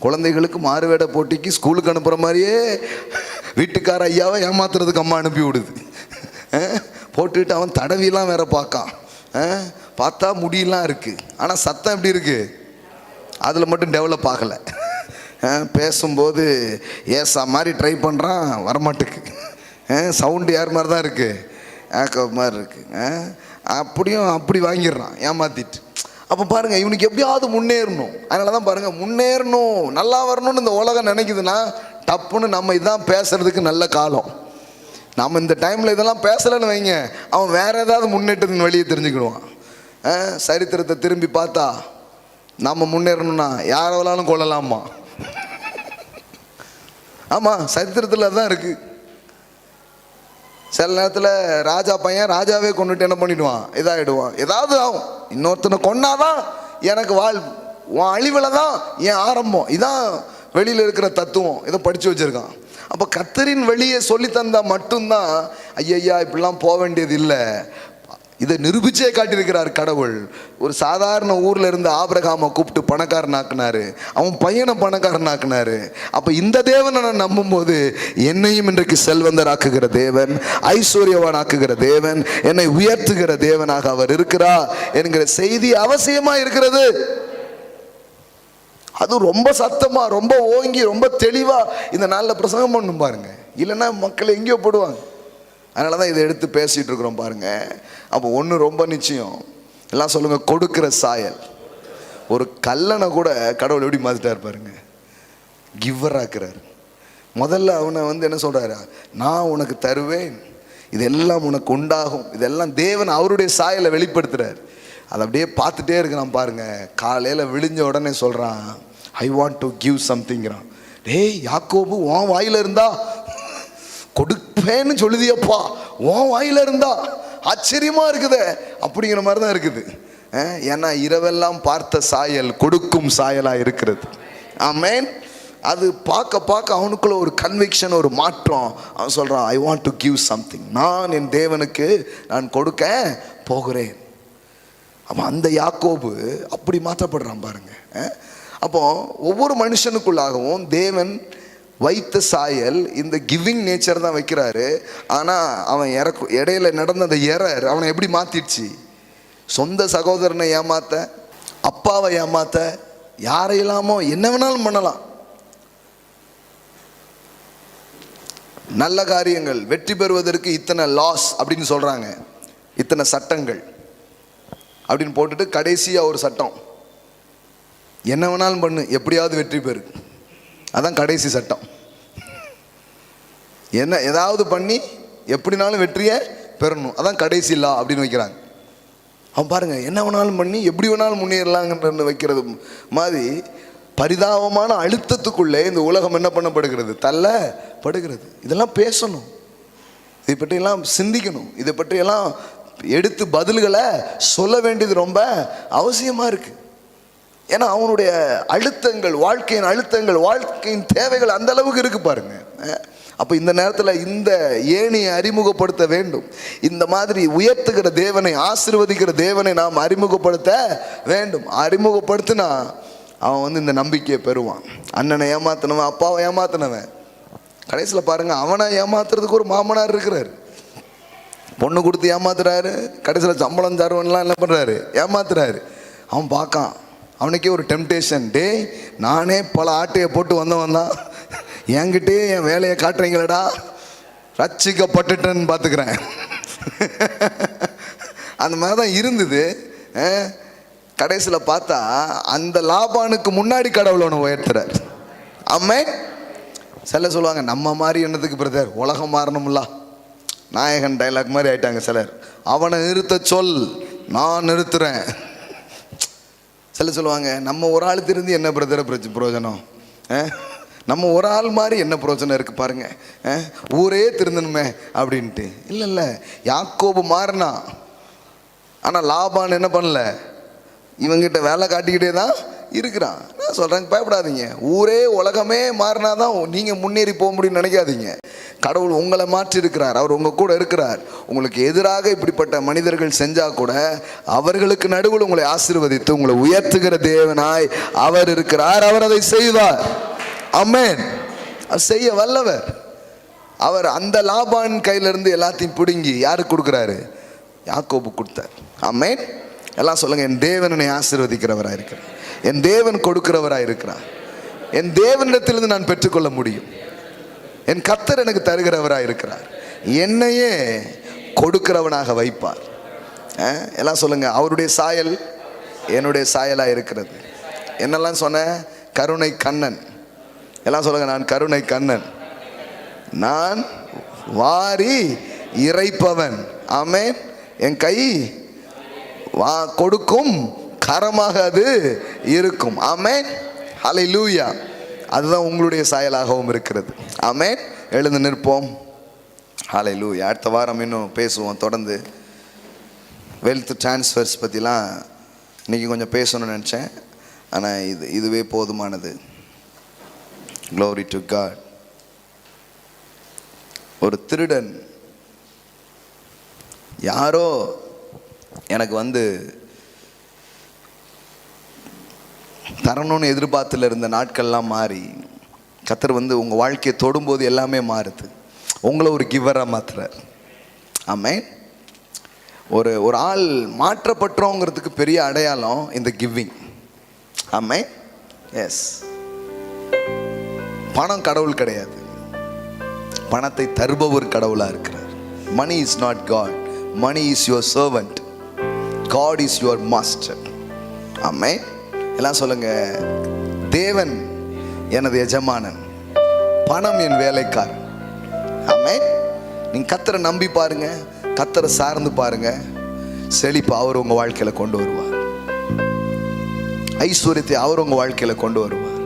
குழந்தைகளுக்கு மாறுவேட போட்டிக்கு ஸ்கூலுக்கு அனுப்புகிற மாதிரியே வீட்டுக்கார ஐயாவை ஏமாத்துறதுக்கு அம்மா அனுப்பி விடுது. போட்டுக்கிட்டு அவன் தடவிலாம் வேற பார்க்கான். பார்த்தா முடியெல்லாம் இருக்குது, ஆனால் சத்தம் எப்படி இருக்குது? அதில் மட்டும் டெவலப் ஆகலை. பேசும்போது ஏசா மாதிரி ட்ரை பண்ணுறான், வரமாட்டுக்கு. சவுண்டு யார் மாதிரி தான் இருக்குது, ஏக்கோ மாதிரி இருக்குது. அப்படியும் அப்படி வாங்கிடுறான் ஏமாத்திட்டு. அப்போ பாருங்கள், இவனுக்கு எப்படியாவது முன்னேறணும். அதனால தான் பாருங்கள், முன்னேறணும், நல்லா வரணும்னு இந்த உலகம் நினைக்குதுன்னா டப்புன்னு நம்ம இதான் பேசுறதுக்கு நல்ல காலம். நம்ம இந்த டைமில் இதெல்லாம் பேசலைன்னு வைங்க, அவன் வேற ஏதாவது முன்னேற்றத்தின் வழியை தெரிஞ்சுக்கிடுவான். சரித்திரத்தை திரும்பி பார்த்தா நம்ம முன்னேறணும்னா யாரை வேணாலும் கொள்ளலாமா? ஆமாம், சரித்திரத்தில் தான் இருக்குது. சில நேரத்தில் ராஜா பையன் ராஜாவே கொண்டுட்டு என்ன பண்ணிடுவான், இதாகிடுவான், ஏதாவது ஆகும். இன்னொருத்தனை கொன்னாதான் எனக்கு வாழ்வு, உன் அழிவில் தான் என் ஆரம்பம். இதான் வெளியில் இருக்கிற தத்துவம். இதை படித்து வச்சுருக்கான். அப்போ கர்த்தரின் வழியை சொல்லி தந்தால் மட்டும்தான் ஐயா இப்படிலாம் போக வேண்டியது இல்லை. இதை நிரூபிச்சே காட்டியிருக்கிறார் கடவுள். ஒரு சாதாரண ஊரில் இருந்து ஆபிரகாமை கூப்பிட்டு பணக்காரனாக்குனாரு, அவன் பையனை பணக்காரனாக்குனாரு. அப்போ இந்த தேவனை நான் நம்பும்போது என்னையும் இன்றைக்கு செல்வந்தராக்குகிற தேவன், ஐஸ்வர்யவான் ஆக்குகிற தேவன், என்னை உயர்த்துகிற தேவனாக அவர் இருக்கிறார் என்கிற செய்தி அவசியமாக இருக்கிறது. அதுவும் ரொம்ப சத்தமா, ரொம்ப ஓங்கி, ரொம்ப தெளிவா இந்த நாளில் பிரசங்கம் பண்ணும் பாருங்க. இல்லைன்னா மக்கள் எங்கேயோ போடுவாங்க. அதனால தான் இதை எடுத்து பேசிட்டு இருக்கிறோம் பாருங்க. அப்போ ஒன்று ரொம்ப நிச்சயம், எல்லாம் சொல்லுங்க, கொடுக்கிற சாயல். ஒரு கல்லனை கூட கடவுள் எப்படி மாத்திட்டாரு பாருங்க, கிவர் ஆக்குறாரு. முதல்ல அவனை என்ன சொல்றாரு, நான் உனக்கு தருவேன், இதெல்லாம் உனக்கு உண்டாகும். இதெல்லாம் தேவன் அவருடைய சாயலை வெளிப்படுத்துறாரு. அதை அப்படியே பார்த்துட்டே இருக்கிறான் பாருங்க. காலையில் விழிஞ்ச உடனே சொல்கிறான், ஐ வாண்ட் டு கிவ் சம்திங்கிறான். டேய் யாக்கோபு, உன் வாயில இருந்தா கொடுப்பேன்னு சொல்லுதியப்பா, உன் வாயில இருந்தா ஆச்சரியமா இருக்குதே அப்படிங்கிற மாதிரி தான் இருக்குது. ஏன்னா இரவெல்லாம் பார்த்த சாயல் கொடுக்கும் சாயலா இருக்கிறது. ஆமென். அது பார்க்க பார்க்க அவனுக்குள்ள ஒரு கன்விக்ஷன், ஒரு மாற்றம். அவன் சொல்றான், ஐ வாண்ட் டு கிவ் சம்திங், நான் என் தேவனுக்கு நான் கொடுக்க போகிறேன். அப்போ அந்த யாக்கோபு அப்படி மாற்றப்படுறான் பாருங்க. அப்போ ஒவ்வொரு மனுஷனுக்குள்ளாகவும் தேவன் வைத்த சாயல் இந்த கிவிங் நேச்சர் தான் வைக்கிறாரு. ஆனால் அவன் இடையில நடந்த அந்த எரர் அவனை எப்படி மாத்திடுச்சு? சொந்த சகோதரனை ஏமாத்த, அப்பாவை ஏமாத்த, யாரையெல்லாமோ என்ன வேணாலும் பண்ணலாம். நல்ல காரியங்கள் வெற்றி பெறுவதற்கு இத்தனை லாஸ் அப்படின்னு சொல்றாங்க, இத்தனை சட்டங்கள் அப்படின்னு போட்டுட்டு கடைசியாக ஒரு சட்டம், என்ன வேணாலும் பண்ணு எப்படியாவது வெற்றி பெறு, அதான் கடைசி சட்டம். என்ன ஏதாவது பண்ணி எப்படினாலும் வெற்றியை பெறணும், அதான் கடைசி லா அப்படின்னு வைக்கிறாங்க. அவன் பாருங்க, என்ன வேணாலும் பண்ணி எப்படி வேணாலும் முன்னேறலாங்கன்னு வைக்கிறது மாதிரி பரிதாபமான அழுத்தத்துக்குள்ளே இந்த உலகம் என்ன பண்ணப்படுகிறது, தள்ளப்படுகிறது. இதெல்லாம் பேசணும், இதை பற்றியெல்லாம் சிந்திக்கணும், இதை பற்றியெல்லாம் எடுத்து பதில்களை சொல்ல வேண்டியது ரொம்ப அவசியமா இருக்கு. ஏன்னா அவனுடைய அழுத்தங்கள், வாழ்க்கையின் அழுத்தங்கள், வாழ்க்கையின் தேவைகள் அந்த அளவுக்கு இருக்கு பாருங்க. அப்போ இந்த நேரத்தில் இந்த ஏணியை அறிமுகப்படுத்த வேண்டும். இந்த மாதிரி உயர்த்துகிற தேவனை, ஆசீர்வதிக்கிற தேவனை நாம் அறிமுகப்படுத்த வேண்டும். அறிமுகப்படுத்தினா அவன் இந்த நம்பிக்கையை பெறுவான். அண்ணனை ஏமாத்தினவன், அப்பாவை ஏமாத்தினவன், கடைசியில் பாருங்க அவனை ஏமாத்துறதுக்கு ஒரு மாமனார் இருக்கிறாரு. பொண்ணு கொடுத்து ஏமாத்துறாரு, கடைசியில் சம்பளம் தருவன்லாம் என்ன பண்ணுறாரு, ஏமாத்துறாரு. அவன் பார்க்கான், அவனுக்கே ஒரு டெம்டேஷன், டே நானே பல ஆட்டையை போட்டு வந்தவன் தான், என்கிட்டே என் வேலையை காட்டுறீங்களடா, ரட்சிக்கப்பட்டுட்டேன்னு பார்த்துக்கிறேன். அந்த மாதிரி தான் இருந்தது. கடைசியில் பார்த்தா அந்த லாபானுக்கு முன்னாடி கடவுள் ஒன்று உயர்த்துறார். ஆமென். சிலர் சொல்லுவாங்க, நம்ம மாதிரி என்னதுக்கு பிரதர், உலகம் மாறணும்ல, நாயகன் டைலாக் மாதிரி ஆயிட்டாங்க சிலர். அவனை நிறுத்த சொல், நான் நிறுத்துறேன். சிலர் சொல்லுவாங்க, நம்ம ஒரு ஆள் திருந்து என்ன பிரதர் பிரயோஜனம், நம்ம ஒரு ஆள் மாதிரி என்ன பிரயோஜனம் இருக்கு பாருங்க, ஊரே திருந்தணுமே அப்படின்ட்டு. இல்லை இல்லை, யாக்கோபு மாறினா, ஆனால் லாபான் என்ன பண்ணல, இவங்கிட்ட வேலை காட்டிக்கிட்டே தான் இருக்கிறான். நான் சொல்கிறேன், பயப்படாதீங்க. ஊரே உலகமே மாறினா தான் நீங்கள் முன்னேறி போக முடியும்னு நினைக்காதீங்க. கடவுள் உங்களை மாற்றி இருக்கிறார், அவர் உங்கள் கூட இருக்கிறார். உங்களுக்கு எதிராக இப்படிப்பட்ட மனிதர்கள் செஞ்சால் கூட அவர்களுக்கு நடுவில் உங்களை ஆசீர்வதித்து உங்களை உயர்த்துகிற தேவனாய் அவர் இருக்கிறார். அவர் அதை செய்வார். ஆமென். அது செய்ய வல்லவர். அவர் அந்த லாபான் கையிலிருந்து எல்லாத்தையும் பிடுங்கி யாருக்கு கொடுக்குறாரு, யாக்கோபு கொடுத்தார். ஆமென். எல்லாம் சொல்லுங்க, என் தேவன் என்னை ஆசீர்வதிக்கிறவராக இருக்கிறார், என் தேவன் கொடுக்கிறவராக இருக்கிறார், என் தேவனிடத்திலிருந்து நான் பெற்றுக்கொள்ள முடியும், என் கர்த்தர் எனக்கு தருகிறவராக இருக்கிறார், என்னையே கொடுக்கிறவனாக வைப்பார். எல்லாம் சொல்லுங்க, அவருடைய சாயல் என்னுடைய சாயலாக இருக்கிறது. என்னெல்லாம் சொன்ன, கருணை கண்ணன். எல்லாம் சொல்லுங்க, நான் கருணை கண்ணன், நான் வாரி இறைப்பவன். ஆமென். என் கை கொடுக்கும் கரமாக அது இருக்கும். ஆமென். ஹல்லேலூயா. அதுதான் உங்களுடைய சாயலாகவும் இருக்கிறது. ஆமென். எழுந்து நிற்போம். ஹல்லேலூயா. அடுத்த வாரம் இன்னும் பேசுவோம் தொடர்ந்து. வெல்த் டிரான்ஸ்ஃபர்ஸ் பற்றிலாம் இன்றைக்கி கொஞ்சம் பேசணும்னு நினச்சேன், ஆனால் இதுவே போதுமானது. Glory to God. ஒரு திருடன் யாரோ எனக்கு தரணும்னு எதிர்பார்த்துல இருந்த நாட்கள்லாம் மாறி, கர்த்தர் உங்கள் வாழ்க்கையை தொடும்போது எல்லாமே மாறுது. உங்களை ஒரு கிவராக மாற்றுறார். ஆமென். ஒரு ஆள் மாற்றப்பட்டோங்கிறதுக்கு பெரிய அடையாளம் இந்த கிவிங். ஆமென். எஸ், பணம் கடவுள் கிடையாது, பணத்தை தருபவர் கடவுளா இருக்கிறார். Money is not God, money is your servant, God is your master. Amen. எல்லாம் சொல்லுங்க, தேவன் எனது எஜமானன், பணம் என் வேலைக்காரன். ஆமென். நீங்க கர்த்தரை நம்பி பாருங்க, கர்த்தரை சார்ந்து பாருங்க, செழிப்பு அவர் உங்க வாழ்க்கையில கொண்டு வருவார், ஐஸ்வர்யத்தை அவர் உங்க வாழ்க்கையில கொண்டு வருவார்,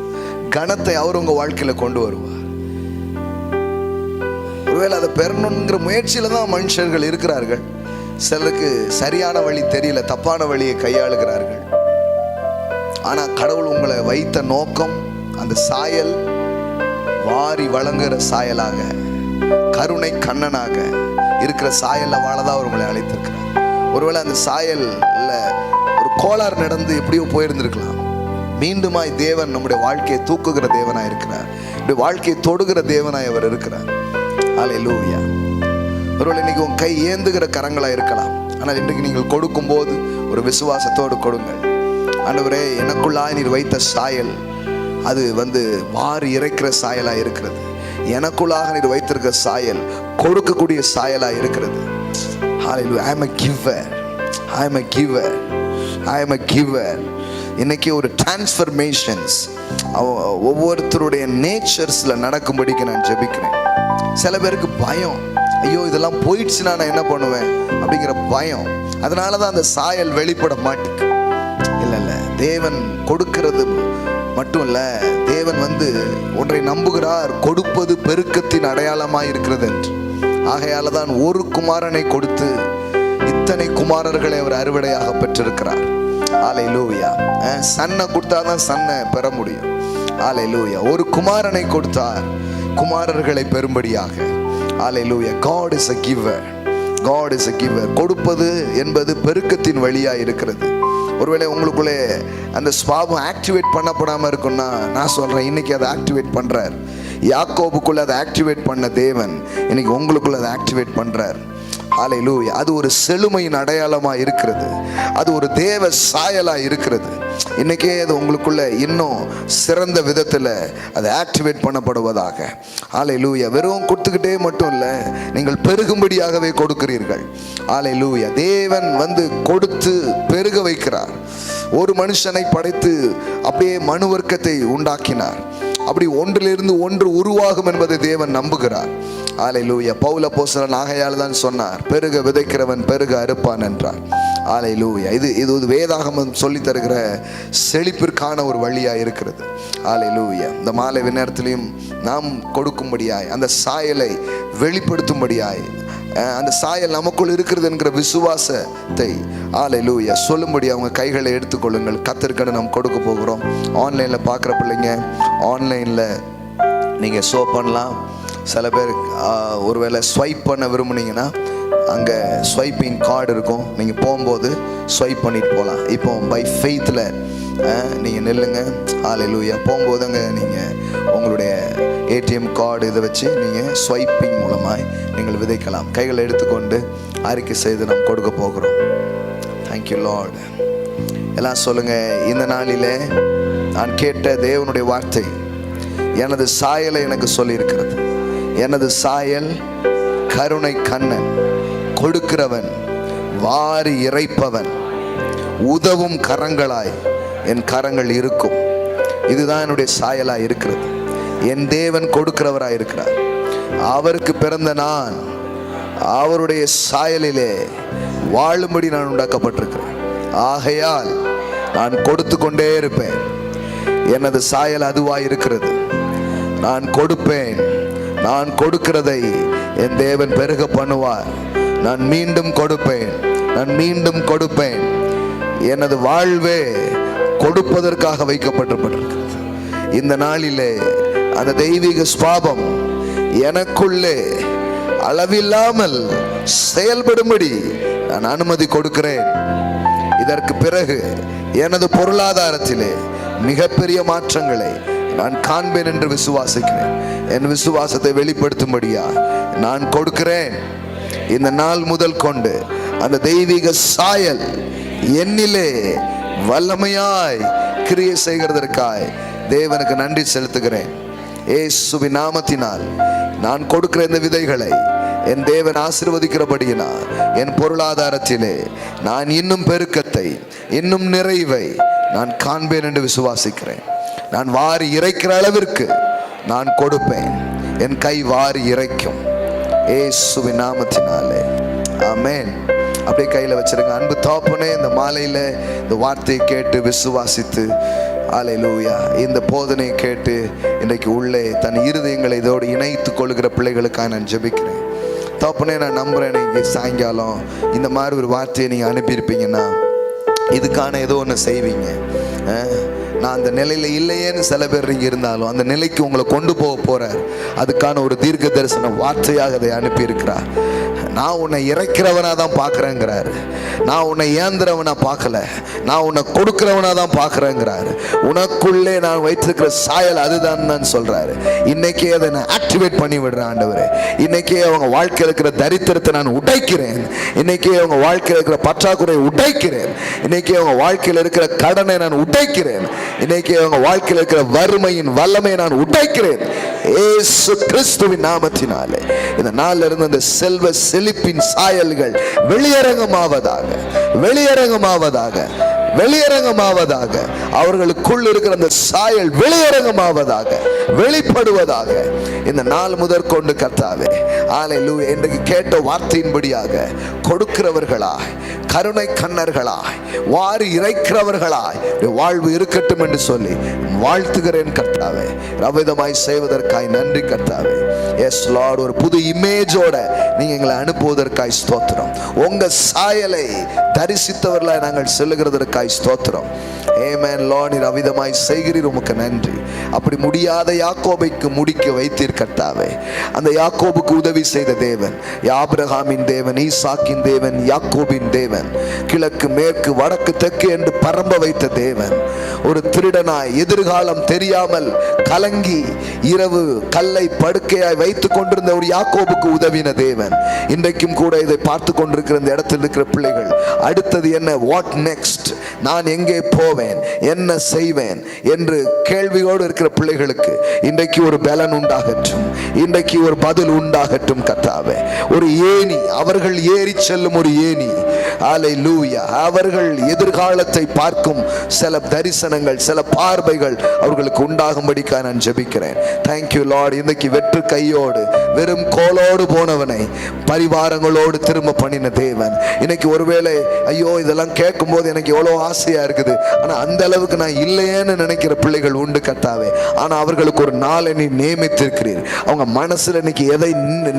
கனத்தை அவர் உங்க வாழ்க்கையில கொண்டு வருவார். ஒருவேளை அதை பெறணுங்கிற முயற்சியில தான் மனுஷர்கள் இருக்கிறார்கள். சிலருக்கு சரியான வழி தெரியல, தப்பான வழியை கையாளுகிறார்கள். ஆனா கடவுள் உங்களை வைத்த நோக்கம் அந்த சாயல் வாரி வழங்குற சாயலாக, கருணை கண்ணனாக இருக்கிற சாயல்ல வாழதான் அவர் உங்களை அழைத்திருக்கிறார். ஒருவேளை அந்த சாயல்ல ஒரு கோளாறு நடந்து எப்படியோ போயிருந்திருக்கலாம். மீண்டுமாய் தேவன் நம்முடைய வாழ்க்கையை தூக்குகிற தேவனாய் இருக்கிறார், நம்முடைய வாழ்க்கையை தொடுகிற தேவனாய் அவர் இருக்கிறார். அல்லேலூயா. ஒருவேளை இன்னைக்கு உங்க கை ஏந்துகிற கரங்களா இருக்கலாம், ஆனால் இன்றைக்கு நீங்கள் கொடுக்கும் போது ஒரு விசுவாசத்தோடு கொடுங்கள். ஆண்டவரே, எனக்குள்ளாய் நீர் வைத்த சாயல் அது வாரி இறைக்கிற சாயலா இருக்கிறது, எனக்குள்ளாக நீர் வைத்திருக்கிற சாயல் கொடுக்கக்கூடிய சாயலா இருக்கிறது. ஹalleluya. I am a giver, I am a giver, I am a giver. இன்னைக்கு ஒரு டிரான்ஸ்ஃபர்மேஷன்ஸ் ஒவ்வொருத்தருடைய நேச்சர்ஸ்ல நடக்கும்படிக்கு நான் ஜெபிக்கிறேன். சில பேருக்கு பயம், ஐயோ இதெல்லாம் போயிடுச்சுன்னா நான் என்ன பண்ணுவேன் அப்படிங்கிற பயம், அதனாலதான் அந்த சாயல் வெளிப்பட மாட்டேங்குது. இல்ல, தேவன் கொடுக்கிறது மட்டும் இல்ல, தேவன் ஒன்றை நம்புகிறார், கொடுப்பது பெருக்கத்தின் அடையாளமாய் இருக்கிறது என்று. ஆகையால தான் ஒரு குமாரனை கொடுத்து இத்தனை குமாரர்களை அவர் அறுவடையாக பெற்றிருக்கிறார். அல்லேலூயா. சன்னை கொடுத்தாதான் சன்னை பெற முடியும். அல்லேலூயா. ஒரு குமாரனை கொடுத்தார் குமாரர்களை பெறும்படியாக. அல்லேலூயா. God is a giver, God is a giver. கொடுப்பது என்பது பெருக்கத்தின் வழியா இருக்கிறது. ஒருவேளை உங்களுக்குள்ளே அந்த ஸ்வாபம் ஆக்டிவேட் பண்ணப்படாம இருக்குன்னா நான் சொல்றேன், இன்னைக்கு அதை ஆக்டிவேட் பண்றார். யாக்கோபுக்குள்ள அதை ஆக்டிவேட் பண்ண தேவன் இன்னைக்கு உங்களுக்குள்ள அதை ஆக்டிவேட் பண்றார். ஹல்லேலூயா. அது ஒரு செழுமையின் அடையாளமா இருக்கிறது, அது ஒரு தேவ சாயலா இருக்கிறது. இன்னைக்கே அது உங்களுக்குள்ள இன்னும் சிறந்த விதத்தில் அது ஆக்டிவேட் பண்ணப்படுவதாக. ஹல்லேலூயா. வெறும் கொடுத்துக்கிட்டே மட்டும் இல்லை, நீங்கள் பெருகும்படியாகவே கொடுக்கிறீர்கள். ஹல்லேலூயா. தேவன் கொடுத்து பெருக வைக்கிறார். ஒரு மனுஷனை படைத்து அப்படியே மனு வர்க்கத்தை உண்டாக்கினார். அப்படி ஒன்றிலிருந்து ஒன்று உருவாகும் என்பதை தேவன் நம்புகிறார். ஹல்லேலூயா. பவுல் அப்போஸ்தலன் ஆகையால் தான் சொன்னார், பெருக விதைக்கிறவன் பெருக அறுப்பான் என்றார். ஹல்லேலூயா. இது வேதாகமம் சொல்லி தருகிற செழிப்பிற்கான ஒரு வழியா இருக்கிறது. ஹல்லேலூயா. இந்த மாலை நேரத்திலையும் நாம் கொடுக்கும்படியாய், அந்த சாயலை வெளிப்படுத்தும்படியாய், அந்த சாயல் நமக்குள் இருக்கிறது என்கிற விசுவாசத்தை ஹல்லேலூயா சொல்லும்படி அவங்க கைகளை எடுத்துக்கொள்ளுங்கள். கர்த்தருக்கு நாம் கொடுக்க போகிறோம். ஆன்லைனில் பார்க்குற பிள்ளைங்க, ஆன்லைனில் நீங்கள் ஷோ பண்ணலாம். சில பேர் ஒருவேளை ஸ்வைப் பண்ண விரும்புனீங்கன்னா அங்கே ஸ்வைப்பிங் கார்டு இருக்கும், நீங்கள் போகும்போது ஸ்வைப் பண்ணிட்டு போகலாம். இப்போ பை ஃபெய்த்தில் நீங்கள் நில்லுங்க. ஹல்லேலூயா. போகும்போது அங்கே நீங்கள் உங்களுடைய ஏடிஎம் கார்டு இதை வச்சு நீங்கள் ஸ்வைப்பிங் மூலமாய் நீங்கள் விதைக்கலாம். கைகளை எடுத்துக்கொண்டு அறிக்கை செய்து நாம் கொடுக்க போகிறோம். Thank you Lord. எல்லாம் சொல்லுங்கள், இந்த நாளிலே நான் கேட்ட தேவனுடைய வார்த்தை எனது சாயலை எனக்கு சொல்லியிருக்கிறது. எனது சாயல் கருணை கண்ணன், கொடுக்கிறவன், வாரி இறைப்பவன், உதவும் கரங்களாய் என் கரங்கள் இருக்கும். இதுதான் என்னுடைய சாயலாய் இருக்கிறது. என் தேவன் கொடுக்கிறவராய் இருக்கிறார். அவருக்கு பிறந்த நான் அவருடைய சாயலிலே வாழும்படி நான் உண்டாக்கப்பட்டிருக்கிறேன். ஆகையால் நான் கொடுத்து கொண்டே இருப்பேன். எனது சாயல் அதுவாய் இருக்கிறது. நான் கொடுப்பேன். நான் கொடுக்கிறதை என் தேவன் பெருக பண்ணுவார். நான் மீண்டும் கொடுப்பேன், நான் மீண்டும் கொடுப்பேன். எனது வாழ்வே கொடுப்பதற்காக வைக்கப்பட்டிருக்கிறது. இந்த நாளிலே அந்த தெய்வீக ஸ்வாபம் எனக்குள்ளே அளவில்லாமல் செயல்படும்படி நான் அனுமதி கொடுக்கிறேன். இதற்கு பிறகு எனது பொருளாதாரத்திலே மிகப்பெரிய மாற்றங்களை நான் காண்பேன் என்று விசுவாசிக்கிறேன். என் விசுவாசத்தை வெளிப்படுத்தும்படியா நான் கொடுக்கிறேன். இந்த நாள் முதல் கொண்டு அந்த தெய்வீக சாயல் என்னிலே வல்லமையாய் கிரியை செய்கிறதற்காய் தேவனுக்கு நன்றி செலுத்துகிறேன். இயேசுவின் நாமத்தினால் நான் கொடுக்கிற இந்த விதைகளை என் தேவன் ஆசீர்வதிக்கிறபடியினால் என் பொருளாதாரத்திலே நான் இன்னும் பெருக்கத்தை, இன்னும் நிறைவை நான் காண்பேன் என்று விசுவாசிக்கிறேன். நான் வாரி இறைக்கிற அளவிற்கு நான் கொடுப்பேன். என் கை வாரி இறைக்கும் இயேசுவின் நாமத்தினாலே. ஆமென். அப்படியே கையில் வச்சிருங்க. அன்பு தகப்பனே, இந்த மாலையில் இந்த வார்த்தையை கேட்டு விசுவாசித்து, அல்லேலூயா, இந்த போதனையை கேட்டு இன்றைக்கு உள்ளே தன் இருதயங்களை இதோடு இணைத்து கொள்கிற பிள்ளைகளுக்காக நான் ஜெபிக்கிறேன். தகப்பனே, நான் நம்புகிறேன் இன்னைக்கு சாயங்காலம் இந்த மாதிரி ஒரு வார்த்தையை நீங்கள் அனுப்பியிருப்பீங்கன்னா இதுக்கான ஏதோ ஒன்று செய்வீங்க. நான் அந்த நிலையில் இல்லையேன்னு சில பேர் இங்கே இருந்தாலும் அந்த நிலைக்கு உங்களை கொண்டு போக போகிறார். அதுக்கான ஒரு தீர்க்க தரிசன வார்த்தையாக அதை அனுப்பியிருக்கிறார். நான் உன்னை இறைக்கிறவனாக தான் பார்க்குறேங்கிறாரு. நான் உன்னை ஏந்திரவனா பார்க்கல, நான் உன்னை கொடுக்கிறவனா தான் பார்க்குறேங்கிறாரு. உனக்குள்ளே நான் வைத்திருக்கிற சாயல் அதுதான் நான் சொல்கிறாரு. இன்னைக்கே அதை நான் ஆக்டிவேட் பண்ணி விடுறேன் ஆண்டவரே. இன்னைக்கே அவங்க வாழ்க்கையில் இருக்கிற தரித்திரத்தை நான் உடைக்கிறேன். இன்னைக்கே அவங்க வாழ்க்கையில் இருக்கிற பற்றாக்குறையை உடைக்கிறேன். இன்னைக்கே அவங்க வாழ்க்கையில் இருக்கிற கடனை நான் உடைக்கிறேன். இன்னைக்கே அவங்க வாழ்க்கையில் இருக்கிற வறுமையின் வல்லமையை நான் உடைக்கிறேன் இயேசு கிறிஸ்துவின் நாமத்தினாலே. இந்த நாளில் இருந்து அந்த செல்வ செழிப்பின் சாயல்கள் வெளியரங்கமாவதாக, வெளியரங்கமாவதாக, வெளியரங்கமாவதாக. அவர்களுக்குள் இருக்கிற அந்த சாயல் வெளியரங்கமாவதாக, வெளிப்படுவதாக இந்த நாள் முதற்கொண்டு கர்த்தாவே, அல்லேலூயா, இன்றைக்கு கேட்ட வார்த்தையின்படியாக கொடுக்கிறவர்களாய், கருணை கண்ணர்களாய், வாரி இறைக்கிறவர்களாய் வாழ்வு இருக்கட்டும் என்று சொல்லி வாழ்த்துகிறேன் கர்த்தாவே. ரவிதமாய் செய்வதற்காய் நன்றி கர்த்தாவே. எஸ் லார்ட், ஒரு புது இமேஜோட நீங்க எங்களை அனுப்புவதற்காய் ஸ்தோத்திரம். உங்க சாயலை தரிசித்தவர்களாய் நாங்கள் செல்லுகிறதற்காய் ஸ்தோத்திரம். ஆமென் லார்ட், நீர் அவிதமாய் செய்கிறீர், உமக்கு நன்றி. அப்படி முடியாத யாக்கோபைக்கு முடிக்க வைத்தீர் கர்த்தாவே. அந்த யாக்கோபுக்கு உதவி செய்த தேவன், ஆபிரகாமின் தேவன், ஈசாக்கின் தேவன், யாக்கோபின் தேவன், கிழக்கு மேற்கு வடக்கு தெற்கு என்று பரம்ப வைத்த தேவன், ஒரு திருடனாய் எதிர்காலம் தெரியாமல் கலங்கி இரவு கல்லை படுக்கையாய் வைத்துக் கொண்டிருந்த ஒரு யாக்கோபுக்கு உதவின தேவன், இன்றைக்கும் கூட இதை பார்த்து கொண்டிருக்கிற இந்த இடத்தில் இருக்கிற பிள்ளைகள், அடுத்தது என்ன, வாட் நெக்ஸ்ட், நான் எங்கே போவேன், என்ன செய்வேன் என்று கேள்வியோடு இருக்கிற பிள்ளைகளுக்கு இன்றைக்கு ஒரு பலன் உண்டாகட்டும், இன்றைக்கு ஒரு பதில் உண்டாகட்டும் கர்த்தாவே. ஒரு ஏணி, அவர்கள் ஏறி செல்லும் ஒரு ஏணி, அல்லேலூயா, அவர்கள் எதிர்காலத்தை பார்க்கும் சில தரிசனங்கள், சில பார்வைகள் அவர்களுக்கு உண்டாகும்படிக்காக நான் ஜெபிக்கிறேன். Thank you Lord. இன்றைக்கு வெற்று கையோடு வெறும் கோலோடு போனவனை பரிவாரங்களோடு திரும்ப பண்ணின தேவன், இன்னைக்கு ஒருவேளை ஐயோ இதெல்லாம் கேட்கும் போது எனக்கு எவ்வளோ ஆசையா இருக்குது, ஆனா அந்த அளவுக்கு நான் இல்லையேன்னு நினைக்கிற பிள்ளைகள் உண்டு கர்த்தாவே. ஆனா அவர்களுக்கு ஒரு நாளை நீ நியமித்திருக்கிறீர். அவங்க மனசுல இன்னைக்கு எதை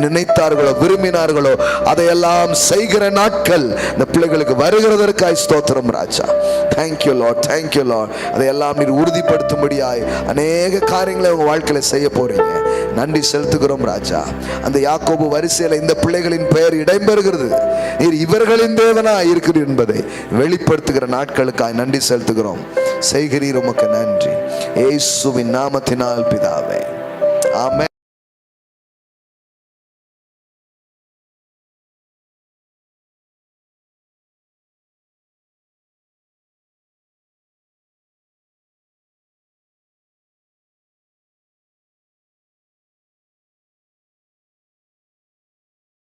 நினைத்தார்களோ விரும்பினார்களோ அதையெல்லாம் செய்கிற நாட்கள் இந்த பிள்ளைகளுக்கு வருகிறதற்காய் ஸ்தோத்திரம் ராஜா. Thank you Lord, thank you Lord. அதையெல்லாம் நீர் உறுதிப்படுத்தும்படியாய் அநேக காரியங்களை உங்க வாழ்க்கையில செய்ய போறீங்க. நன்றி செலுத்துகிறோம் ராஜா. அந்த யாக்கோபு வரிசையில இந்த பிள்ளைகளின் பெயர் இடம்பெறுகிறது. நீர் இவர்களின் தேவனா இருக்கிறீர் என்பதை வெளிப்படுத்துகிற நாட்களுக்காய் நன்றி செலுத்துகிறோம். செய்கிறீர், உமக்கு நன்றி. இயேசுவின் நாமத்தினால் பிதாவே, ஆமென்.